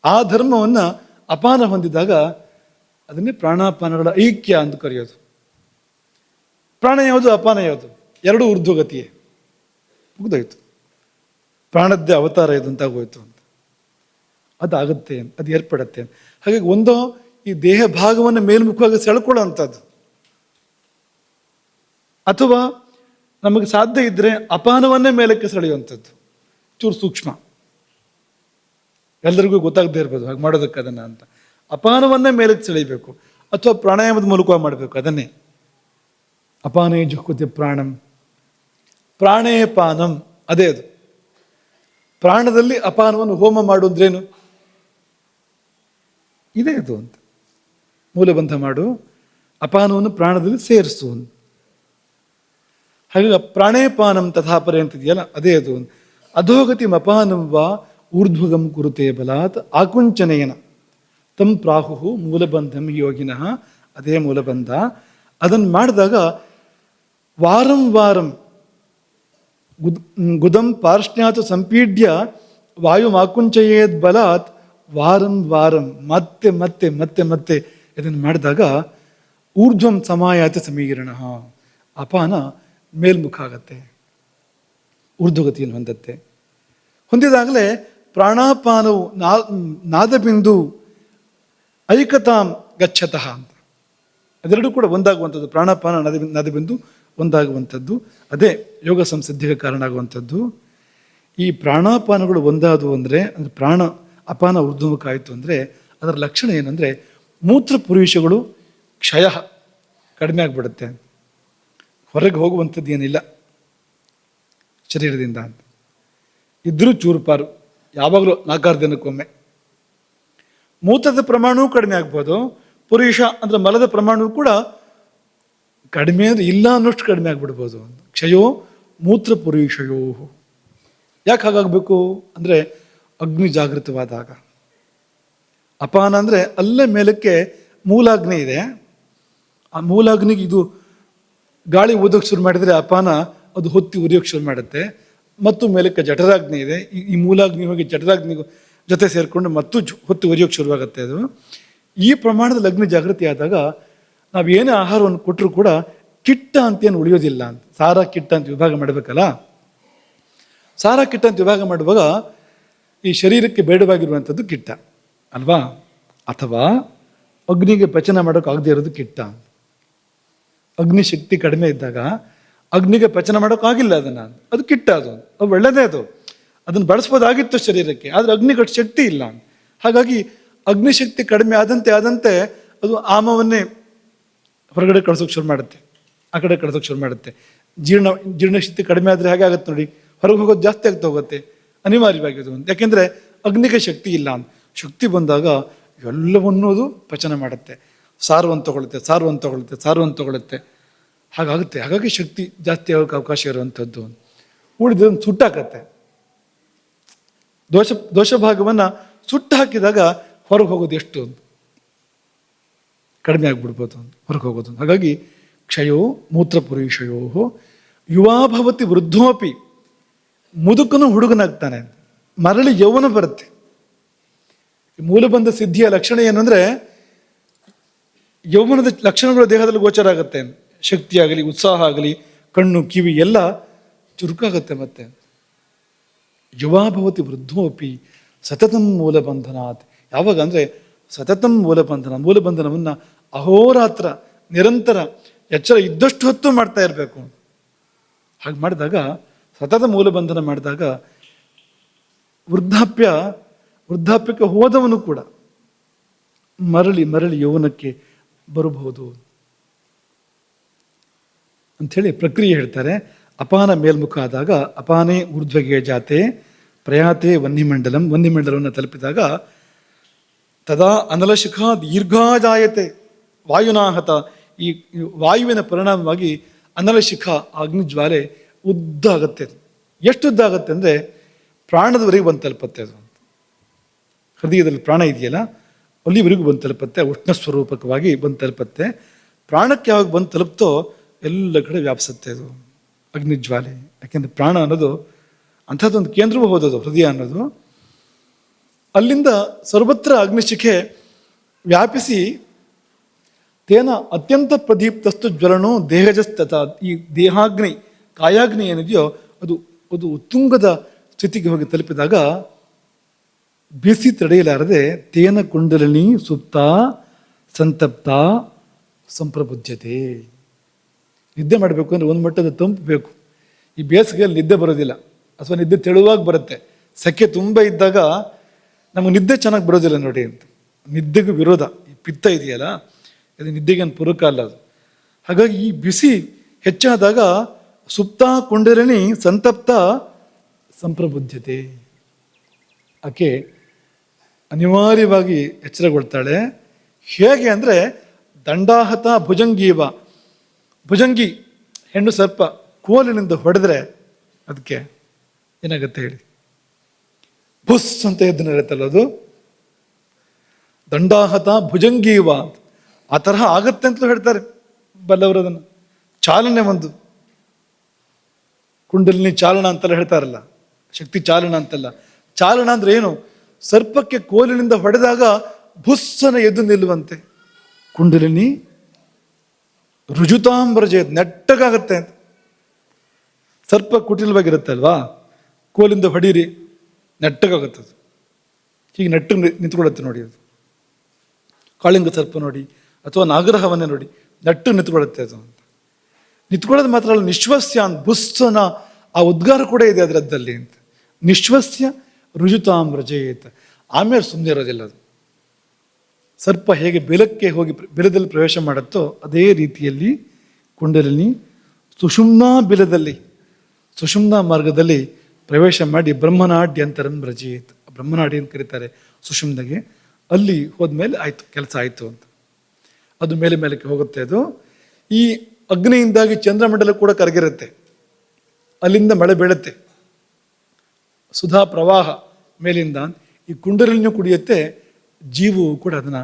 ಆ ಧರ್ಮವನ್ನು ಅಪಾನ ಹೊಂದಿದಾಗ ಅದನ್ನೇ ಪ್ರಾಣಾಪಾನಗಳ ಐಕ್ಯ ಅಂತ ಕರೆಯೋದು. ಪ್ರಾಣ ಯಾವುದು, ಅಪಾನ ಯಾವುದು? ಎರಡೂ ಊರ್ಧ್ವಗತಿಯೇ. ಮುಗ್ದೋಯ್ತು, ಪ್ರಾಣದ್ದೇ ಅವತಾರ ಇದು ಅಂತಾಗೋಯ್ತು ಅಂತ. ಅದಾಗುತ್ತೆ, ಅದು ಏರ್ಪಡತ್ತೆ. ಹಾಗಾಗಿ ಒಂದೋ ಈ ದೇಹ ಭಾಗವನ್ನು ಮೇಲ್ಮುಖವಾಗಿ ಸೆಳ್ಕೊಳ್ಳೋ ಅಂಥದ್ದು, ಅಥವಾ ನಮಗೆ ಸಾಧ್ಯ ಇದ್ದರೆ ಅಪಾನವನ್ನೇ ಮೇಲಕ್ಕೆ ಸೆಳೆಯುವಂಥದ್ದು. ಚೂರು ಸೂಕ್ಷ್ಮ, ಎಲ್ಲರಿಗೂ ಗೊತ್ತಾಗದೇ ಇರ್ಬೋದು ಹಾಗೆ ಮಾಡೋದಕ್ಕೆ ಅದನ್ನು ಅಂತ. ಅಪಾನವನ್ನೇ ಮೇಲಕ್ಕೆ ಸೆಳೆಯಬೇಕು, ಅಥವಾ ಪ್ರಾಣಾಯಾಮದ ಮೂಲಕ ಮಾಡಬೇಕು. ಅದನ್ನೇ ಅಪಾನೇ ಜುಹುತಿ ಪ್ರಾಣಂ, ಪ್ರಾಣೇ ಪಾನಂ. ಅದೇ ಅದು. ಪ್ರಾಣದಲ್ಲಿ ಅಪಾನವನ್ನು ಹೋಮ ಮಾಡುವುದ್ರೇನು? ಇದೇ ಅದು ಅಂತ. ಮೂಲಬಂಧ ಮಾಡು, ಅಪಾನವನ್ನು ಪ್ರಾಣದಲ್ಲಿ ಸೇರಿಸು. ಹಾಗಾಗಿ ಪ್ರಾಣೇಪಾನಂ ತಥಾಪರೆ ಅಂತಿದೆಯಲ್ಲ, ಅದೇ ಅದು. ಅಧೋಗತಿ ಅಪಾನಂ ವಾ ಊರ್ಧ್ವಗಂ ಕುರುತೆ ಬಲಾತ್ ಆಕುಂಚನೇನ ತಂ ಪ್ರಾಹು ಮೂಲಬಂಧಂ ಯೋಗಿನಃ. ಅದೇ ಮೂಲಬಂಧ. ಅದನ್ನು ಮಾಡಿದಾಗ ವಾರಂ ವಾರಂ ಗುದಂ ಪಾರ್ಷ್ಣ್ಯಾತ್ ಸಂಪೀಡ್ಯ ವಾಯುಮಾಕುಂಚಯೇದ್ ಬಲಾತ್ ವಾರಂ ವಾರಂ ಮತ್ತೆ ಮತ್ತೆ ಮತ್ತೆ ಮತ್ತೆ ಇದನ್ನು ಮಾಡಿದಾಗ ಊರ್ಧ್ವಂ ಸಮಾಯಾತಿ ಸಮೀರಣ. ಅಪಾನ ಮೇಲ್ಮುಖ ಆಗತ್ತೆ, ಊರ್ಧ್ವಗತಿಯನ್ನು ಹೊಂದತ್ತೆ. ಹೊಂದಿದಾಗಲೇ ಪ್ರಾಣಾಪಾನವು ನಾದಬಿಂದು ಐಕತಾಂ ಗಚ್ಚತಃ ಅಂತ. ಅದೆರಡೂ ಕೂಡ ಒಂದಾಗುವಂಥದ್ದು. ಪ್ರಾಣಾಪಾನ ನಾದಬಿಂದು ಒಂದಾಗುವಂಥದ್ದು. ಅದೇ ಯೋಗ ಸಂಸಿದ್ಧಿಗೆ ಕಾರಣ ಆಗುವಂಥದ್ದು. ಈ ಪ್ರಾಣಾಪಾನಗಳು ಒಂದಾದವು ಅಂದರೆ ಪ್ರಾಣ ಅಪಾನ ಊರ್ಧ್ವಮುಖ ಆಯಿತು ಅಂದರೆ ಅದರ ಲಕ್ಷಣ ಏನಂದರೆ ಮೂತ್ರ ಪುರುಷಗಳು ಕ್ಷಯ ಕಡಿಮೆ ಆಗಿಬಿಡುತ್ತೆ. ಹೊರಗೆ ಹೋಗುವಂಥದ್ದು ಏನಿಲ್ಲ ಶರೀರದಿಂದ ಅಂತ. ಇದ್ರೂ ಚೂರುಪಾರು, ಯಾವಾಗಲೂ 4-6 ದಿನಕ್ಕೊಮ್ಮೆ. ಮೂತ್ರದ ಪ್ರಮಾಣವೂ ಕಡಿಮೆ ಆಗ್ಬೋದು. ಪುರುಷ ಅಂದರೆ ಮಲದ ಪ್ರಮಾಣವೂ ಕೂಡ ಕಡಿಮೆ ಅಂದರೆ ಇಲ್ಲ ಅನ್ನೋಷ್ಟು ಕಡಿಮೆ ಆಗಿಬಿಡ್ಬೋದು. ಕ್ಷಯೋ ಮೂತ್ರ ಪುರುಷಯೋ. ಯಾಕೆ ಹಾಗಾಗಬೇಕು ಅಂದರೆ ಅಗ್ನಿ ಜಾಗೃತವಾದಾಗ. ಅಪಾನ ಅಂದರೆ ಅಲ್ಲೇ ಮೇಲಕ್ಕೆ ಮೂಲಾಗ್ನಿ ಇದೆ. ಆ ಮೂಲಾಗ್ನಿಗೆ ಇದು ಗಾಳಿ ಊದೋಕ್ಕೆ ಶುರು ಮಾಡಿದರೆ ಅಪಾನ ಅದು ಹೊತ್ತಿ ಉರಿಯೋಕ್ಕೆ ಶುರು ಮಾಡುತ್ತೆ. ಮತ್ತು ಮೇಲಕ್ಕೆ ಜಠರಾಗ್ನಿ ಇದೆ. ಈ ಮೂಲಾಗ್ನಿ ಹೋಗಿ ಜಠರಾಗ್ನಿ ಜೊತೆ ಸೇರಿಕೊಂಡು ಮತ್ತು ಹೊತ್ತಿ ಉರಿಯೋಕ್ಕೆ ಶುರುವಾಗುತ್ತೆ. ಅದು ಈ ಪ್ರಮಾಣದಲ್ಲಿ ಅಗ್ನಿ ಜಾಗೃತಿ ಆದಾಗ ನಾವು ಏನೇ ಆಹಾರವನ್ನು ಕೊಟ್ಟರೂ ಕೂಡ ಕಿಟ್ಟ ಅಂತೇನು ಉಳಿಯೋದಿಲ್ಲ ಅಂತ. ಸಾರ ಕಿಟ್ಟ ಅಂತ ವಿಭಾಗ ಮಾಡಬೇಕಲ್ಲ. ಸಾರ ಕಿಟ್ಟ ಅಂತ ವಿಭಾಗ ಮಾಡುವಾಗ ಈ ಶರೀರಕ್ಕೆ ಬೇಡವಾಗಿರುವಂಥದ್ದು ಕಿಟ್ಟ ಅಲ್ವಾ, ಅಥವಾ ಅಗ್ನಿಗೆ ಪಚನ ಮಾಡೋಕ್ಕಾಗದೇ ಇರೋದು ಕಿಟ್ಟ. ಅಗ್ನಿ ಶಕ್ತಿ ಕಡಿಮೆ ಇದ್ದಾಗ ಅಗ್ನಿಗೆ ಪಚನ ಮಾಡೋಕ್ಕಾಗಿಲ್ಲ ಅದನ್ನು, ಅದು ಕಿಟ್ಟ. ಅದು ಒಳ್ಳೆಯದೇ, ಅದನ್ನು ಬಳಸ್ಬೋದಾಗಿತ್ತು ಶರೀರಕ್ಕೆ, ಆದರೆ ಅಗ್ನಿಗೆ ಶಕ್ತಿ ಇಲ್ಲ. ಹಾಗಾಗಿ ಅಗ್ನಿಶಕ್ತಿ ಕಡಿಮೆ ಆದಂತೆ ಅದು ಆಮವನ್ನೇ ಹೊರಗಡೆ ಕಳ್ಸೋಕೆ ಶುರು ಮಾಡುತ್ತೆ, ಆ ಕಡೆ ಕಳ್ಸೋಕೆ ಶುರು ಮಾಡುತ್ತೆ. ಜೀರ್ಣಶಕ್ತಿ ಕಡಿಮೆ ಆದರೆ ಹಾಗೆ ಆಗುತ್ತೆ ನೋಡಿ, ಹೊರಗೆ ಹೋಗೋದು ಜಾಸ್ತಿ ಆಗ್ತಾ ಹೋಗುತ್ತೆ ಅನಿವಾರ್ಯವಾಗಿ. ಅದು ಯಾಕೆಂದರೆ ಅಗ್ನಿಗೆ ಶಕ್ತಿ ಇಲ್ಲ. ಶಕ್ತಿ ಬಂದಾಗ ಎಲ್ಲವನ್ನೂ ಅದು ಪಚನ ಮಾಡುತ್ತೆ, ಸಾರವನ್ನು ತಗೊಳುತ್ತೆ. ಹಾಗಾಗುತ್ತೆ. ಹಾಗಾಗಿ ಶಕ್ತಿ ಜಾಸ್ತಿ ಆಗೋಕ್ಕೆ ಅವಕಾಶ ಇರುವಂಥದ್ದು. ಉಳಿದನ್ನು ಸುಟ್ಟಾಕತ್ತೆ. ದೋಷ ಭಾಗವನ್ನು ಸುಟ್ಟು ಹಾಕಿದಾಗ ಹೊರಗೆ ಹೋಗೋದು ಎಷ್ಟು ಕಡಿಮೆ ಆಗಿಬಿಡ್ಬೋದು ಹೊರಗೆ ಹೋಗೋದು. ಹಾಗಾಗಿ ಕ್ಷಯೋ ಮೂತ್ರ ಪುರುಷಯೋ ಯುವಾಭವತಿ ವೃದ್ಧೋಪಿ. ಮುದುಕನು ಹುಡುಗನಾಗ್ತಾನೆ, ಮರಳಿ ಯೌವನ ಬರುತ್ತೆ. ಮೂಲಬಂಧ ಸಿದ್ಧಿಯ ಲಕ್ಷಣ ಏನಂದರೆ ಯೌವನದ ಲಕ್ಷಣಗಳು ದೇಹದಲ್ಲಿ ಗೋಚರ ಆಗುತ್ತೆ. ಶಕ್ತಿ ಆಗಲಿ, ಉತ್ಸಾಹ ಆಗಲಿ, ಕಣ್ಣು ಕಿವಿ ಎಲ್ಲ ಚುರುಕಾಗತ್ತೆ. ಮತ್ತೆ ಯುವಾಭವತಿ ವೃದ್ಧೋಪಿ ಸತತಂ ಮೂಲಬಂಧನಾತ್. ಯಾವಾಗ ಅಂದರೆ ಸತತಂ ಮೂಲಬಂಧನವನ್ನು ಅಹೋರಾತ್ರ ನಿರಂತರ ಎಚ್ಚರ ಇದ್ದಷ್ಟು ಹೊತ್ತು ಮಾಡ್ತಾ ಇರಬೇಕು. ಹಾಗೆ ಮಾಡಿದಾಗ, ಸತತ ಮೂಲಬಂಧನ ಮಾಡಿದಾಗ ವೃದ್ಧಾಪ್ಯಕ್ಕೆ ಹೋದವನು ಕೂಡ ಮರಳಿ ಯೌವನಕ್ಕೆ ಬರಬಹುದು ಅಂಥೇಳಿ ಪ್ರಕ್ರಿಯೆ ಹೇಳ್ತಾರೆ. ಅಪಾನ ಮೇಲ್ಮುಖ ಆದಾಗ ಅಪಾನೇ ಊರ್ಧ್ವಗೆ ಜಾತೆ ಪ್ರಯಾತೆ ವನ್ನಿಮಂಡಲವನ್ನು ತಲುಪಿದಾಗ ತದಾ ಅನಲಶಿಖ ದೀರ್ಘಾಜಾಯತೆ ವಾಯುನಾಹತ. ಈ ವಾಯುವಿನ ಪರಿಣಾಮವಾಗಿ ಅನಲಶಿಖ ಅಗ್ನಿಜ್ವಾಲೆ ಉದ್ದಾಗತ್ತೆ. ಎಷ್ಟು ಉದ್ದಾಗತ್ತೆ ಅಂದರೆ ಪ್ರಾಣದವರೆಗೆ ಬಂದು ತಲುಪತ್ತೆ. ಅದು ಹೃದಯದಲ್ಲಿ ಪ್ರಾಣ ಇದೆಯಲ್ಲ, ಅಲ್ಲಿವರೆಗೂ ಬಂದು ತಲುಪತ್ತೆ. ಉಷ್ಣ ಸ್ವರೂಪಕವಾಗಿ ಬಂದು ತಲುಪತ್ತೆ. ಪ್ರಾಣಕ್ಕೆ ಯಾವಾಗ ಬಂದು ತಲುಪ್ತೋ ಎಲ್ಲ ಕಡೆ ವ್ಯಾಪಿಸುತ್ತೆ ಅದು ಅಗ್ನಿಜ್ವಾಲೆ. ಯಾಕೆಂದರೆ ಪ್ರಾಣ ಅನ್ನೋದು ಅಂಥದ್ದೊಂದು ಕೇಂದ್ರವೂ ಹೋದದು ಹೃದಯ ಅನ್ನೋದು. ಅಲ್ಲಿಂದ ಸರ್ವತ್ರ ಅಗ್ನಿಶಿಖೆ ವ್ಯಾಪಿಸಿ ತೇನ ಅತ್ಯಂತ ಪ್ರದೀಪ್ತಸ್ತು ಜ್ವಲನೋ ದೇಹಜಸ್ತತ. ಈ ದೇಹಾಗ್ನಿ ಕಾಯಾಗ್ನಿ ಏನಿದೆಯೋ ಅದು ಉತ್ತುಂಗದ ಸ್ಥಿತಿಗೆ ಹೋಗಿ ತಲುಪಿದಾಗ ಬಿಸಿ ತಡೆಯಲಾರದೆ ತೇನ ಕುಂಡಲಿನಿ ಸುಪ್ತ ಸಂತಪ್ತ ಸಂಪ್ರಬುದ್ಧತೆ. ನಿದ್ದೆ ಮಾಡಬೇಕು ಅಂದರೆ ಒಂದು ಮಟ್ಟದ ತಂಪು ಬೇಕು. ಈ ಬೇಸಿಗೆಯಲ್ಲಿ ನಿದ್ದೆ ಬರೋದಿಲ್ಲ, ಅಥವಾ ನಿದ್ದೆ ತೆಳುವಾಗಿ ಬರುತ್ತೆ. ಸೆಕೆ ತುಂಬ ಇದ್ದಾಗ ನಮಗೆ ನಿದ್ದೆ ಚೆನ್ನಾಗಿ ಬರೋದಿಲ್ಲ ನೋಡಿ ಅಂತ. ನಿದ್ದೆಗೂ ವಿರೋಧ ಈ ಪಿತ್ತ ಇದೆಯಲ್ಲ, ಅದು ನಿದ್ದೆಗೇನು ಪೂರಕ ಅಲ್ಲ ಅದು. ಹಾಗಾಗಿ ಈ ಬಿಸಿ ಹೆಚ್ಚಾದಾಗ ಸುಪ್ತ ಕುಂಡಲಿನಿ ಸಂತಪ್ತ ಸಂಪ್ರಬುದ್ಧತೆ. ಆಕೆ ಅನಿವಾರ್ಯವಾಗಿ ಎಚ್ಚರಗೊಳ್ತಾಳೆ. ಹೇಗೆ ಅಂದರೆ ದಂಡಾಹತ ಭುಜಂಗೀವ. ಭುಜಂಗಿ ಹೆಣ್ಣು ಸರ್ಪ ಕೋಲಿನಿಂದ ಹೊಡೆದ್ರೆ ಅದಕ್ಕೆ ಏನಾಗುತ್ತೆ ಹೇಳಿ? ಬುಸ್ ಅಂತ ಎದ್ದು ನಡೆಯುತ್ತಲ್ಲ ಅದು. ದಂಡಾಹತ ಭುಜಂಗೀವ ಅಂತ ಆ ತರಹ ಆಗತ್ತೆ ಅಂತಲೂ ಹೇಳ್ತಾರೆ ಬಲ್ಲವರು. ಅದನ್ನು ಚಾಲನೆ ಒಂದು ಕುಂಡಲಿನಿ ಚಾಲನ ಅಂತೆಲ್ಲ ಹೇಳ್ತಾರಲ್ಲ, ಶಕ್ತಿ ಚಾಲನ ಅಂತಲ್ಲ. ಚಾಲನ ಅಂದ್ರೆ ಏನು? ಸರ್ಪಕ್ಕೆ ಕೋಲಿನಿಂದ ಹೊಡೆದಾಗ ಭುಸ್ಸನ ಎದ್ದು ನಿಲ್ಲುವಂತೆ ಕುಂಡಲಿನಿ ರುಜುತಾಂಬರಜೆ ನೆಟ್ಟಗಾಗತ್ತೆ ಅಂತ. ಸರ್ಪ ಕುಟಿಲವಾಗಿರುತ್ತೆ ಅಲ್ವಾ, ಕೋಲಿಂದ ಹೊಡೀರಿ ನೆಟ್ಟಗಾಗುತ್ತದೆ. ಹೀಗೆ ನಟ್ಟು ನಿಂತ್ಕೊಳ್ಳುತ್ತೆ ನೋಡಿ. ಅದು ಕಾಳಿಂಗ ಸರ್ಪ ನೋಡಿ, ಅಥವಾ ನಾಗರಹವನ್ನೇ ನೋಡಿ, ನಟ್ಟು ನಿಂತ್ಕೊಳ್ಳುತ್ತೆ ಅದು ಅಂತ. ನಿಂತ್ಕೊಳ್ಳೋದು ಮಾತ್ರ ಅಲ್ಲ, ನಿಶ್ವಸ್ಯ ಅಂತ ಬುಸ್ಸನ ಆ ಉದ್ಗಾರ ಕೂಡ ಇದೆ ಅದರದ್ದಲ್ಲಿ ಅಂತ. ನಿಶ್ವಸ್ಯ ರುಜುತಾಂ ರಜೇತ್. ಆಮೇಲೆ ಸುಮ್ಮನೆ ಇರೋದಿಲ್ಲ ಅದು. ಸರ್ಪ ಹೇಗೆ ಬೆಲಕ್ಕೆ ಹೋಗಿ ಬೆಲದಲ್ಲಿ ಪ್ರವೇಶ ಮಾಡುತ್ತೋ ಅದೇ ರೀತಿಯಲ್ಲಿ ಕುಂಡಲಿನಿ ಸುಷುಮ್ನಾ ಬಿಲದಲ್ಲಿ, ಸುಷುಮ್ನಾ ಮಾರ್ಗದಲ್ಲಿ ಪ್ರವೇಶ ಮಾಡಿ ಬ್ರಹ್ಮನಾಡ್ಯ ಅಂತರನ್ ರಜೇತ್. ಬ್ರಹ್ಮನಾಡಿ ಅಂತ ಕರೀತಾರೆ ಸುಷುಮ್ನಾಗೆ. ಅಲ್ಲಿ ಹೋದ್ಮೇಲೆ ಆಯ್ತು, ಕೆಲಸ ಆಯಿತು ಅಂತ. ಅದು ಮೇಲೆ ಮೇಲಕ್ಕೆ ಹೋಗುತ್ತೆ. ಅದು ಈ ಅಗ್ನಿಯಿಂದಾಗಿ ಚಂದ್ರಮಂಡಲ ಕೂಡ ಕರಗಿರುತ್ತೆ, ಅಲ್ಲಿಂದ ಮಳೆ ಬೀಳುತ್ತೆ, ಸುಧಾ ಪ್ರವಾಹ ಮೇಲಿಂದ ಈ ಕುಂಡಲಿನೂ ಕುಡಿಯುತ್ತೆ, ಜೀವವು ಕೂಡ ಅದನ್ನು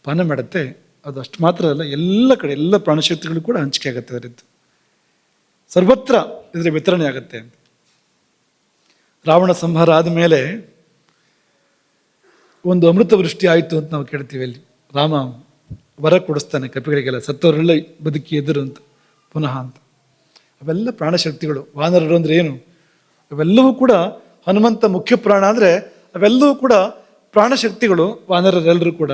ಪಾನ ಮಾಡುತ್ತೆ. ಅದು ಅಷ್ಟು ಮಾತ್ರ ಅಲ್ಲ, ಎಲ್ಲ ಕಡೆ ಎಲ್ಲ ಪ್ರಾಣಶಕ್ತಿಗಳು ಕೂಡ ಹಂಚಿಕೆ ಆಗುತ್ತೆ ಅದರದ್ದು, ಸರ್ವತ್ರ ಇದರ ವಿತರಣೆ ಆಗುತ್ತೆ ಅಂತ. ರಾವಣ ಸಂಹಾರ ಆದಮೇಲೆ ಒಂದು ಅಮೃತ ವೃಷ್ಟಿ ಆಯಿತು ಅಂತ ನಾವು ಕೇಳ್ತೀವಿ. ಅಲ್ಲಿ ರಾಮ ವರ ಕೊಡಿಸ್ತಾನೆ ಕಪಿಗಳಿಗೆಲ್ಲ, ಸತ್ತವರೆಲ್ಲ ಬದುಕಿ ಎದುರು ಅಂತ ಪುನಃ ಅಂತ. ಅವೆಲ್ಲ ಪ್ರಾಣಶಕ್ತಿಗಳು. ವಾನರರು ಅಂದರೆ ಏನು? ಅವೆಲ್ಲವೂ ಕೂಡ ಹನುಮಂತ ಮುಖ್ಯ ಪ್ರಾಣ ಅಂದರೆ ಅವೆಲ್ಲವೂ ಕೂಡ ಪ್ರಾಣಶಕ್ತಿಗಳು. ವಾನರರೆಲ್ಲರೂ ಕೂಡ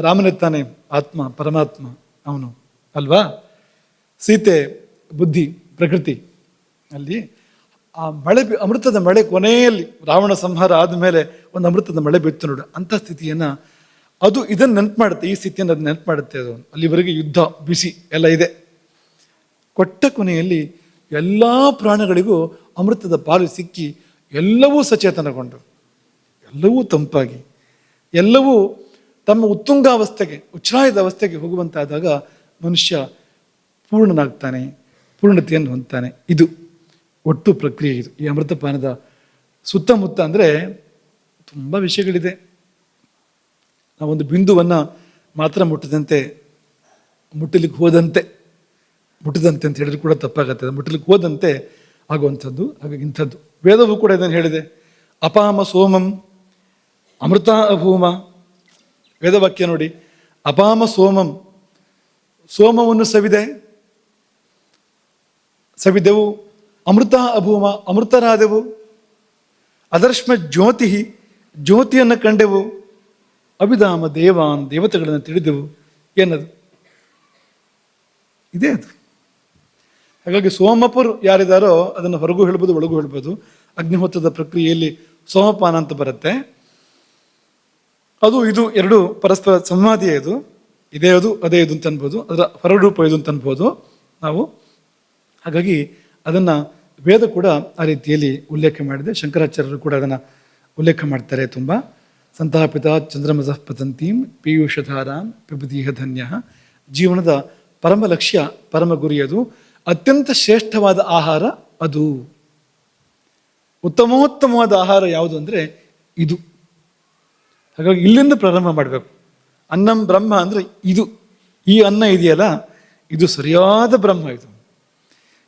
ರಾಮನೇ ತಾನೇ ಆತ್ಮ, ಪರಮಾತ್ಮ ಅವನು ಅಲ್ವಾ. ಸೀತೆ ಬುದ್ಧಿ, ಪ್ರಕೃತಿ. ಅಲ್ಲಿ ಆ ಮಳೆ, ಅಮೃತದ ಮಳೆ ಕೊನೆಯಲ್ಲಿ ರಾವಣ ಸಂಹಾರ ಆದಮೇಲೆ ಒಂದು ಅಮೃತದ ಮಳೆ ಬಿತ್ತು ನೋಡು, ಅಂಥ ಸ್ಥಿತಿಯನ್ನು ಅದು ಇದನ್ನು ನೆನಪು ಮಾಡುತ್ತೆ. ಈ ಸ್ಥಿತಿಯನ್ನು ಅದು ನೆನಪು ಮಾಡುತ್ತೆ. ಅದು ಅಲ್ಲಿವರೆಗೆ ಯುದ್ಧ ಬಿಸಿ ಎಲ್ಲ ಇದೆ. ಕೊಟ್ಟ ಕೊನೆಯಲ್ಲಿ ಎಲ್ಲ ಪ್ರಾಣಿಗಳಿಗೂ ಅಮೃತದ ಪಾಲು ಸಿಕ್ಕಿ ಎಲ್ಲವೂ ಸಚೇತನಗೊಂಡು, ಎಲ್ಲವೂ ತಂಪಾಗಿ, ಎಲ್ಲವೂ ತಮ್ಮ ಉತ್ತುಂಗಾವಸ್ಥೆಗೆ, ಉಚ್ಛ್ರಾಯದ ಅವಸ್ಥೆಗೆ ಹೋಗುವಂತಾದಾಗ ಮನುಷ್ಯ ಪೂರ್ಣನಾಗ್ತಾನೆ, ಪೂರ್ಣತೆಯನ್ನು ಹೊಂದ್ತಾನೆ. ಇದು ಒಟ್ಟು ಪ್ರಕ್ರಿಯೆ. ಇದು ಈ ಅಮೃತಪಾನದ ಸುತ್ತಮುತ್ತ ಅಂದರೆ ತುಂಬ ವಿಷಯಗಳಿದೆ. ನಾವೊಂದು ಬಿಂದುವನ್ನು ಮಾತ್ರ ಮುಟ್ಟಲಿಕ್ಕೆ ಹೋದಂತೆ ಅಂತ ಹೇಳಿದ್ರು ಕೂಡ ತಪ್ಪಾಗತ್ತೆ. ಮುಟ್ಟಲಿಕ್ಕೆ ಹೋದಂತೆ ಆಗುವಂಥದ್ದು. ಹಾಗಾಗಿ ಇಂಥದ್ದು ವೇದವು ಕೂಡ ಇದನ್ನು ಹೇಳಿದೆ. ಅಪಾಮ ಸೋಮಂ ಅಮೃತ ಅಭೂಮ. ವೇದವಾಕ್ಯ ನೋಡಿ, ಅಪಾಮ ಸೋಮಂ, ಸೋಮವನ್ನು ಸವಿದೆವು, ಅಮೃತ ಅಭೂಮ, ಅಮೃತರಾದೆವು, ಅದರ್ಶ್ಮ ಜ್ಯೋತಿ, ಜ್ಯೋತಿಯನ್ನು ಕಂಡೆವು, ಅಭಿಧಾಮ ದೇವಾನ್, ದೇವತೆಗಳನ್ನು ತಿಳಿದೆವು. ಏನದು? ಇದೇ ಅದು. ಹಾಗಾಗಿ ಸೋಮಪುರ್ ಯಾರಿದ್ದಾರೋ ಅದನ್ನು ಹೊರಗೂ ಹೇಳ್ಬೋದು, ಒಳಗೂ ಹೇಳ್ಬೋದು. ಅಗ್ನಿಹೋತ್ರದ ಪ್ರಕ್ರಿಯೆಯಲ್ಲಿ ಸೋಮಪಾನ ಅಂತ ಬರುತ್ತೆ. ಅದು ಇದು ಎರಡು ಪರಸ್ಪರ ಸಂವಾದಿಯೇ. ಇದು ಇದೇ ಅದು ಅದೇ ಇದು ಅಂತ ಅನ್ಬೋದು, ಅದರ ಹೊರರೂಪ ಇದು ಅಂತ ಅನ್ಬೋದು ನಾವು. ಹಾಗಾಗಿ ಅದನ್ನು ವೇದ ಕೂಡ ಆ ರೀತಿಯಲ್ಲಿ ಉಲ್ಲೇಖ ಮಾಡಿದೆ. ಶಂಕರಾಚಾರ್ಯರು ಕೂಡ ಅದನ್ನು ಉಲ್ಲೇಖ ಮಾಡ್ತಾರೆ ತುಂಬ. ಸಂತಾಪಿತ ಚಂದ್ರಮಸಃ ಪತಂತೀಂ ಪೀಯೂಷಧಾರಾಂ ಪಿಬುದೀಹ ಧನ್ಯ. ಜೀವನದ ಪರಮ ಲಕ್ಷ್ಯ, ಪರಮ ಗುರಿ ಅದು. ಅತ್ಯಂತ ಶ್ರೇಷ್ಠವಾದ ಆಹಾರ ಅದು. ಉತ್ತಮೋತ್ತಮವಾದ ಆಹಾರ ಯಾವುದು ಅಂದರೆ ಇದು. ಹಾಗಾಗಿ ಇಲ್ಲಿಂದ ಪ್ರಾರಂಭ ಮಾಡಬೇಕು. ಅನ್ನಂ ಬ್ರಹ್ಮ ಅಂದರೆ ಇದು. ಈ ಅನ್ನ ಇದೆಯಲ್ಲ, ಇದು ಸರಿಯಾದ ಬ್ರಹ್ಮ. ಇದು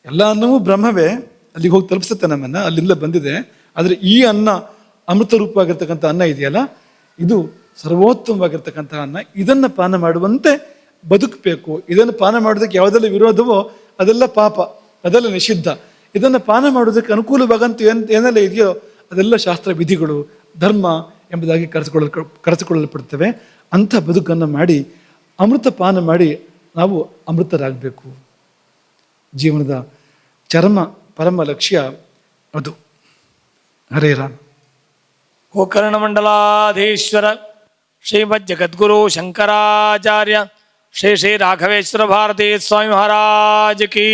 ಎಲ್ಲ ಅನ್ನವೂ ಬ್ರಹ್ಮವೇ, ಅಲ್ಲಿಗೆ ಹೋಗಿ ತಲುಪಿಸುತ್ತೆ ನಮ್ಮನ್ನು, ಅಲ್ಲಿಂದ ಬಂದಿದೆ. ಆದರೆ ಈ ಅನ್ನ, ಅಮೃತ ರೂಪವಾಗಿರ್ತಕ್ಕಂಥ ಅನ್ನ ಇದೆಯಲ್ಲ, ಇದು ಸರ್ವೋತ್ತಮವಾಗಿರ್ತಕ್ಕಂಥ ಅನ್ನ. ಇದನ್ನು ಪಾನ ಮಾಡುವಂತೆ ಬದುಕಬೇಕು. ಇದನ್ನು ಪಾನ ಮಾಡೋದಕ್ಕೆ ಯಾವುದೆಲ್ಲ ವಿರೋಧವೋ ಅದೆಲ್ಲ ಪಾಪ, ಅದೆಲ್ಲ ನಿಷಿದ್ಧ. ಇದನ್ನು ಪಾನ ಮಾಡೋದಕ್ಕೆ ಅನುಕೂಲವಾಗಂತ ಏನೆಲ್ಲ ಇದೆಯೋ ಅದೆಲ್ಲ ಶಾಸ್ತ್ರ ವಿಧಿಗಳು, ಧರ್ಮ ಎಂಬುದಾಗಿ ಕರೆಸಿಕೊಳ್ಳಲ್ಪಡ್ತವೆ. ಅಂಥ ಬದುಕನ್ನು ಮಾಡಿ ಅಮೃತ ಪಾನ ಮಾಡಿ ನಾವು ಅಮೃತರಾಗಬೇಕು. ಜೀವನದ ಪರಮ ಲಕ್ಷ್ಯ ಅದು. ಹರೇ ರಾಮ. ಗೋಕರ್ಣಮಂಡಲಾಧೀಶ್ವರ ಶ್ರೀಮದ್ ಜಗದ್ಗುರು ಶಂಕರಾಚಾರ್ಯ ಶ್ರೀ ಶ್ರೀ ರಾಘವೇಶ್ವರ ಭಾರತೀ ಸ್ವಾಮಿ ಮಹಾರಾಜ್ ಕೀ